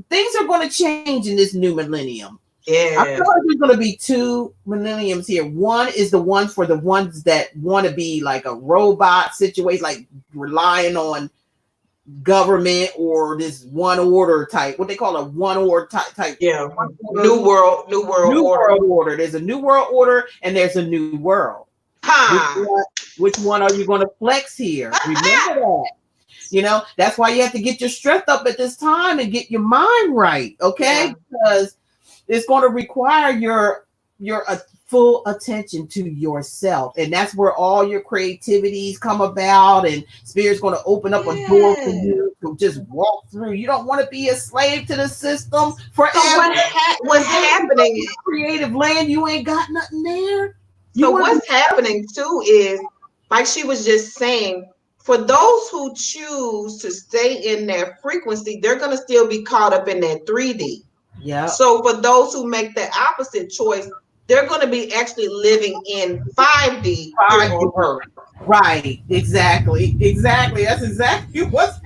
things are going to change in this new millennium. I feel like there's going to be 2 millenniums here. One is the one for the ones that want to be like a robot situation, like relying on government or this one order type, what they call a one order type. Yeah. New world order. There's a new world order and there's a new world. Which one are you going to flex here? Remember that. You know, that's why you have to get your strength up at this time and get your mind right. Okay. Because it's going to require your full attention to yourself, and that's where all your creativities come about, and Spirit's going to open up a door for you to just walk through. You don't want to be a slave to the system forever. So what's happening? Creative land, you ain't got nothing there. So what's happening too is, like she was just saying, for those who choose to stay in their frequency, they're going to still be caught up in that 3D. Yeah. So for those who make the opposite choice, they're going to be actually living in 5D. Right. Exactly. That's exactly what's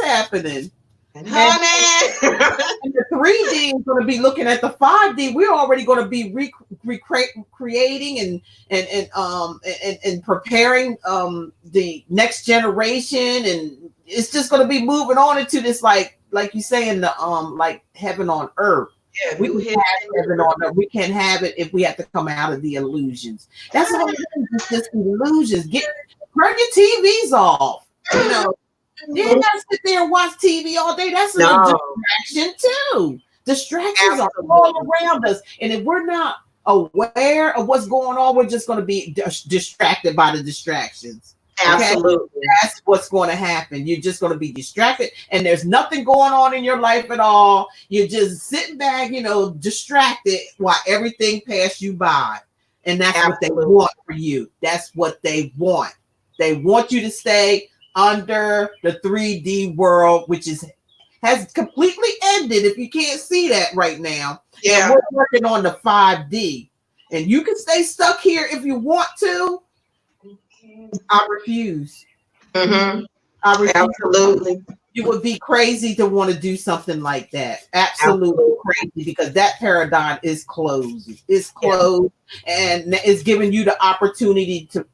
happening. And honey, and the 3D is going to be looking at the 5D. We're already going to be recreating and preparing the next generation, and it's just going to be moving on into this like you say in the like heaven on earth. Yeah, we can have heaven on earth. We can't have it if we have to come out of the illusions. That's all it is. It's just illusions. Turn your TVs off. You know, you ain't gotta sit there and watch TV all day. That's a distraction too. Distractions are all around us, and if we're not aware of what's going on, we're just going to be distracted by the distractions. Absolutely. Okay? That's what's going to happen. You're just going to be distracted, and there's nothing going on in your life at all. You're just sitting back, you know, distracted while everything passes you by. And that's what they want for you. That's what they want. They want you to stay under the 3D world, which has completely ended. If you can't see that right now, and we're working on the 5D, and you can stay stuck here if you want to. I refuse. Mm-hmm. I refuse. Absolutely. You would be crazy to want to do something like that. Absolutely crazy, because that paradigm is closed. It's closed, and it's giving you the opportunity to.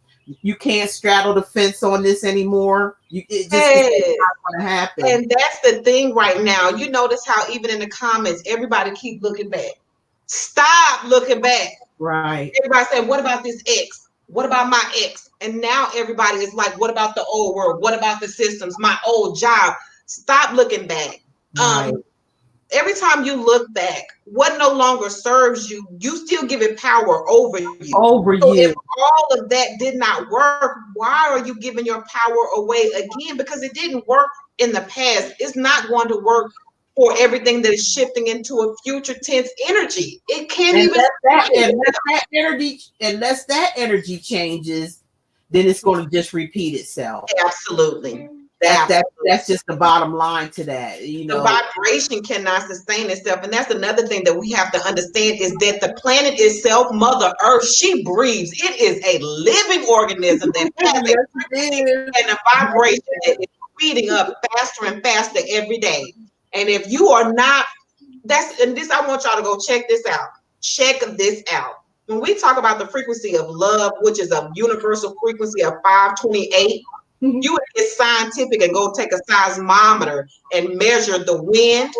You can't straddle the fence on this anymore. It's not going to happen. And that's the thing right now. You notice how even in the comments, everybody keep looking back. Stop looking back. Right. Everybody said, "What about this ex? What about my ex?" And now everybody is like, "What about the old world? What about the systems? My old job?" Stop looking back. Right. Every time you look back, what no longer serves you, you still give it power over you. If all of that did not work, why are you giving your power away again? Because it didn't work in the past. It's not going to work for everything that is shifting into a future tense energy. It can't unless that energy changes, then it's going to just repeat itself. Absolutely. That's just the bottom line to that. You know, the vibration cannot sustain itself, and that's another thing that we have to understand is that the planet itself, Mother Earth, she breathes. It is a living organism that has a frequency and a vibration that is speeding up faster and faster every day. And if you are not, I want y'all to go check this out. Check this out. When we talk about the frequency of love, which is a universal frequency of 528. You would get scientific and go take a seismometer and measure the wind,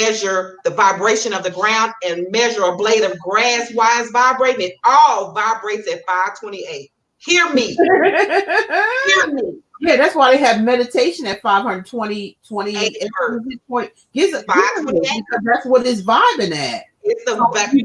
measure the vibration of the ground, and measure a blade of grass while it's vibrating. It all vibrates at 528. Hear me. Hear me. Yeah, that's why they have meditation at 528 point. Gives it 528 because that's what it's vibing at. It's the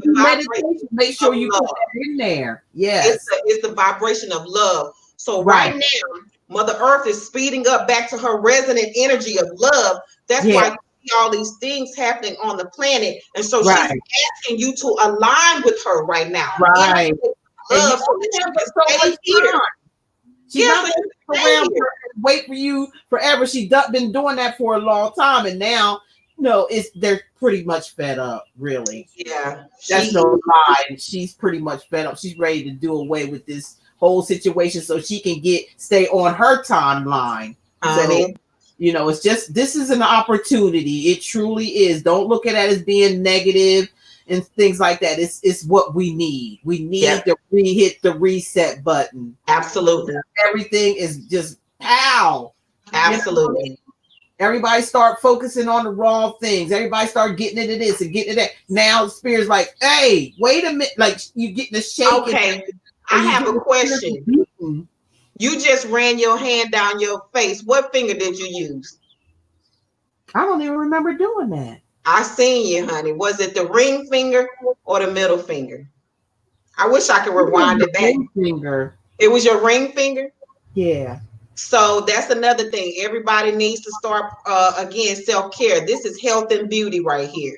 meditation. Make sure you put that in there. Yes, it's the vibration of love. So right now, Mother Earth is speeding up back to her resonant energy of love. That's why you see all these things happening on the planet. And so she's asking you to align with her right now. Right. Love so that you can stay here. She's not around and wait for you forever. She's been doing that for a long time. And now, they're pretty much fed up, really. Yeah. That's no lie. She's pretty much fed up. She's ready to do away with this whole situation so she can stay on her timeline. So, it's just, this is an opportunity. It truly is. Don't look at it as being negative and things like that. It's what we need. We need to hit the reset button. Absolutely. Everything is just pow. Absolutely. Everybody start focusing on the wrong things. Everybody start getting into this and getting into that. Now the spirit's like, hey, wait a minute. Like you getting the shaking. Okay. I have a question. You just ran your hand down your face. What finger did you use? I don't even remember doing that. I seen you, honey. Was it the ring finger or the middle finger? I wish I could rewind it back. Ring finger. It was your ring finger? Yeah. So that's another thing. Everybody needs to start, again, self-care. This is health and beauty right here.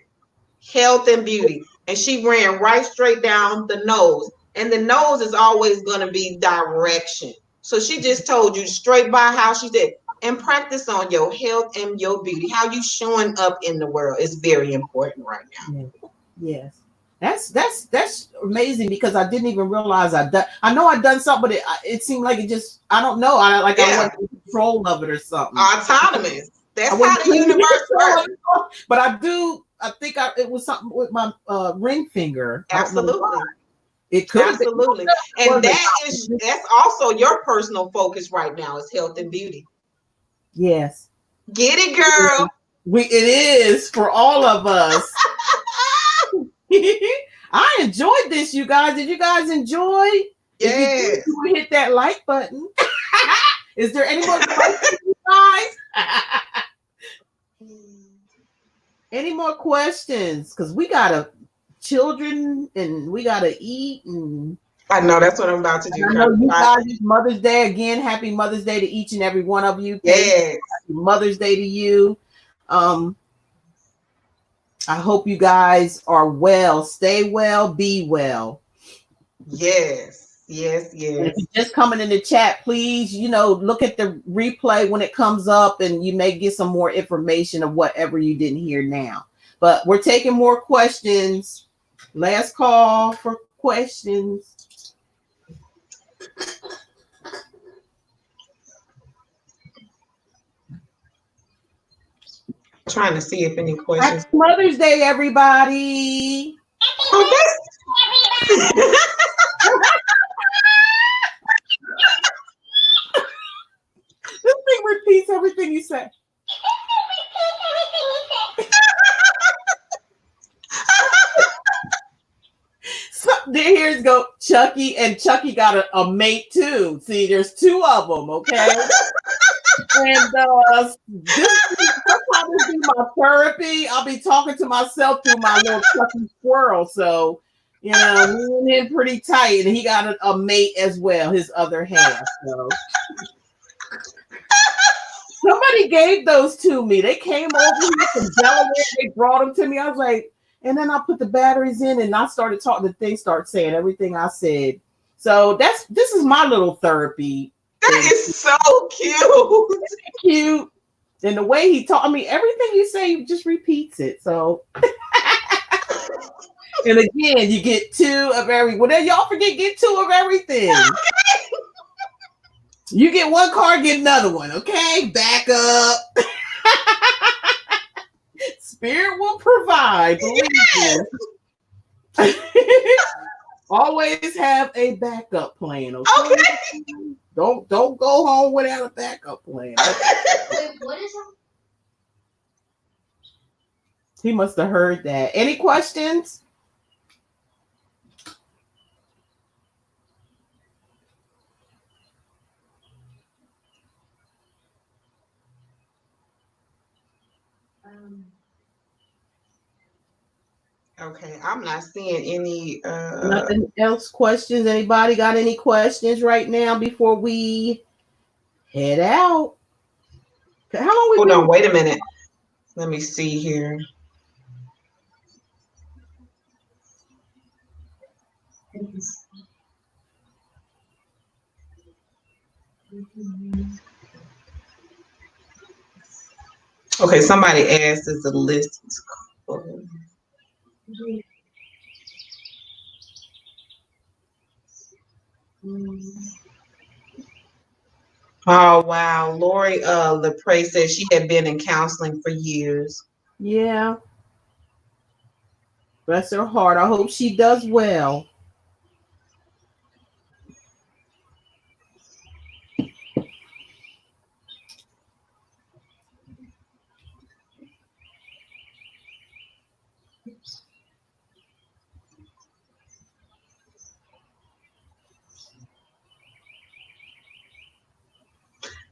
Health and beauty. And she ran right straight down the nose. And the nose is always going to be direction. So she just told you straight by how she did. And practice on your health and your beauty. How you showing up in the world is very important right now. Yes. That's amazing, because I didn't even realize I know I'd done something, but it seemed like it just, I don't know. I wasn't in control of it or something. Autonomous. That's how the universe works. But I think it was something with my ring finger. Absolutely. It could absolutely. And that's also your personal focus right now, is health and beauty. Yes. Get it, girl. It is for all of us. I enjoyed this, you guys. Did you guys enjoy? Yes. If you hit that like button. Is there any more questions, you guys? Any more questions? Because we got children and we got to eat. And I know, that's what I'm about to do. I know you guys, it's Mother's Day again. Happy Mother's Day to each and every one of you. Yes. Happy Mother's Day to you. I hope you guys are well. Stay well, be well. Yes. Yes. Yes. And if you're just coming in the chat, please, look at the replay when it comes up, and you may get some more information of whatever you didn't hear now. But we're taking more questions. Last call for questions. Trying to see if any questions. Happy Mother's Day, everybody. This thing repeats everything you say. So here's go Chucky, and Chucky got a mate too. See, there's two of them, okay? And this sometimes be my therapy. I'll be talking to myself through my little Chucky squirrel. So, me and him pretty tight, and he got a mate as well, his other half. So somebody gave those to me. They came over here from Delaware. They brought them to me. I was like, and then I put the batteries in, and I started talking. The thing started saying everything I said. So this is my little therapy. That is so cute. Cute. And the way he talked, everything you say just repeats it. So, and again, you get two of every. Whatever y'all forget, get two of everything. You get one card, get another one. Okay, back up. Spirit will provide. Believe me. Always have a backup plan. Okay. Don't go home without a backup plan. Wait, what is that? He must have heard that. Any questions? Okay, I'm not seeing any Nothing else? Questions? Anybody got any questions right now before we head out? How long we hold on, wait a minute. Let me see here. Okay, somebody asked, is the list cool? Oh wow, Lori Lepre says she had been in counseling for years. Yeah. Bless her heart. I hope she does well.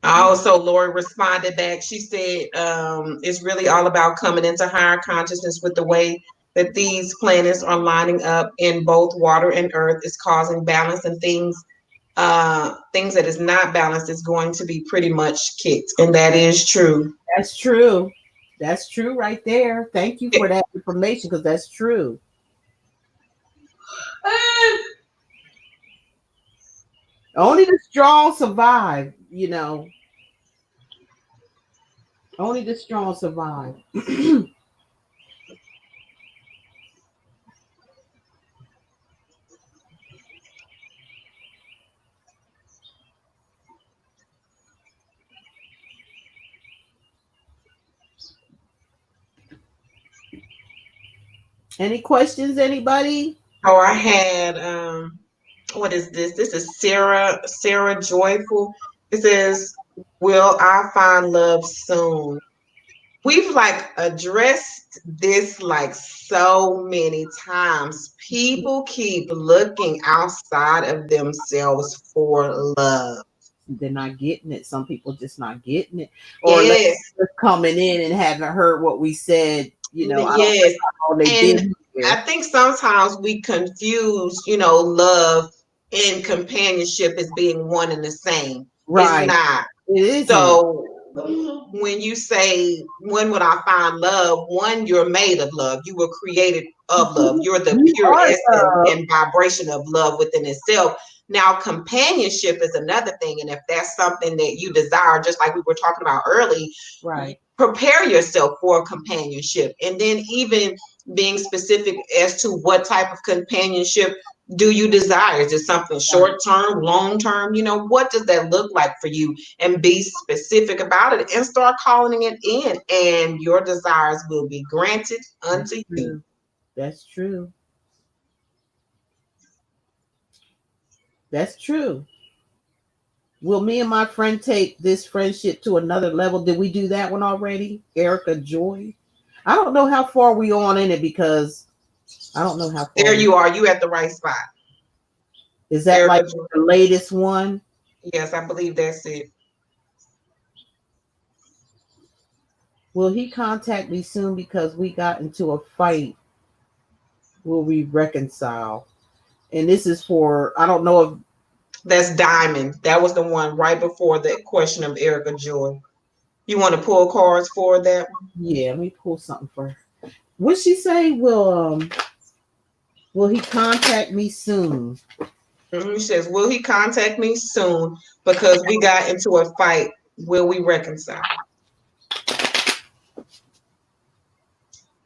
Also, Lori responded back. She said, it's really all about coming into higher consciousness with the way that these planets are lining up in both water and earth is causing balance, and things that is not balanced is going to be pretty much kicked. And that is true. That's true. That's true right there. Thank you for that information, because that's true. Only the strong survive, you know. Only the strong survive. Any questions, anybody? Oh, I had what is this? This is Sarah Joyful. It says, will I find love soon? We've like addressed this like so many times. People keep looking outside of themselves for love. They're not getting it. Some people just not getting it. Or yes. They're coming in and haven't heard what we said, you know. Yes. And I think sometimes we confuse, you know, love and companionship as being one and the same. Right. It's not. It is. So when you say, when would I find love? One, you're made of love. You were created of love. You're the pure essence and vibration of love within itself. Now, companionship is another thing. And if that's something that you desire, just like we were talking about early, right, prepare yourself for companionship. And then even being specific as to what type of companionship do you desire? Is it something short term, long term? You know, what does that look like for you? And be specific about it and start calling it in, and your desires will be granted unto you. That's true. That's true. Will me and my friend take this friendship to another level? Did we do that one already? Erica Joy. I don't know how far we on in it, because I don't know how far. There you are. You at the right spot. Is that Erica like Joy, the latest one? Yes, I believe that's it. Will he contact me soon because we got into a fight? Will we reconcile? And this is for, I don't know if that's Diamond. That was the one right before the question of Erica Joy. You want to pull cards for that? Yeah, let me pull something for her. What'd she say? Will he contact me soon? She says, will he contact me soon because we got into a fight? Will we reconcile?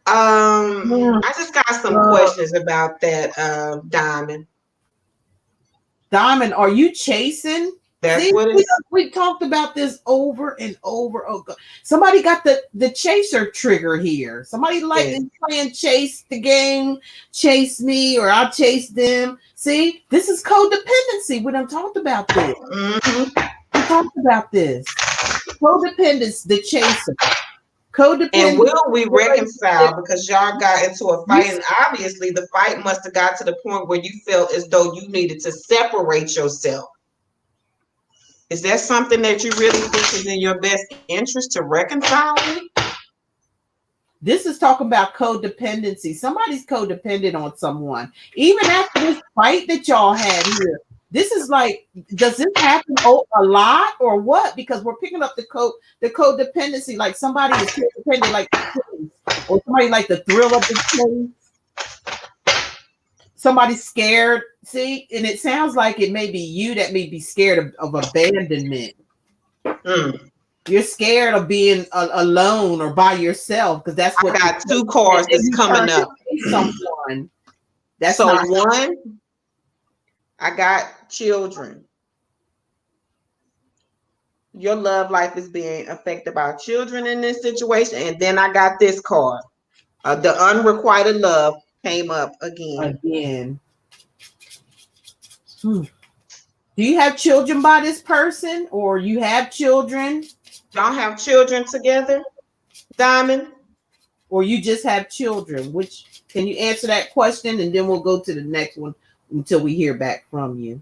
I just got some questions about that, Diamond. Diamond, are you chasing? That's what it is. We talked about this over and over. Oh, God. Somebody got the chaser trigger here. Somebody is playing chase the game, chase me, or I'll chase them. See, this is codependency. We done talked about this. Mm-hmm. We talked about this. Codependence, the chaser. Codependent. And will we reconcile? Because y'all got into a fight, and obviously the fight must have got to the point where you felt as though you needed to separate yourself. Is that something that you really think is in your best interest to reconcile with? This is talking about codependency. Somebody's codependent on someone. Even after this fight that y'all had here, this is like, does this happen a lot or what? Because we're picking up the codependency, like somebody is codependent, like the chase, or somebody like the thrill of the chase. Somebody's scared. See, and it sounds like it may be you that may be scared of abandonment. You're scared of being alone or by yourself, because that's what I got two cards that's coming up. Someone. That's so not one. I got children. Your love life is being affected by children in this situation. And then I got this card. The unrequited love came up again. Do you have children by this person, or you have children? Y'all have children together, Diamond? Or you just have children? Which, can you answer that question, and then we'll go to the next one until we hear back from you.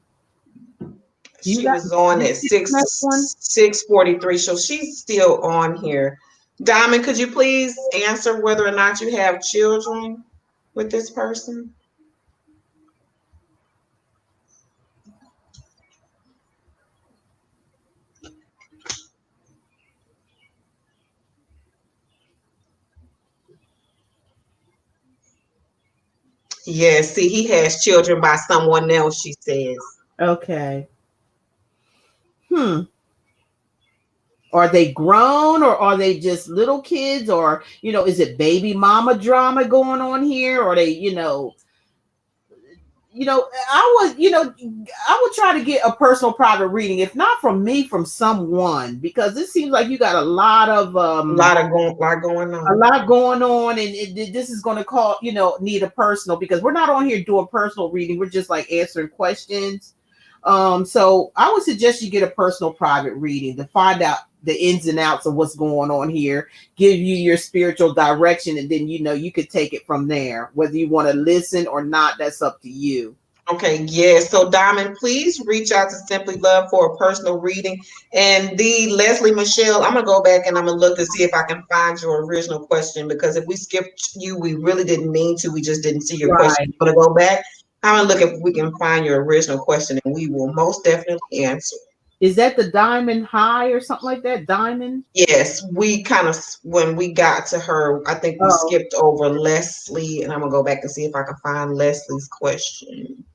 She was on at 6:43, so she's still on here. Diamond, could you please answer whether or not you have children with this person? Yes, see, he has children by someone else, she says. Okay. Are they grown or are they just little kids, or is it baby mama drama going on here? Or they, I would try to get a personal private reading, if not from me, from someone, because it seems like you got a lot going on, and this is going to call, need a personal, because we're not on here doing personal reading. We're just like answering questions. So I would suggest you get a personal private reading to find out the ins and outs of what's going on here, give you your spiritual direction, and then you could take it from there. Whether you want to listen or not, that's up to you. Okay, yes. So Diamond, please reach out to Simply Love for a personal reading. And the Leslie Michelle, I'm gonna go back and I'm gonna look to see if I can find your original question, because if we skipped you, we really didn't mean to. We just didn't see your question. I'm gonna go back. I'm gonna look if we can find your original question, and we will most definitely answer. Is that the Diamond High or something like that? Diamond? Yes, we kind of, when we got to her, I think we skipped over Leslie, and I'm gonna go back and see if I can find Leslie's question.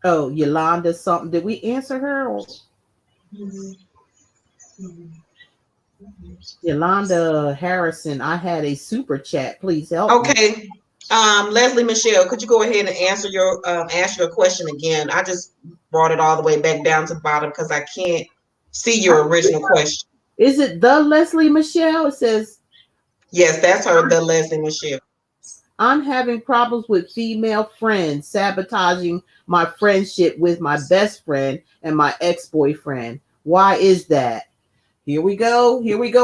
Oh, Yolanda something. Did we answer her? Or? Yolanda Harrison, I had a super chat. Please help me. Okay. Leslie Michelle, could you go ahead and answer your question again? I just brought it all the way back down to the bottom because I can't see your original question. Is it the Leslie Michelle? It says. Yes, that's her, the Leslie Michelle. I'm having problems with female friends sabotaging my friendship with my best friend and my ex-boyfriend. Why is that? Here we go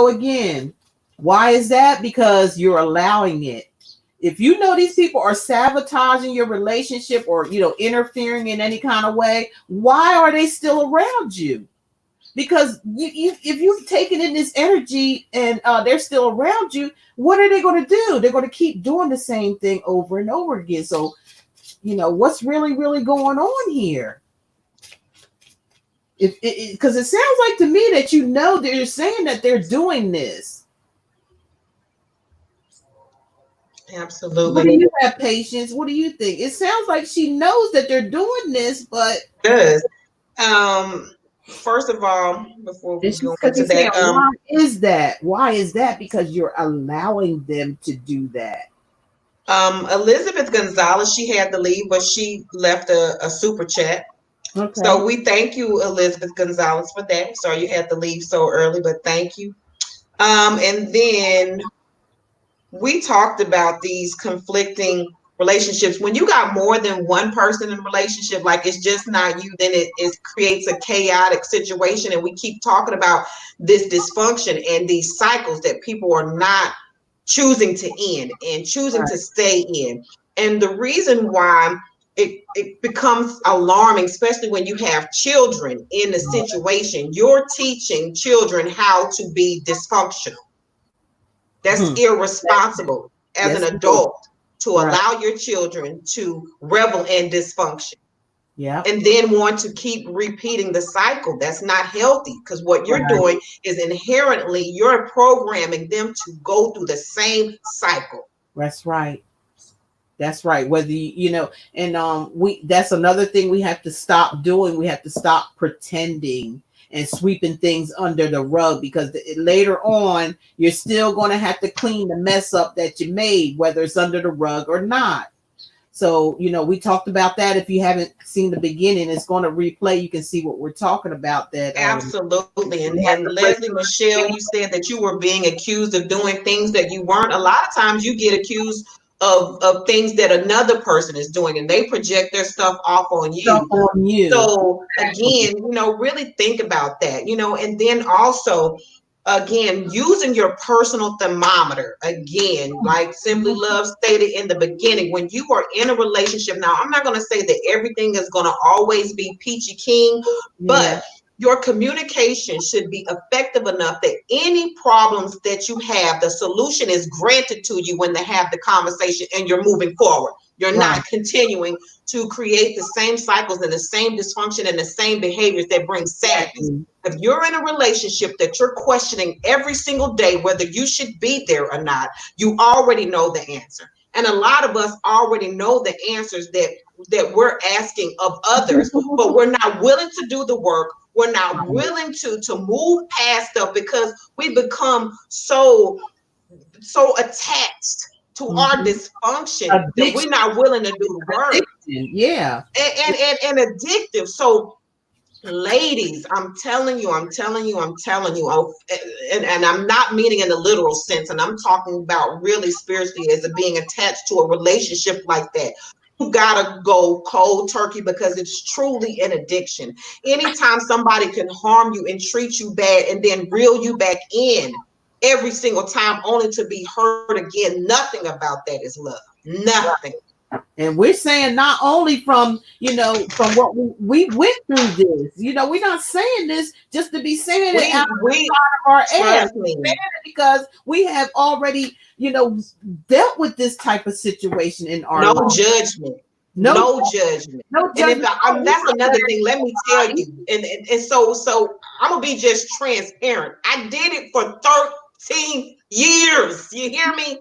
again. Why is that? Because you're allowing it. If you know these people are sabotaging your relationship or, interfering in any kind of way, why are they still around you? Because if you've taken in this energy and they're still around you, what are they going to do? They're going to keep doing the same thing over and over again. So, what's really, really going on here? Because it sounds like to me that they're saying that they're doing this. Absolutely. What do you have, Patience? What do you think? It sounds like she knows that they're doing this, but it does. First of all, before we go into that, why is that? Why is that? Because you're allowing them to do that. Elizabeth Gonzalez, she had to leave, but she left a super chat. Okay. So we thank you, Elizabeth Gonzalez, for that. Sorry you had to leave so early, but thank you. And then we talked about these conflicting relationships. When you got more than one person in a relationship, like it's just not you, then it creates a chaotic situation. And we keep talking about this dysfunction and these cycles that people are not choosing to end and choosing to stay in. And the reason why it becomes alarming, especially when you have children in the situation, you're teaching children how to be dysfunctional. That's irresponsible as an adult to allow your children to revel in dysfunction. Yeah. And then want to keep repeating the cycle. That's not healthy, because what you're doing is inherently you're programming them to go through the same cycle. That's right. That's right. Whether that's another thing we have to stop doing. We have to stop pretending and sweeping things under the rug, because later on you're still going to have to clean the mess up that you made, whether it's under the rug or not. So, we talked about that. If you haven't seen the beginning, it's going to replay. You can see what we're talking about. That absolutely. And Leslie Michelle, you said that you were being accused of doing things that you weren't. A lot of times you get accused of things that another person is doing, and they project their stuff off on you. So again, really think about that, and then also again, using your personal thermometer, again, like Simply Love stated in the beginning, when you are in a relationship, now I'm not going to say that everything is going to always be peachy keen, but your communication should be effective enough that any problems that you have, the solution is granted to you when they have the conversation and you're moving forward. You're not continuing to create the same cycles and the same dysfunction and the same behaviors that bring sadness. If you're in a relationship that you're questioning every single day whether you should be there or not, you already know the answer. And a lot of us already know the answers that we're asking of others, but we're not willing to do the work. We're not willing to move past stuff because we become so attached to our dysfunction that we're not willing to do the work. And addictive. So ladies, I'm telling you, and I'm not meaning in the literal sense, and I'm talking about really spiritually as being attached to a relationship like that. You gotta go cold turkey because it's truly an addiction. Anytime somebody can harm you and treat you bad and then reel you back in every single time only to be hurt again, nothing about that is love. Nothing. And we're saying not only from from what we went through this, we're not saying this just to be saying it out of our ass. We're saying it because we have already dealt with this type of situation in our life. Judgment. No judgment. And that's another thing. Let me tell you. And so I'm gonna be just transparent. I did it for 13 years. You hear me?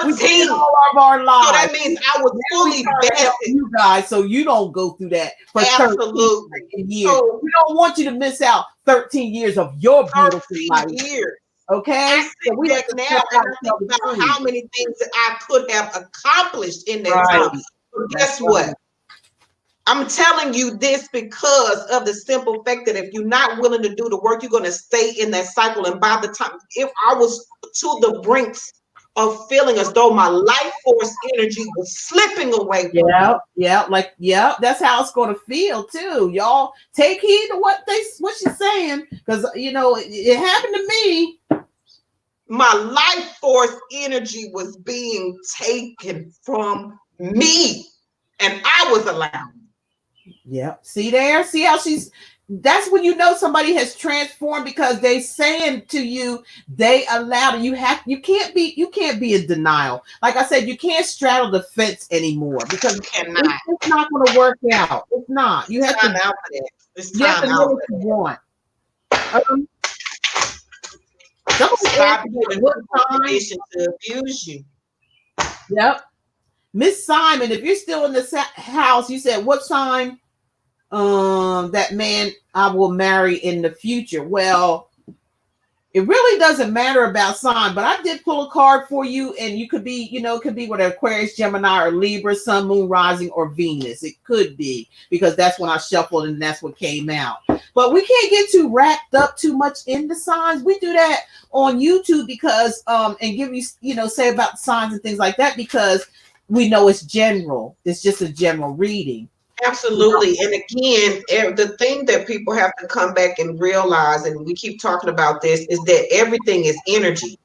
13 all of our lives. So that means I was fully vested. You guys, so you don't go through that for 13 years. So, we don't want you to miss out 13 years of your beautiful life. Years. Okay, so we have to now think about how many things that I could have accomplished in that time. But guess what? I'm telling you this because of the simple fact that if you're not willing to do the work, you're going to stay in that cycle. And by the time, if I was to the brinks of feeling as though my life force energy was slipping away from me. That's how it's going to feel too. Y'all take heed to what she's saying, because it happened to me. My life force energy was being taken from me, and I was allowed. See how that's when somebody has transformed, because they saying to you they allowed it. You can't be in denial. Like I said, you can't straddle the fence anymore, because it's not going to work out. It's not. You have to out for that. It's time out for that. Want. Stop to abuse you. Miss Simon, if you're still in the house, you said what sign that man I will marry in the future. Well, it really doesn't matter about sign, but I did pull a card for you, and you could be, it could be with Aquarius, Gemini, or Libra, Sun, Moon, Rising, or Venus. It could be, because that's when I shuffled and that's what came out. But we can't get too wrapped up too much in the signs. We do that on YouTube because and give you, say about the signs and things like that, because we know it's general. It's just a general reading. Absolutely. And again, the thing that people have to come back and realize, and we keep talking about this, is that everything is energy.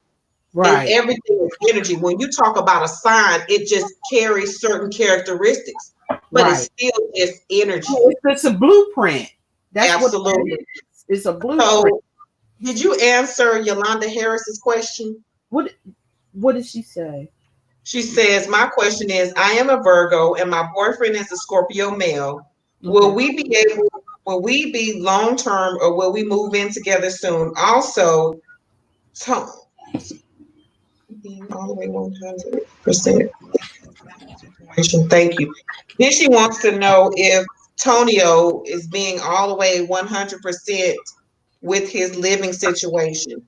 Right. And everything is energy. When you talk about a sign, it just carries certain characteristics, but it's still just energy. It's a blueprint. That's absolutely what it is. It's a blueprint. So, did you answer Yolanda Harris's question? What did she say? She says, my question is, I am a Virgo and my boyfriend is a Scorpio male. Will we be long-term, or will we move in together soon? Also, all the way 100%. Thank you. Then she wants to know if Tonio is being all the way 100% with his living situation.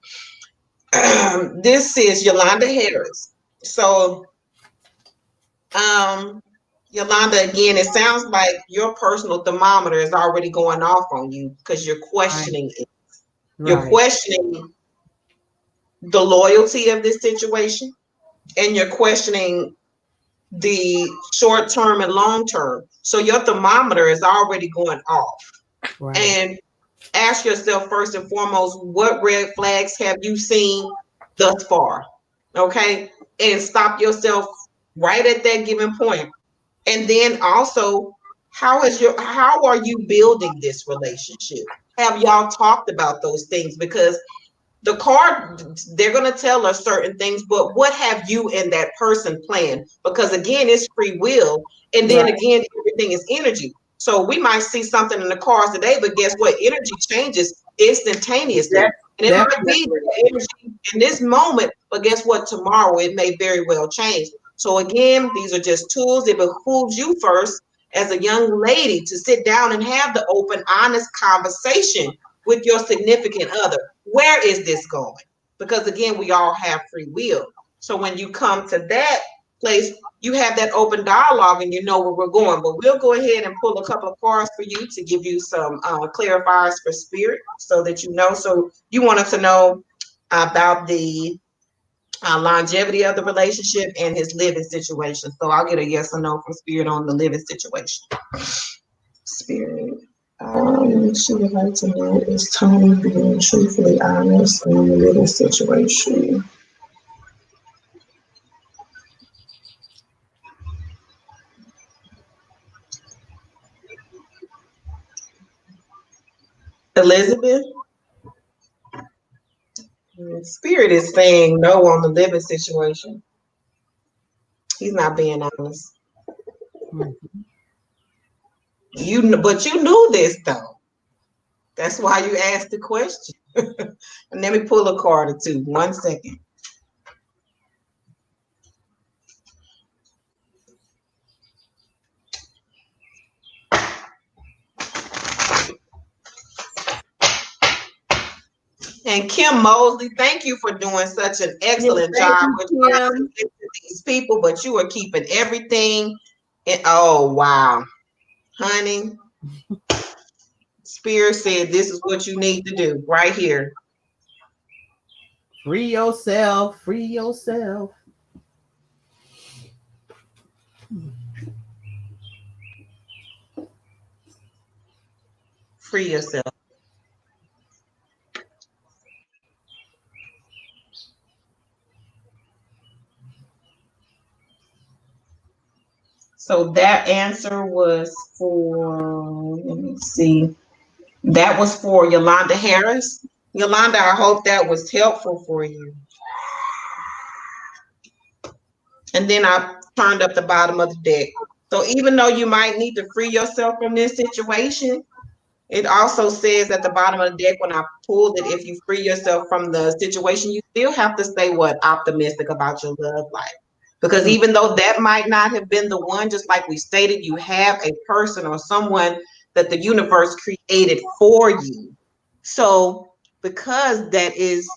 This is Yolanda Harris. So, Yolanda, again, it sounds like your personal thermometer is already going off on you because you're questioning it. You're questioning the loyalty of this situation, and you're questioning the short term and long term. So your thermometer is already going off. And ask yourself first and foremost, what red flags have you seen thus far? Okay. And stop yourself right at that given point. And then also, how are you building this relationship? Have y'all talked about those things? Because the card, they're going to tell us certain things, but what have you and that person planned? Because again, it's free will. And then again, everything is energy. So we might see something in the cards today, but guess what? Energy changes instantaneously. And it might be energy in this moment, but guess what? Tomorrow it may very well change. So again, these are just tools. It behooves you first as a young lady to sit down and have the open, honest conversation with your significant other. Where is this going? Because again, we all have free will. So when you come to that place, you have that open dialogue and you know where we're going. But we'll go ahead and pull a couple of cards for you to give you some clarifiers for spirit so that you know. So you wanted to know about the longevity of the relationship and his living situation. So I'll get a yes or no from spirit on the living situation. Spirit. She would like to know, is Tony being truthfully honest in the living situation? Elizabeth? Spirit is saying no on the living situation. He's not being honest. But you knew this though. That's why you asked the question. And let me pull a card or two. 1 second. And Kim Mosley, thank you for doing such an excellent job with these people, but you are keeping everything. Oh, wow. Honey, Spirit said this is what you need to do right here. Free yourself. Free yourself. Free yourself. So that answer was for, let me see. That was for Yolanda Harris. Yolanda, I hope that was helpful for you. And then I turned up the bottom of the deck. So even though you might need to free yourself from this situation, it also says at the bottom of the deck when I pulled it, if you free yourself from the situation, you still have to stay optimistic about your love life. Because even though that might not have been the one, just like we stated, you have a person or someone that the universe created for you. So because that is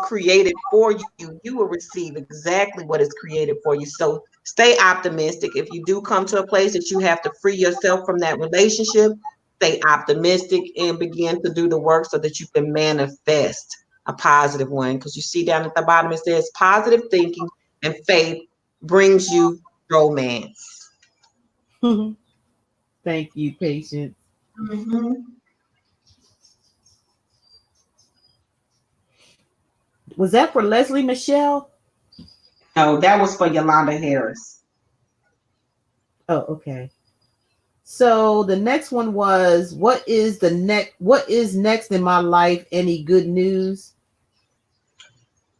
created for you, you will receive exactly what is created for you. So stay optimistic. If you do come to a place that you have to free yourself from that relationship, stay optimistic and begin to do the work so that you can manifest a positive one. Because you see down at the bottom, it says positive thinking and faith brings you romance. Thank you, Patience. Mm-hmm. Was that for Leslie Michelle? No, that was for Yolanda Harris. Oh, okay. So the next one was, what is next in my life? Any good news?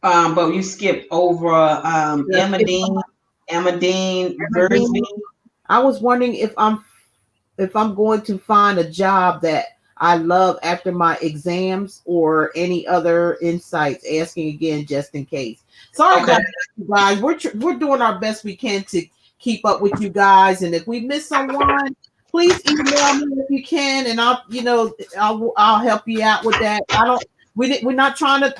But you skipped over Emma Dean Versby. I was wondering if I'm going to find a job that I love after my exams, or any other insights. Asking again just in case. Sorry about that, you guys. We're doing our best we can to keep up with you guys, and if we miss someone, please email me if you can, and I'll help you out with that. We're not trying to,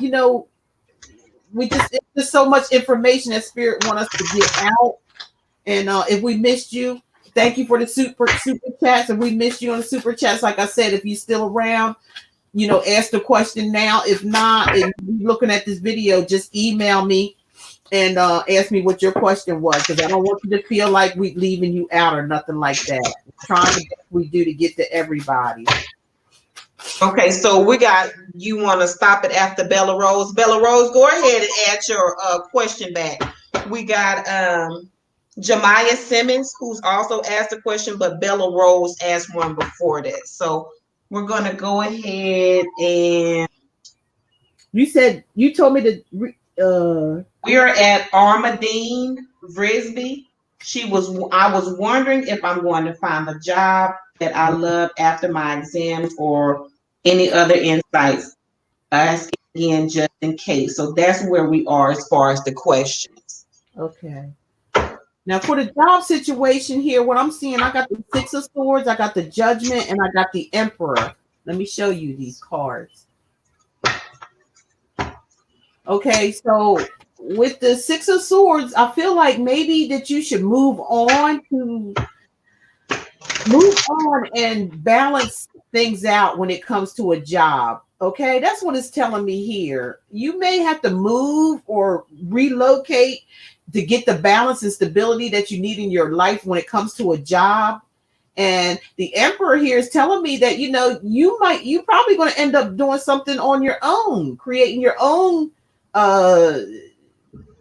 it's just so much information that Spirit want us to get out. And if we missed you, thank you for the super chats. If we missed you on the super chats, like I said, if you're still around, ask the question now. If not, and you're looking at this video, just email me and ask me what your question was, because I don't want you to feel like we're leaving you out or nothing like that. We're trying to we do to get to everybody. Okay, so you want to stop it after Bella Rose. Bella Rose, go ahead and add your question back. We got Jemiah Simmons, who's also asked a question, but Bella Rose asked one before that. So we're going to go ahead and... You told me to... We are at Armadine Frisbee. I was wondering if I'm going to find a job that I love after my exams or any other insights. Ask again just in case. So that's where we are as far as the questions. Okay. Now for the job situation here, what I'm seeing, I got the Six of Swords, I got the Judgment, and I got the Emperor. Let me show you these cards. Okay, so with the Six of Swords, I feel like maybe that you should move on and balance things out when it comes to a job. Okay, that's what it's telling me here. You may have to move or relocate to get the balance and stability that you need in your life when it comes to a job. And the Emperor here is telling me that, you're probably going to end up doing something on your own, creating your own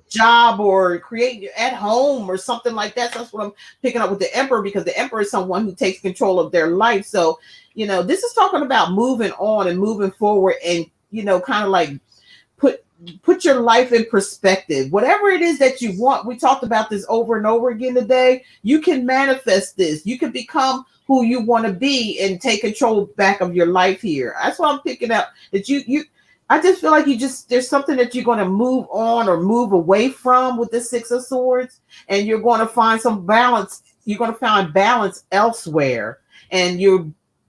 job or create at home or something like that. So that's what I'm picking up with the Emperor, because the Emperor is someone who takes control of their life. So, this is talking about moving on and moving forward and, kind of like put your life in perspective. Whatever it is that you want, we talked about this over and over again today. You can manifest this. You can become who you want to be and take control back of your life here. That's what I'm picking up. That I just feel like there's something that you're going to move on or move away from with the Six of Swords, and you're going to find some balance. You're going to find balance elsewhere, and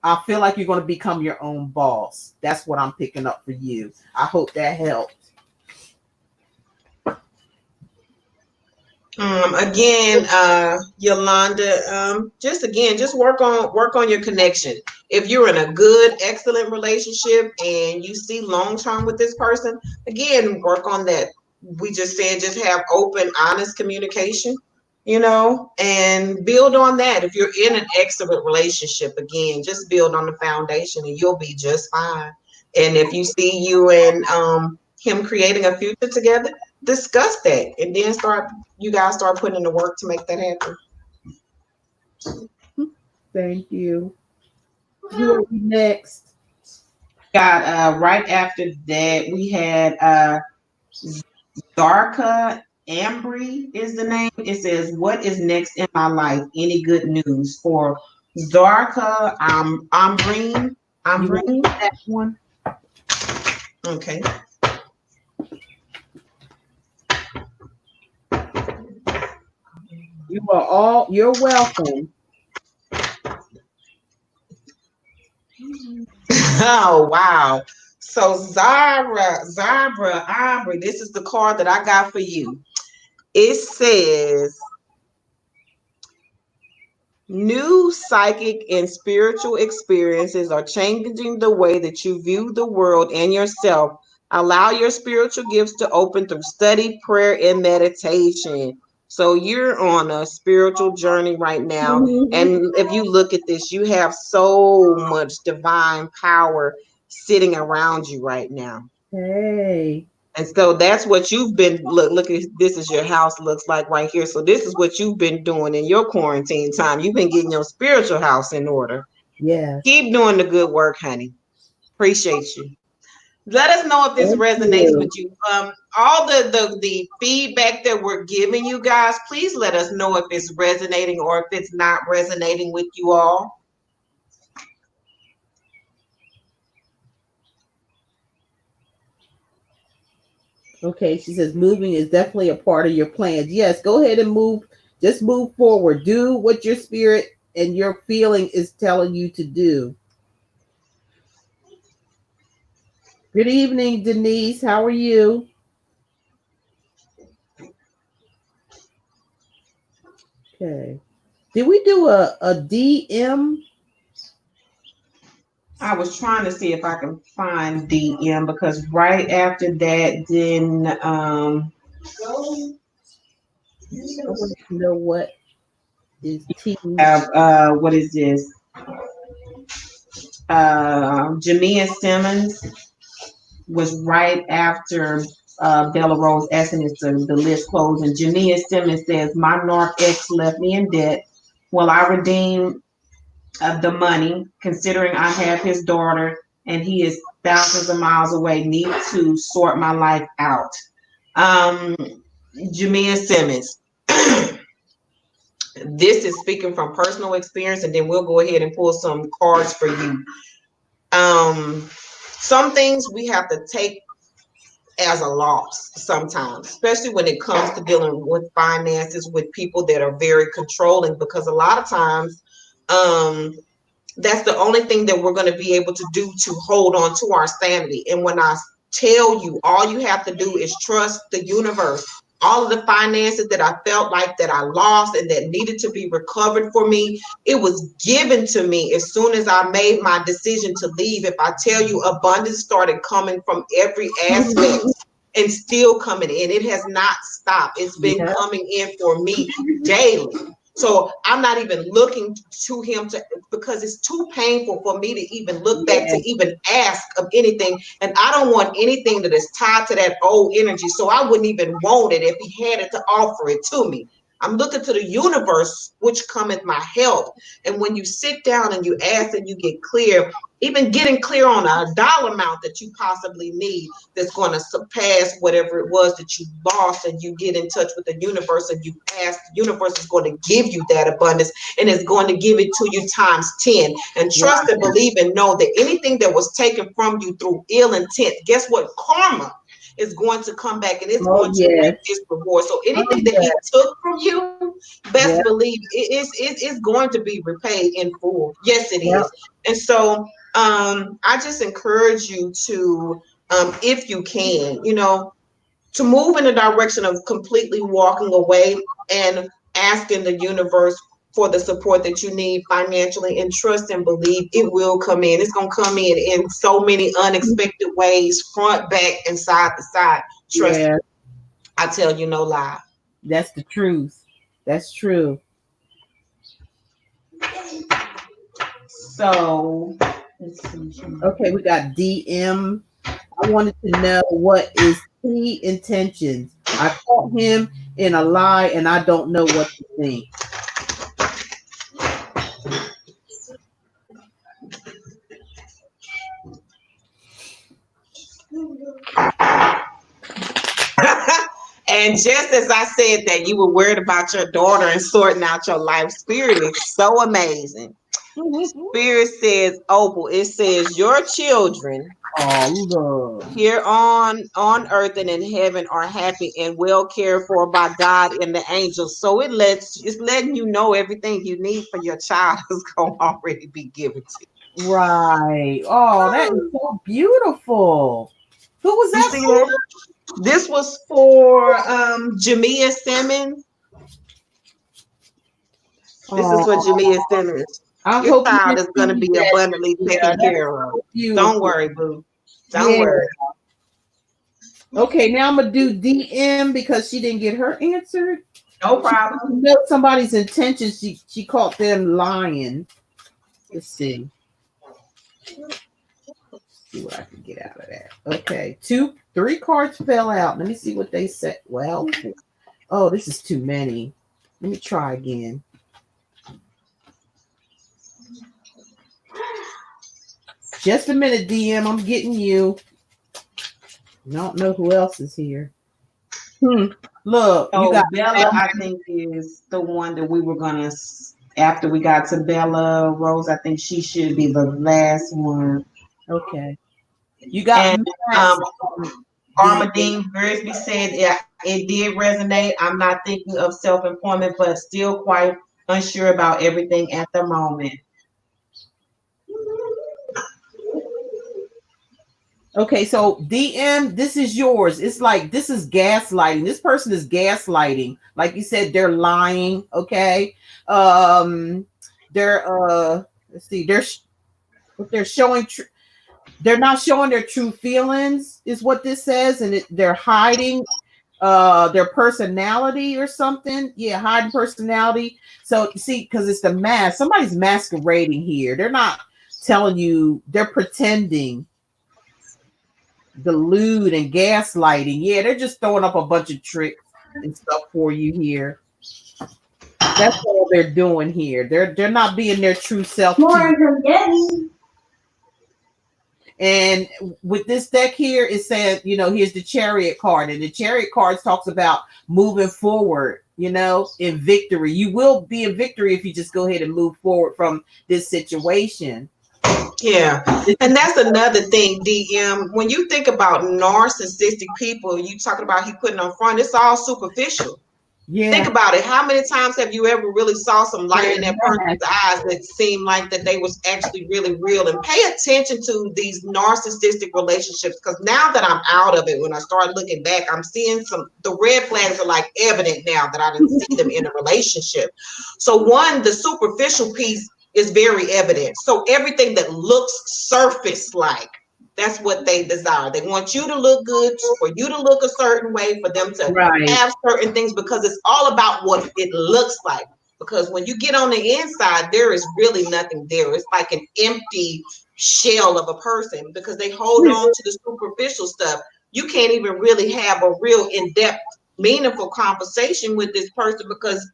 I feel like you're going to become your own boss. That's what I'm picking up for you. I hope that helped. Again, Yolanda, just work on your connection. If you're in a good, excellent relationship and you see long term with this person, again, work on that. We just said, just have open, honest communication, and build on that. If you're in an excellent relationship, again, just build on the foundation and you'll be just fine. And if you see you and him creating a future together, discuss that and then you guys start putting in the work to make that happen. Thank you. Who are we next? Got right after that we had Zarka Ambry is the name. It says, what is next in my life? Any good news for Zarka Ambry? That one. Okay. You're welcome. Oh, wow. So Zabra Ambry, this is the card that I got for you. It says, new psychic and spiritual experiences are changing the way that you view the world and yourself. Allow your spiritual gifts to open through study, prayer, and meditation. So you're on a spiritual journey right now. Mm-hmm. And if you look at this, you have so much divine power sitting around you right now. Hey. And so that's what you've been, look at this is your house looks like right here. So this is what you've been doing in your quarantine time. You've been getting your spiritual house in order. Yeah. Keep doing the good work, honey. Appreciate you. Let us know if this resonates with you. All the feedback that we're giving you guys, please let us know if it's resonating or if it's not resonating with you all. Okay, she says moving is definitely a part of your plans. Yes, go ahead and move. Just move forward. Do what your spirit and your feeling is telling you to do. Good evening, Denise. How are you? Okay. Did we do a DM? I was trying to see if I can find DM because right after that, then I want to know what is T. What is this? Jamia Simmons was right after Bella Rose asking us the list closed. And Jamia Simmons says, my narc ex left me in debt. Will I redeem the money, considering I have his daughter and he is thousands of miles away? Need to sort my life out. Jamia Simmons. This is speaking from personal experience, and then we'll go ahead and pull some cards for you. Some things we have to take as a loss sometimes, especially when it comes to dealing with finances with people that are very controlling, because a lot of times that's the only thing that we're going to be able to do to hold on to our sanity. And when I tell you, all you have to do is trust the universe. All of the finances that I felt like that I lost and that needed to be recovered for me, it was given to me as soon as I made my decision to leave. If I tell you, abundance started coming from every aspect and still coming in. It has not stopped. It's been coming in for me daily. So I'm not even looking to him because it's too painful for me to even look back to even ask of anything. And I don't want anything that is tied to that old energy. So I wouldn't even want it if he had it to offer it to me. I'm looking to the universe, which cometh my help. And when you sit down and you ask and you get clear, even getting clear on a dollar amount that you possibly need that's going to surpass whatever it was that you lost, and you get in touch with the universe and you ask, the universe is going to give you that abundance, and it's going to give it to you times 10. And trust and believe and know that anything that was taken from you through ill intent, guess what? Karma is going to come back, and it's going to reap this reward. So anything that he took from you, best believe it's going to be repaid in full. Yes, it is. And so I just encourage you to, if you can, to move in the direction of completely walking away and asking the universe for the support that you need financially, and trust and believe it will come in. It's going to come in so many unexpected ways, front, back, and side to side. Trust me. I tell you no lie. That's the truth. That's true. So, okay, we got DM. I wanted to know what is T intentions. I caught him in a lie and I don't know what to think. And just as I said that you were worried about your daughter and sorting out your life, Spirit is so amazing. Spirit says, Opal, it says your children here on earth and in heaven are happy and well cared for by God and the angels. So it's letting you know everything you need for your child is going to already be given to you. Right. Oh, that is so beautiful. Who was that for? This was for Jamia Simmons. This is for Jamia Simmons. Your child is going to be abundantly taken care of. Don't worry, boo. Don't worry. Okay, now I'm going to do DM because she didn't get her answered. No problem. She knows somebody's intentions. She caught them lying. Let's see. See what I can get out of that. Okay, 3 cards fell out. Let me see what they said. Well, oh, this is too many. Let me try again. Just a minute, DM. I'm getting you. I don't know who else is here. Look, you got Bella. I think is the one that we were gonna. After we got to Bella Rose, I think she should be the last one. Okay. You got Armadine Grisby said, yeah, it did resonate. I'm not thinking of self-employment, but still quite unsure about everything at the moment. Okay, so DM, this is yours. It's like this is gaslighting. This person is gaslighting. Like you said, they're lying. Okay. They're let's see, they're showing they're not showing their true feelings, is what this says, and they're hiding their personality or something. Yeah, hiding personality. So see, because it's the mask, somebody's masquerading here. They're not telling you they're pretending, delude and gaslighting. Yeah, they're just throwing up a bunch of tricks and stuff for you here. That's all they're doing here. They're not being their true self. And with this deck here, it said, here's the Chariot card, and the Chariot card talks about moving forward, in victory. You will be in victory if you just go ahead and move forward from this situation. Yeah, and that's another thing, DM. When you think about narcissistic people, you talking about he putting on front, it's all superficial. Yeah. Think about it. How many times have you ever really saw some light in that person's eyes that seemed like that they was actually really real? And pay attention to these narcissistic relationships, because now that I'm out of it, when I start looking back, I'm seeing the red flags are like evident now that I didn't see them in a relationship. So one, the superficial piece is very evident. So everything that looks surface like, that's what they desire. They want you to look good, for you to look a certain way, for them to have certain things, because it's all about what it looks like. Because when you get on the inside, there is really nothing there. It's like an empty shell of a person, because they hold on to the superficial stuff. You can't even really have a real in-depth, meaningful conversation with this person, because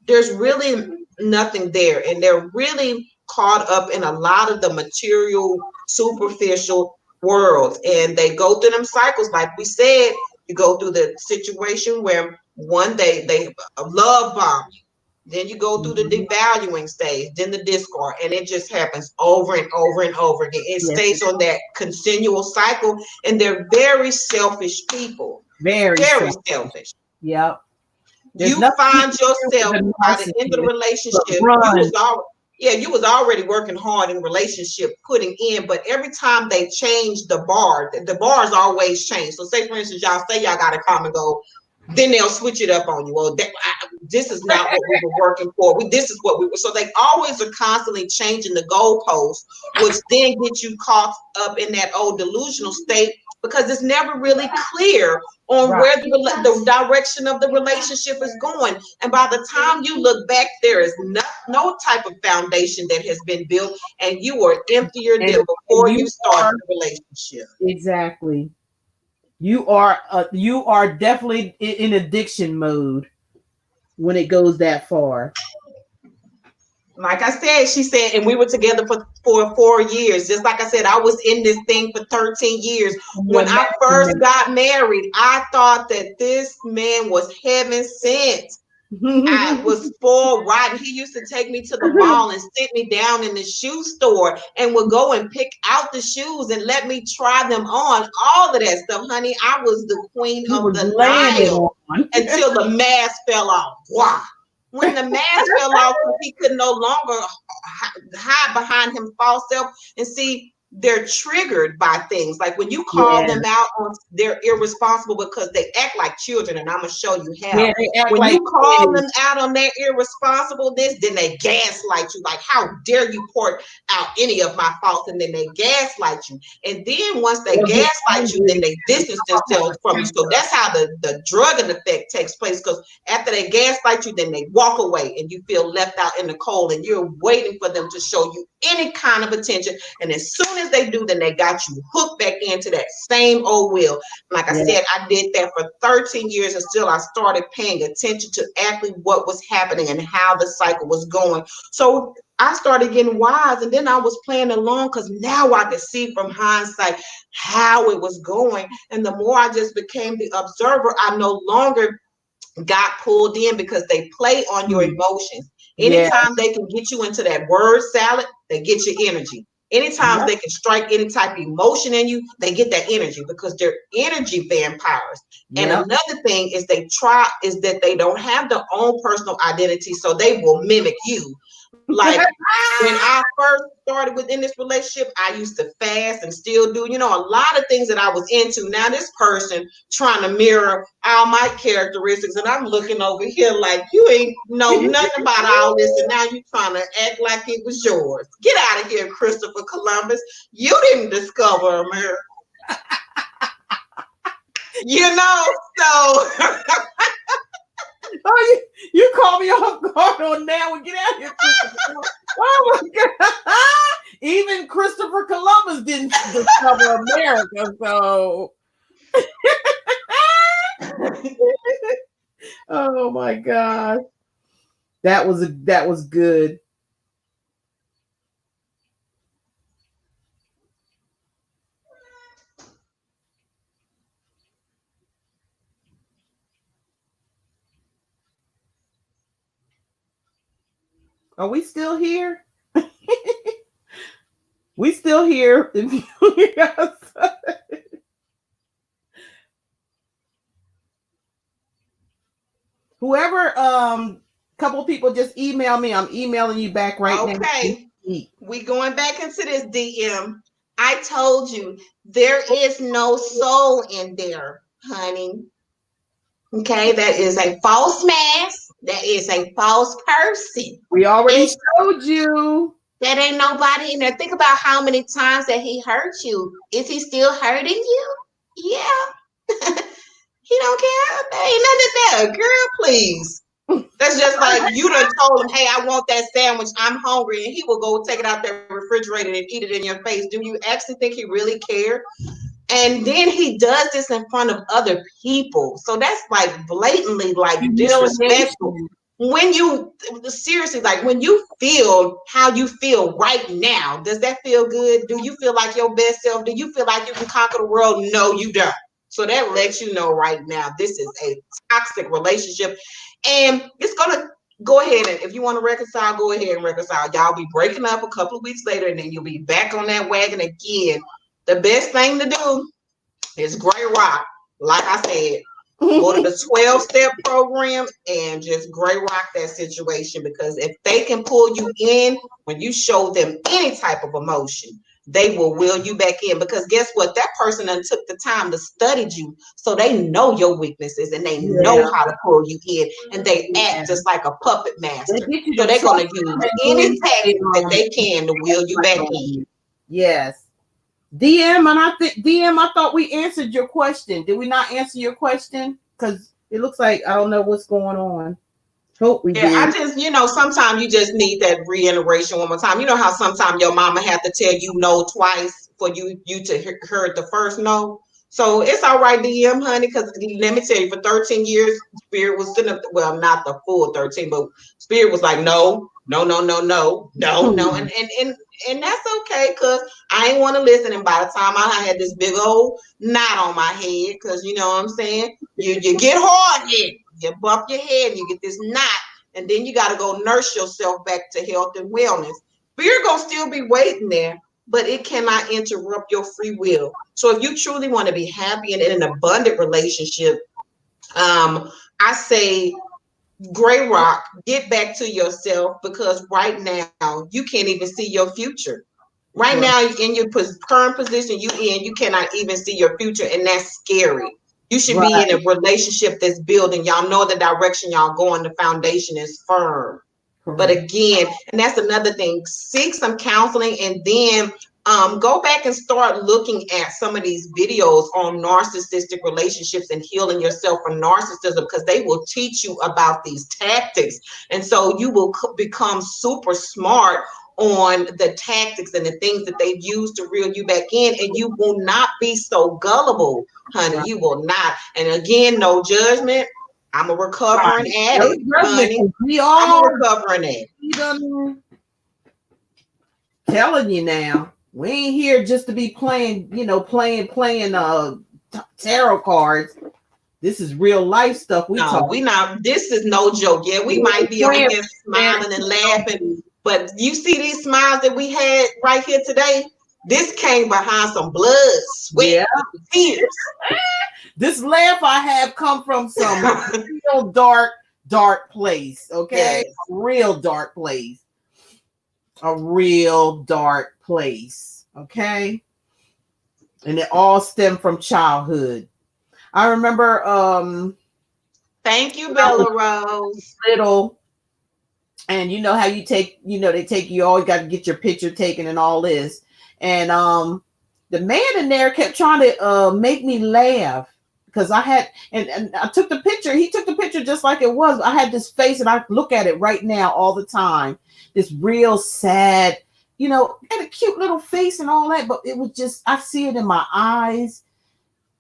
there's really nothing there. And they're really caught up in a lot of the material, superficial world, and they go through them cycles. Like we said, you go through the situation where one day they love bomb you, then you go through the devaluing stage, then the discard, and it just happens over and over and over again. It stays on that continual cycle, and they're very selfish people. Very selfish. Yep. You find yourself by the end of the relationship, you was already working hard in relationship, putting in, but every time they change the bars always change. So say, for instance, y'all say y'all got a common goal, then they'll switch it up on you. Well, this is not what we were working for. This is what we were. So they always are constantly changing the goalposts, which then gets you caught up in that old delusional state, because it's never really clear on where the direction of the relationship is going. And by the time you look back, there is no type of foundation that has been built, and you are emptier than before you started the relationship. Exactly. You are definitely in addiction mode when it goes that far. Like I said, she said, and we were together for 4 years. Just like I said, I was in this thing for 13 years. When I first got married, I thought that this man was heaven sent. I was spoiled rotten. He used to take me to the mall and sit me down in the shoe store and would go and pick out the shoes and let me try them on. All of that stuff, honey. I was the queen of the Nile until the mask fell off. Wow. When the mask fell off, he could no longer hide behind his false self. And see, they're triggered by things. Like when you call them out on, they're irresponsible because they act like children, and I'm gonna show you how. When you call them out on their irresponsibleness, then they gaslight you. Like, how dare you point out any of my faults? And then they gaslight you. And then once they gaslight you, then they distance themselves from you. So that's how the drugging effect takes place. Because after they gaslight you, then they walk away, and you feel left out in the cold, and you're waiting for them to show you any kind of attention. And as soon as they do, then they got you hooked back into that same old wheel. Like I said, I did that for 13 years until I started paying attention to actually what was happening and how the cycle was going. So I started getting wise, and then I was playing along, because now I could see from hindsight how it was going. And the more I just became the observer, I no longer got pulled in, because they play on your emotions. Anytime they can get you into that word salad, they get your energy. Anytime they can strike any type of emotion in you, they get that energy, because they're energy vampires. And another thing is that they don't have their own personal identity, so they will mimic you. Like when I first started within this relationship, I used to fast and still do, a lot of things that I was into. Now this person trying to mirror all my characteristics, and I'm looking over here like, you ain't know nothing about all this, and now you trying to act like it was yours. Get out of here, Christopher Columbus. You didn't discover America. So oh, you call me off guard on now and get out of here. Oh my God. Even Christopher Columbus didn't discover America, so oh my God. That was good. Are we still here? We still here. If you hear us. Whoever, couple people just email me. I'm emailing you back right now. Okay, we going back into this DM. I told you there is no soul in there, honey. Okay, that is a false mask. That is a false person. We already showed you. That ain't nobody in there. Think about how many times that he hurt you. Is he still hurting you? Yeah. He don't care. There ain't nothing there. Girl, please. That's just like you done told him, hey, I want that sandwich. I'm hungry. And he will go take it out there refrigerator and eat it in your face. Do you actually think he really cared? And then he does this in front of other people. So that's like blatantly like disrespectful. When you seriously, like when you feel how you feel right now, does that feel good? Do you feel like your best self? Do you feel like you can conquer the world? No, you don't. So that lets you know right now, this is a toxic relationship. And it's going to go ahead. And if you want to reconcile, go ahead and reconcile. Y'all be breaking up a couple of weeks later, and then you'll be back on that wagon again. The best thing to do is Gray Rock. Like I said, go to the 12-step program and just Gray Rock that situation, because if they can pull you in when you show them any type of emotion, they will will you back in, because guess what? That person done took the time to study you, so they know your weaknesses and they know how to pull you in, and they act just like a puppet master. So they're going to use any tactic that they can to will you back in. Yes. DM, and I thought we answered your question. Did we not answer your question? Because it looks like I don't know what's going on. Hope we did. I just, sometimes you just need that reiteration one more time. You know how sometimes your mama have to tell you no twice for you to hear the first no. So it's all right, DM, honey, because let me tell you, for 13 years, Spirit was sitting up, well, not the full 13, but Spirit was like, no, and that's okay, because I ain't want to listen. And by the time I had this big old knot on my head, because you know what I'm saying, you get hard hit, you bump your head, and you get this knot, and then you got to go nurse yourself back to health and wellness. Spirit gonna still be waiting there, but it cannot interrupt your free will. So if you truly want to be happy and in an abundant relationship, I say Gray Rock, get back to yourself, because right now you can't even see your future. Right now in your current position you cannot even see your future, and that's scary. You should be in a relationship that's building. Y'all know the direction y'all going. The foundation is firm. But again, and that's another thing, seek some counseling, and then go back and start looking at some of these videos on narcissistic relationships and healing yourself from narcissism, because they will teach you about these tactics. And so you will become super smart on the tactics and the things that they use to reel you back in, and you will not be so gullible, honey. You will not. And again, no judgment. I'm a recovering addict, honey. I'm a recovering addict. Telling you now, we ain't here just to be playing, playing tarot cards. This is real life stuff. This is no joke. Yeah, we might be over here smiling and laughing, but you see these smiles that we had right here today? This came behind some blood, sweat, tears. This laugh I have come from some real dark place, okay? Yes. Real dark place. A real dark place, okay? And it all stemmed from childhood. I remember thank you, Bella Rose. Little, and you know how you take, they take you, always got to get your picture taken and all this. And the man in there kept trying to make me laugh, because I had, and I took the picture. He took the picture just like it was. I had this face, and I look at it right now all the time. This real sad, you know, had a cute little face and all that, but it was just, I see it in my eyes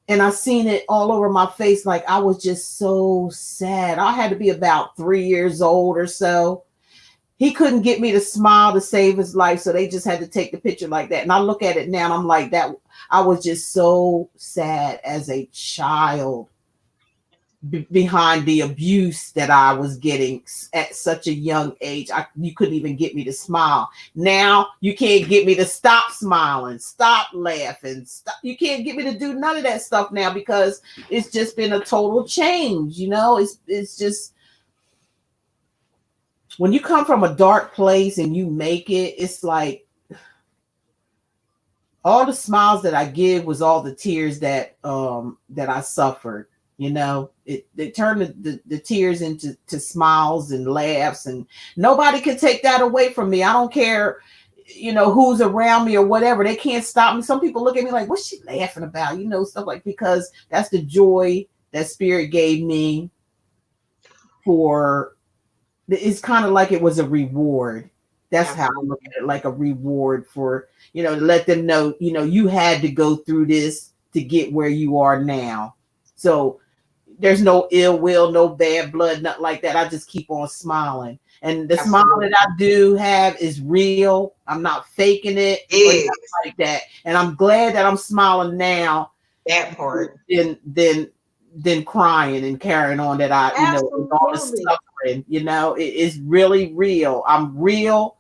and I seen it all over my face. Like I was just so sad. I had to be about 3 years old or so. He couldn't get me to smile to save his life. So they just had to take the picture like that. And I look at it now and I'm like, that I was just so sad as a child behind the abuse that I was getting at such a young age. You couldn't even get me to smile. Now you can't get me to stop smiling, stop laughing, stop. You can't get me to do none of that stuff now because it's just been a total change. You know, it's just, when you come from a dark place and you make it, it's like all the smiles that I give was all the tears that I suffered. You know, it turned the tears into smiles and laughs, and nobody can take that away from me. I don't care, you know, who's around me or whatever. They can't stop me. Some people look at me like, what's she laughing about? You know, stuff like, because that's the joy that Spirit gave me for, it's kind of like it was a reward. That's how I look at it, like a reward for, you know, to let them know, you know, you had to go through this to get where you are now. So there's no ill will, no bad blood, nothing like that. I just keep on smiling. And the smile that I do have is real. I'm not faking it or nothing like that. And I'm glad that I'm smiling now. That part. Than crying and carrying on that I, you know, with all the suffering, you know, it is really real. I'm real.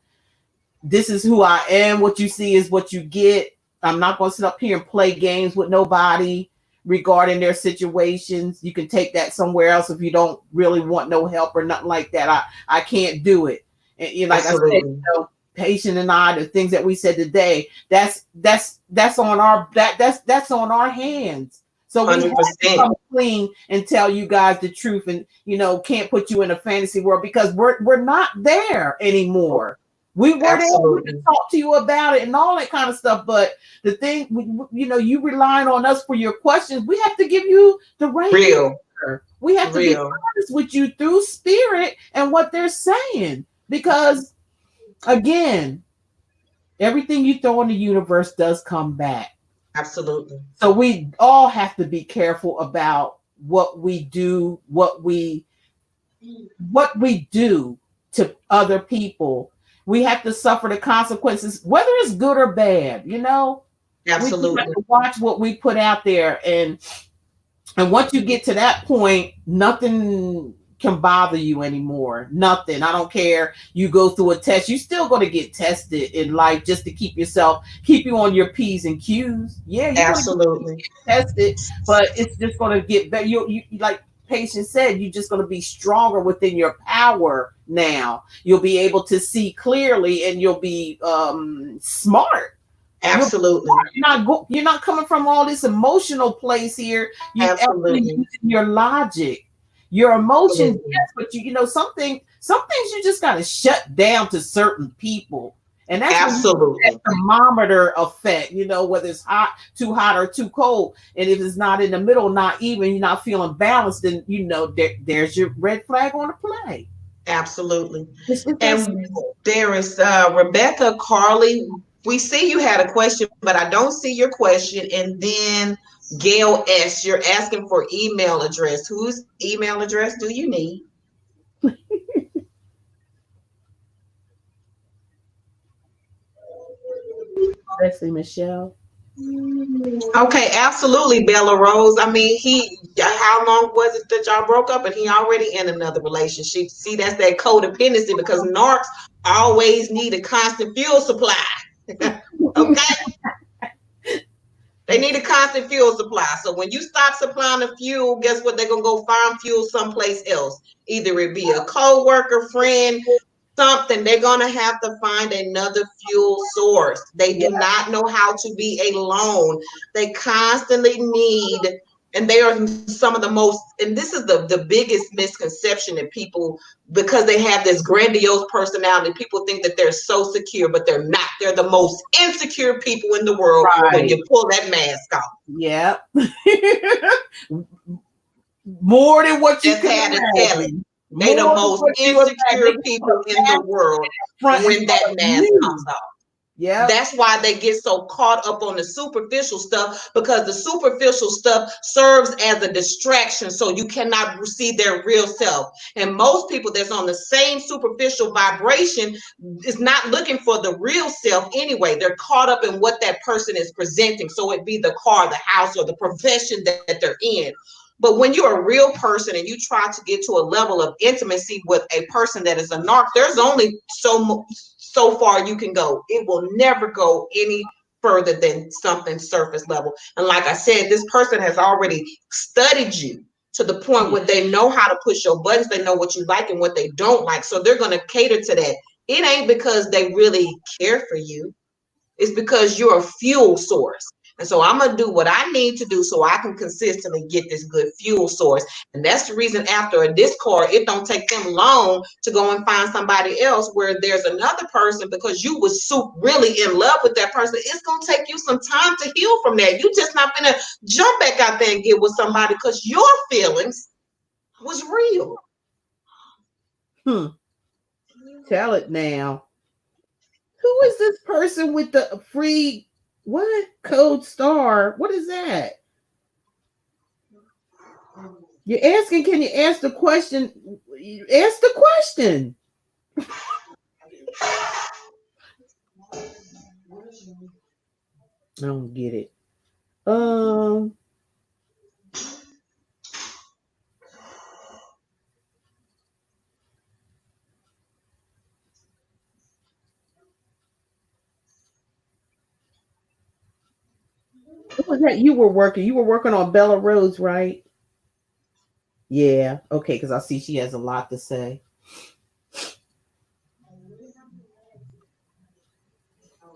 This is who I am. What you see is what you get. I'm not going to sit up here and play games with nobody regarding their situations. You can take that somewhere else if you don't really want no help or nothing like that. I can't do it. And you know, like Absolutely. I said, you know, Patient and I, the things that we said today, that's on our that's on our hands. So we 100%. Have to come clean and tell you guys the truth, and you know, can't put you in a fantasy world because we're not there anymore. We were able to talk to you about it and all that kind of stuff, but the thing, you know, you relying on us for your questions. We have to give you the right answer. We have to be honest with you through Spirit and what they're saying, because again, everything you throw in the universe does come back. Absolutely. So we all have to be careful about what we do, what we do to other people. We have to suffer the consequences, whether it's good or bad, you know. Absolutely. We have to watch what we put out there, and once you get to that point, nothing can bother you anymore. Nothing. I don't care. You go through a test, you're still going to get tested in life just to keep you on your P's and Q's. Yeah, you're absolutely get tested, but it's just going to get better. You like Patient said, you're just going to be stronger within your power now. You'll be able to see clearly, and you'll be smart. Absolutely. You're not coming from all this emotional place here. You're actually using your logic. Your emotions, yes, but you know, some things you just got to shut down to certain people. And that's absolutely that thermometer effect, you know, whether it's too hot or too cold. And if it's not in the middle, not even, you're not feeling balanced, then you know there's your red flag on the play. Absolutely. And there is Rebecca Carly. We see you had a question, but I don't see your question. And then Gail S., you're asking for email address. Whose email address do you need? Leslie Michelle. Okay, absolutely, Bella Rose. I mean, how long was it that y'all broke up, and he already in another relationship? See, that's that codependency, because narcs always need a constant fuel supply. Okay? They need a constant fuel supply. So when you stop supplying the fuel, guess what? They're going to go find fuel someplace else. Either it be a co-worker, friend, something. They're going to have to find another fuel source. They do not know how to be alone. They constantly need, and they are some of the most, and this is the biggest misconception that people, because they have this grandiose personality, people think that they're so secure, but they're not. They're the most insecure people in the world when you pull that mask off. Yeah. More than what you had to tell it. They're the most insecure people in the world when that mask comes off. Yeah. That's why they get so caught up on the superficial stuff, because the superficial stuff serves as a distraction, so you cannot see their real self. And most people that's on the same superficial vibration is not looking for the real self anyway. They're caught up in what that person is presenting. So it be the car, the house, or the profession that they're in. But when you're a real person and you try to get to a level of intimacy with a person that is a narc, there's only so far you can go. It will never go any further than something surface level. And like I said, this person has already studied you to the point where they know how to push your buttons. They know what you like and what they don't like. So they're going to cater to that. It ain't because they really care for you. It's because you're a fuel source. And so I'm going to do what I need to do so I can consistently get this good fuel source. And that's the reason after a discord, it don't take them long to go and find somebody else where there's another person, because you was really in love with that person. It's going to take you some time to heal from that. You just not going to jump back out there and get with somebody because your feelings was real. Tell it now. Who is this person with the free code star? What is that? You're asking, can you ask the question? Ask the question. I don't get it. What was that you were working? You were working on Bella Rose, right? Yeah. Okay, because I see she has a lot to say.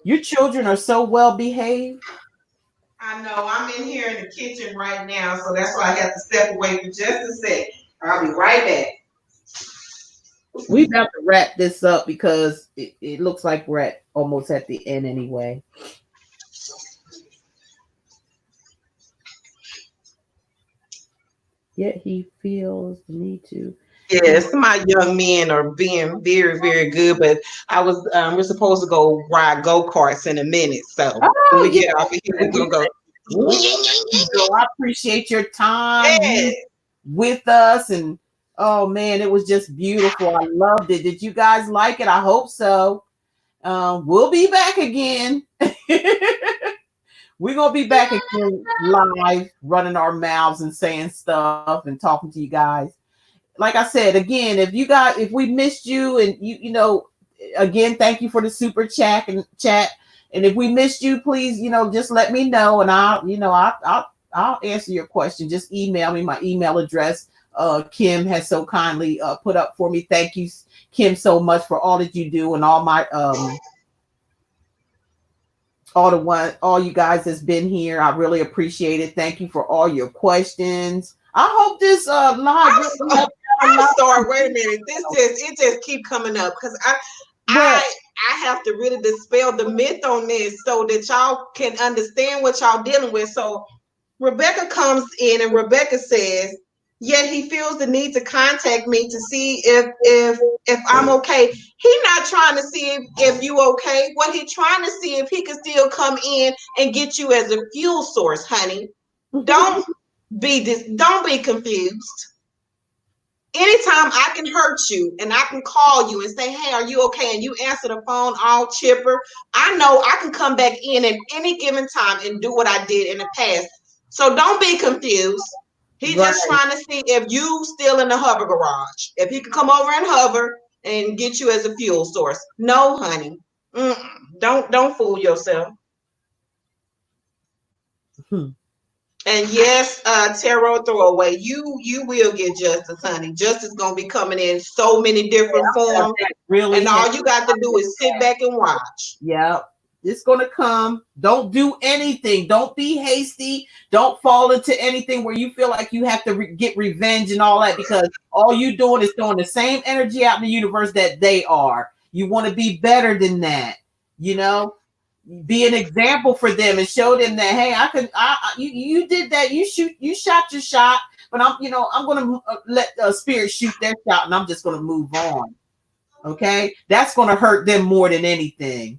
Your children are so well behaved. I know. I'm in here in the kitchen right now, so that's why I have to step away for just a second. I'll be right back. We about to wrap this up because it looks like we're almost at the end anyway. Yet he feels the need to. Yes, my young men are being very, very good, but we're supposed to go ride go-karts in a minute. So when we get off of here, we're gonna go. So I appreciate your time with us, and oh man, it was just beautiful. I loved it. Did you guys like it? I hope so. We'll be back again. We're gonna be back again live, running our mouths and saying stuff and talking to you guys. Like I said, again, if we missed you, and you know, again, thank you for the super chat. And if we missed you, please, just let me know, and I'll answer your question. Just email me. My email address, Kim has so kindly put up for me. Thank you, Kim, so much for all that you do and all my all you guys that's been here. I really appreciate it. Thank you for all your questions. I hope this live. I'm sorry. Wait a minute. It just keep coming up because I have to really dispel the myth on this so that y'all can understand what y'all dealing with. So Rebecca comes in and Rebecca says, yet he feels the need to contact me to see if I'm okay. He not trying to see if you okay. What he trying to see if he can still come in and get you as a fuel source, honey. Don't be confused. Anytime I can hurt you and I can call you and say, hey, are you okay? And you answer the phone all chipper, I know I can come back in at any given time and do what I did in the past. So don't be confused. He's just trying to see if you still in the hover garage. If he can come over and hover and get you as a fuel source. No, honey. Don't fool yourself. And yes, tarot throwaway, you will get justice, honey. Justice gonna be coming in so many different forms. Really, and all you got to do is sit back and watch. Yep. It's gonna come. Don't do anything. Don't be hasty. Don't fall into anything where you feel like you have to get revenge and all that, because all you doing is throwing the same energy out in the universe that they are. You want to be better than that, be an example for them and show them that, hey, you did that. You shot your shot, but I'm going to let the spirit shoot their shot, and I'm just going to move on. Okay. That's going to hurt them more than anything.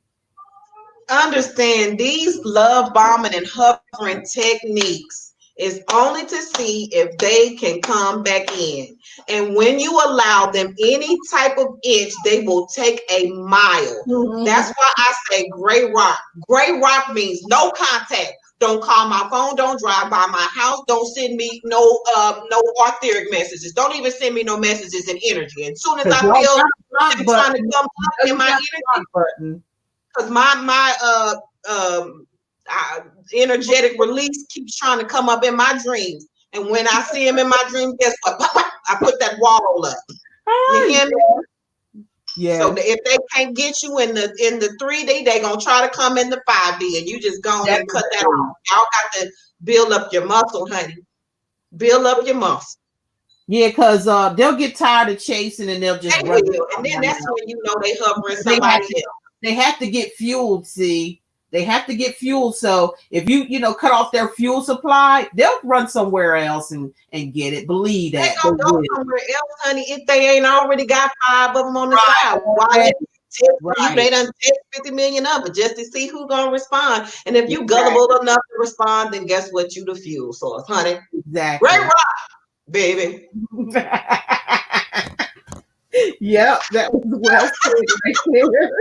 understand these love bombing and hovering techniques is only to see if they can come back in. And when you allow them any type of inch, they will take a mile. That's why I say gray rock. Gray rock means no contact. Don't call my phone. Don't drive by my house. Don't send me no etheric messages. Don't even send me no messages in energy. And as soon as I feel them trying to come up in my energy, because my energetic release keeps trying to come up in my dreams. And when I see him in my dreams, guess what? I put that wall up. You hear me? Yeah. So if they can't get you in the 3D, they're gonna try to come in the 5D, and you just go and cut that off. Y'all got to build up your muscle, honey. Build up your muscle. Yeah, because they'll get tired of chasing and they'll just run. And then that's when you know they hovering somebody else. They have to get fueled, see. They have to get fueled. So if you cut off their fuel supply, they'll run somewhere else and get it. Believe that. They gonna go somewhere else, honey, if they ain't already got 5 of them on the side. Why they done text 50 million of it just to see who's gonna respond. And if you gullible enough to respond, then guess what? You the fuel source, honey. Exactly. Great rock, baby. Yep, that was well said right there.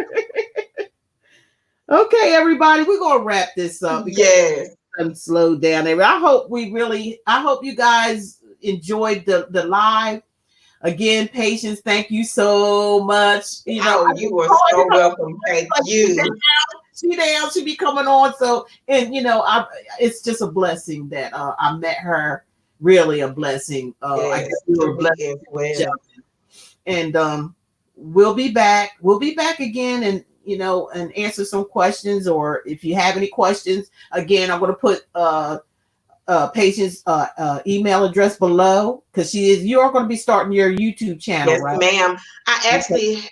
Okay, everybody, we're gonna wrap this up. Yes, and slow down. I hope you guys enjoyed the live. Again, Patience, thank you so much. You are so welcome. Thank you. She be coming on. So, and it's just a blessing that I met her. Really a blessing. I guess we were blessed as well. And we'll be back. We'll be back again, and and answer some questions. Or if you have any questions, again, I'm going to put Patience email address below, because you are going to be starting your YouTube channel. Yes, right? Ma'am. I actually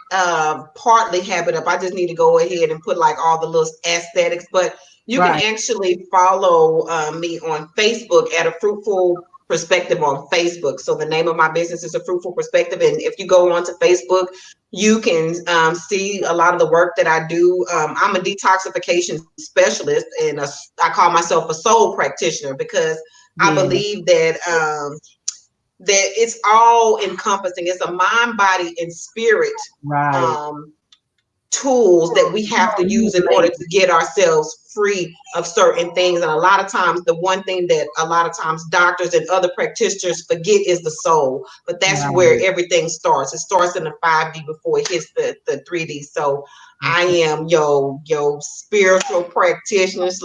partly have it up. I just need to go ahead and put like all the little aesthetics, but you can actually follow me on Facebook at A Fruitful Perspective on Facebook. So the name of my business is A Fruitful Perspective, and if you go onto Facebook, you can see a lot of the work that I do. I'm a detoxification specialist, and I call myself a soul practitioner, because I believe that that it's all encompassing. It's a mind, body, and spirit tools that we have to use in order to get ourselves free of certain things. And a lot of times, the one thing that a lot of times doctors and other practitioners forget is the soul. But that's where everything starts. It starts in the 5D before it hits the 3D. So I am your spiritual practitioner /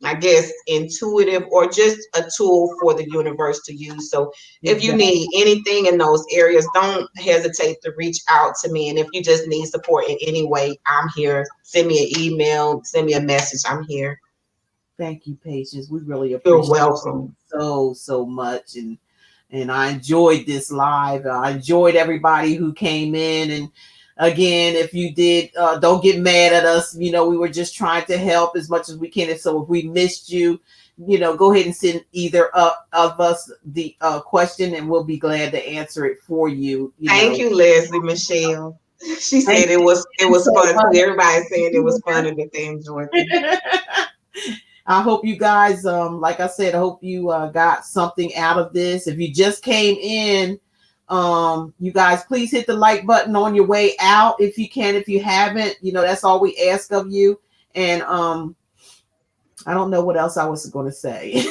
I guess intuitive, or just a tool for the universe to use. So if you need anything in those areas, don't hesitate to reach out to me. And if you just need support in any way, I'm here. Send me an email, send me a message. I'm here. Thank you, Patience. We really appreciate You're welcome. So much. And I enjoyed this live. I enjoyed everybody who came in. And again, if you did, don't get mad at us. We were just trying to help as much as we can. And so if we missed you, go ahead and send either of us the question, and we'll be glad to answer it for you. Thank you, Leslie Michelle. She said it was fun. Everybody's saying it was fun and that they enjoyed it. I hope you guys, like I said, I hope you got something out of this. If you just came in, you guys, please hit the like button on your way out if you can. If you haven't, that's all we ask of you. And I don't know what else I was going to say.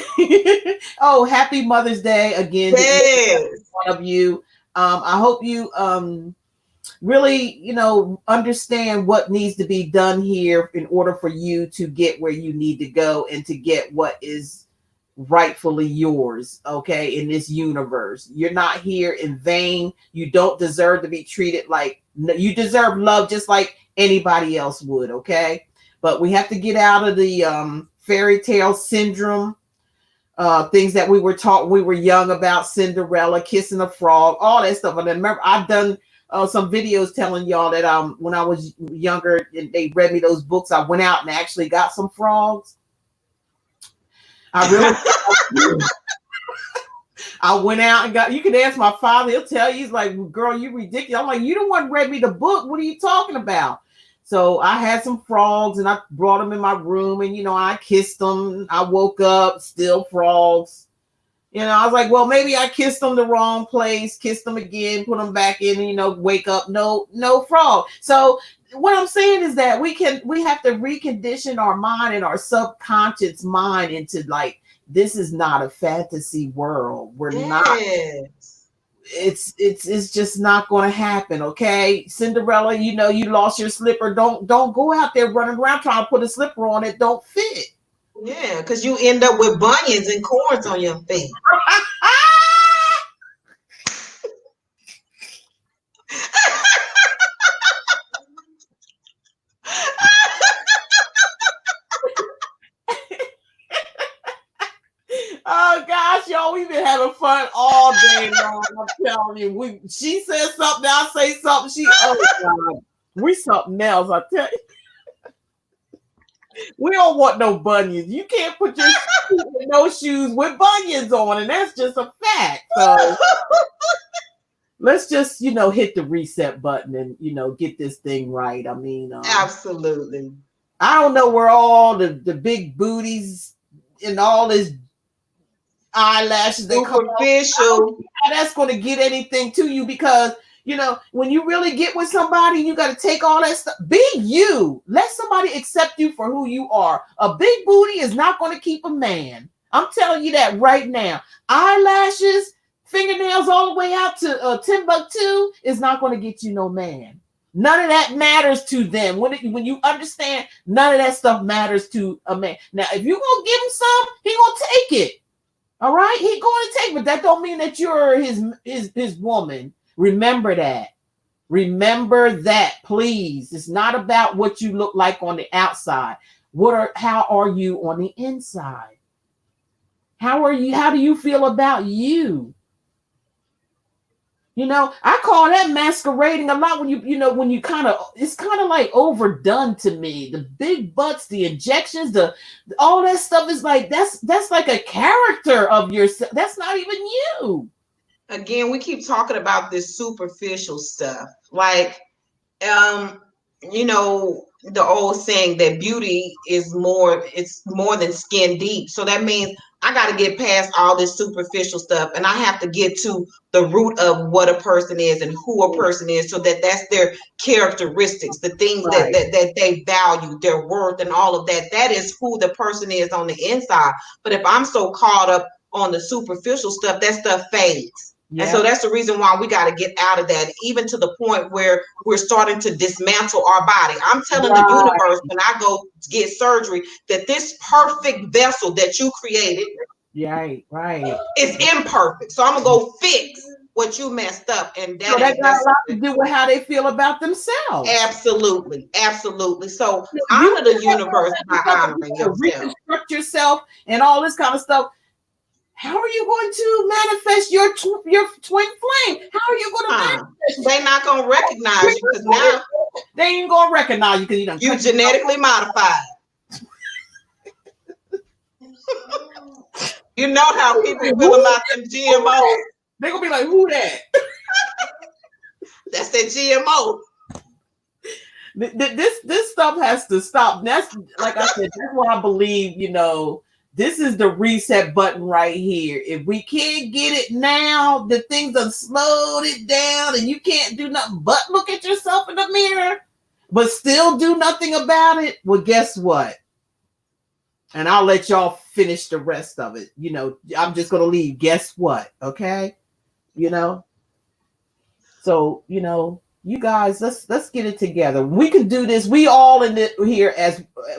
Oh, happy Mother's Day again. Yes. One of you. I hope you really, understand what needs to be done here in order for you to get where you need to go and to get what is rightfully yours, okay, in this universe. You're not here in vain. You don't deserve to be treated like, you deserve love just like anybody else would, okay? But we have to get out of the fairy tale syndrome, things that we were taught when we were young about Cinderella, kissing a frog, all that stuff. And I remember I've done some videos telling y'all that when I was younger and they read me those books, I went out and actually got some frogs. I really I went out and got, you can ask my father, he'll tell you, he's like, girl, you ridiculous. I'm like, you the one read me the book. What are you talking about? So I had some frogs and I brought them in my room, and I kissed them. I woke up, still frogs. I was like, well, maybe I kissed them the wrong place, kissed them again, put them back in, wake up, no frog. So what I'm saying is that we have to recondition our mind and our subconscious mind into like, this is not a fantasy world. We're not. It's just not going to happen. Okay, Cinderella, you lost your slipper. Don't go out there running around trying to put a slipper on it don't fit. Yeah, because you end up with bunions and corns on your feet. Oh gosh, y'all, we've been having fun all day long. I'm telling you, she says something, I say something. Oh God, we something else. I tell you, we don't want no bunions. You can't put your feet in no shoes with bunions on, and that's just a fact. So let's just hit the reset button and get this thing right. I mean, absolutely. I don't know where all the big booties and all this eyelashes that come superficial. That's going to get anything to you, because when you really get with somebody, you got to take all that stuff. Be you. Let somebody accept you for who you are. A big booty is not going to keep a man. I'm telling you that right now. Eyelashes, fingernails all the way out to Timbuktu is not going to get you no man. None of that matters to them. When you understand, none of that stuff matters to a man. Now, if you're going to give him some, he going to take it. All right, he going to take, but that don't mean that you're his woman. Remember that. Remember that, please. It's not about what you look like on the outside. How are you on the inside? How do you feel about you? I call that masquerading a lot when you it's kind of like overdone to me. The big butts, the injections, all that stuff is like, that's like a character of yourself. That's not even you. Again, we keep talking about this superficial stuff. Like, the old saying that beauty is more than skin deep. So that means I got to get past all this superficial stuff, and I have to get to the root of what a person is and who a person is, so that's their characteristics, the things Right. that they value, their worth, and all of that. That is who the person is on the inside. But if I'm so caught up on the superficial stuff, that stuff fades. Yeah. And so that's the reason why we got to get out of that, even to the point where we're starting to dismantle our body. I'm telling the universe when I go get surgery that this perfect vessel that you created right. is imperfect. So I'm going to go fix what you messed up. And that got a lot to do with how they feel about themselves. Absolutely. So honor the universe by honoring yourself. Reconstruct yourself and all this kind of stuff. How are you going to manifest your twin flame? How are you going to manifest? They're not going to recognize you, because now they ain't going to recognize you because you're genetically modified. You know how people feel about them GMOs. They're going to be like, who that? That's that GMO. This stuff has to stop. That's, like I said, that's what I believe, this is the reset button right here. If we can't get it now, the things have slowed it down and you can't do nothing but look at yourself in the mirror, but still do nothing about it. Well, guess what? And I'll let y'all finish the rest of it. I'm just going to leave. Guess what? Okay. So, you guys, let's get it together. We can do this. We all in it here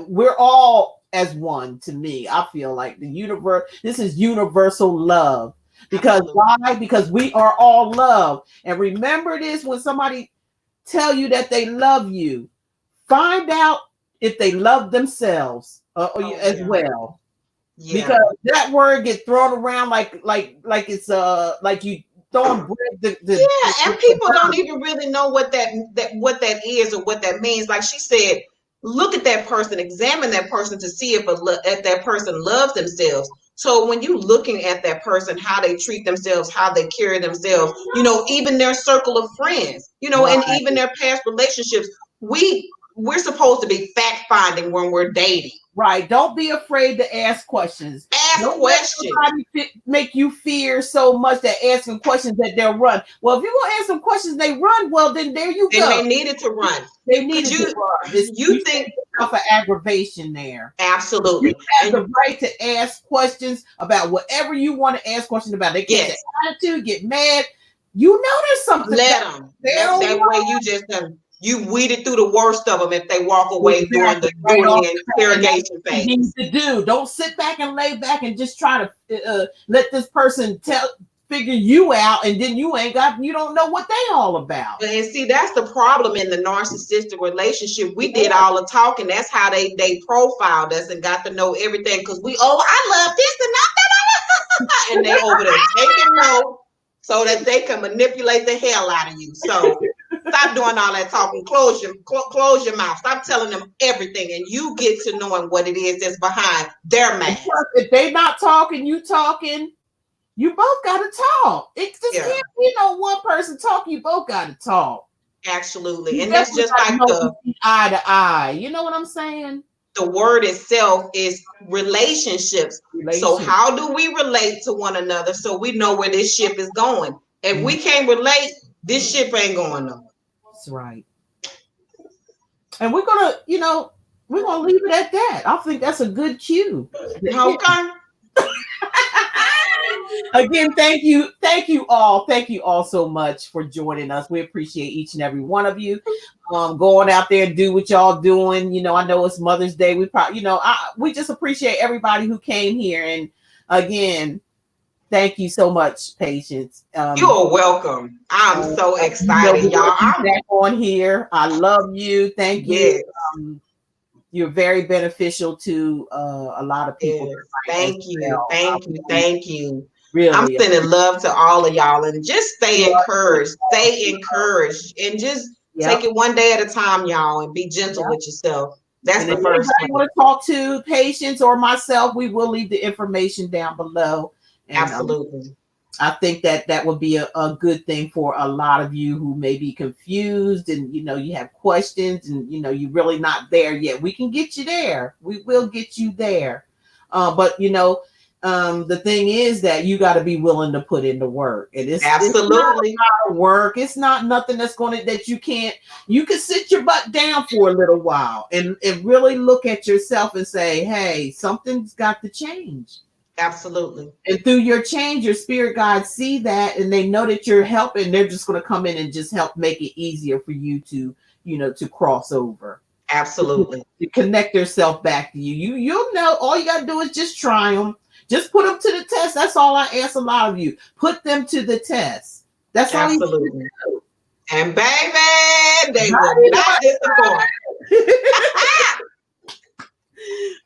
we're all as one. To me, I feel like the universe, this is universal love. Because why? Because we are all love. And remember this, when somebody tell you that they love you, find out if they love themselves as well. Yeah. Because that word gets thrown around like it's like you throwing bread. And people don't even really know what that is or what that means. Like she said, look at that person, examine that person to see if that person loves themselves. So when you're looking at that person, how they treat themselves, how they carry themselves, even their circle of friends, and even their past relationships, we we're supposed to be fact finding when we're dating. Right. Don't be afraid to ask questions. Don't questions. Make you fear so much that asking questions that they'll run. Well, if you're gonna ask them questions, they run. Well, then there you go. And they needed to run. They needed to run. You think of an aggravation there. Absolutely. You have the right to ask questions about whatever you want to ask questions about. They get attitude, get mad. You know there's something. Let them. That way you just you weeded through the worst of them if they walk away during the interrogation phase. You need to do. Don't sit back and lay back and just try to let this person figure you out, and then you don't know what they all about. And see, that's the problem in the narcissistic relationship. We did all the talking. That's how they profiled us and got to know everything, because I love this and they over there taking notes so that they can manipulate the hell out of you. So stop doing all that talking. Close your mouth. Stop telling them everything, and you get to knowing what it is that's behind their mask. If they not talking, you talking. You both got to talk. It just can't be one person talking. You both got to talk. Absolutely. And that's just like the eye to eye. You know what I'm saying? The word itself is relationships. So how do we relate to one another so we know where this ship is going? If we can't relate, this ship ain't going nowhere. That's right. And we're gonna leave it at that. I think that's a good cue. Okay. Again, thank you all so much for joining us. We appreciate each and every one of you. Going out there and do what y'all doing. I know it's Mother's Day. We probably, we just appreciate everybody who came here. And again, thank you so much, Patience. You're welcome. I'm so excited, y'all. I'm back on here. I love you. Thank you. Yes. You're very beneficial to a lot of people. Yes. Thank you. Really, I'm sending love to all of y'all, and just stay encouraged. Stay encouraged, and just take it one day at a time, y'all, and be gentle with yourself. That's the first thing. If you want to talk to Patience or myself, we will leave the information down below. And, absolutely. I think that would be a good thing for a lot of you who may be confused and, you have questions and, you're really not there yet. We can get you there. We will get you there. But, the thing is that you got to be willing to put in the work. And it's absolutely it's not work. It's not nothing that you can sit your butt down for a little while and really look at yourself and say, hey, something's got to change. Absolutely. And through your change, your spirit guides see that, and they know that you're helping. They're just going to come in and just help make it easier for you to, to cross over. Absolutely. To connect yourself back to you. You'll know. All you got to do is just try them. Just put them to the test. That's all I ask a lot of you. Put them to the test. That's all you do. And baby, they will not disappoint.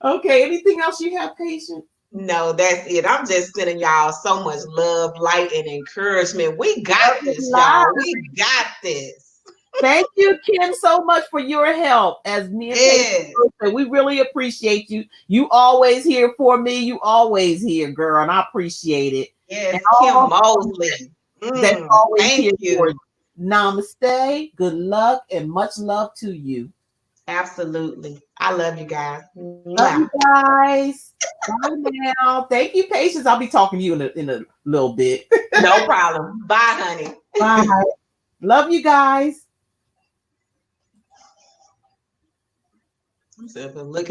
Okay. Anything else you have, Patience? No, that's it. I'm just sending y'all so much love, light, and encouragement. We got this, y'all. We got this. Thank you, Kim, so much for your help. As me and Patience said, we really appreciate you. You always here for me. You always here, girl, and I appreciate it. Yes, Kim Mosley. That's always thank here you. for you. Namaste. Good luck and much love to you. Absolutely. I love you guys. Love you guys. Bye now. Thank you, Patience. I'll be talking to you in a little bit. No problem. Bye, honey. Bye. Love you guys. I'm looking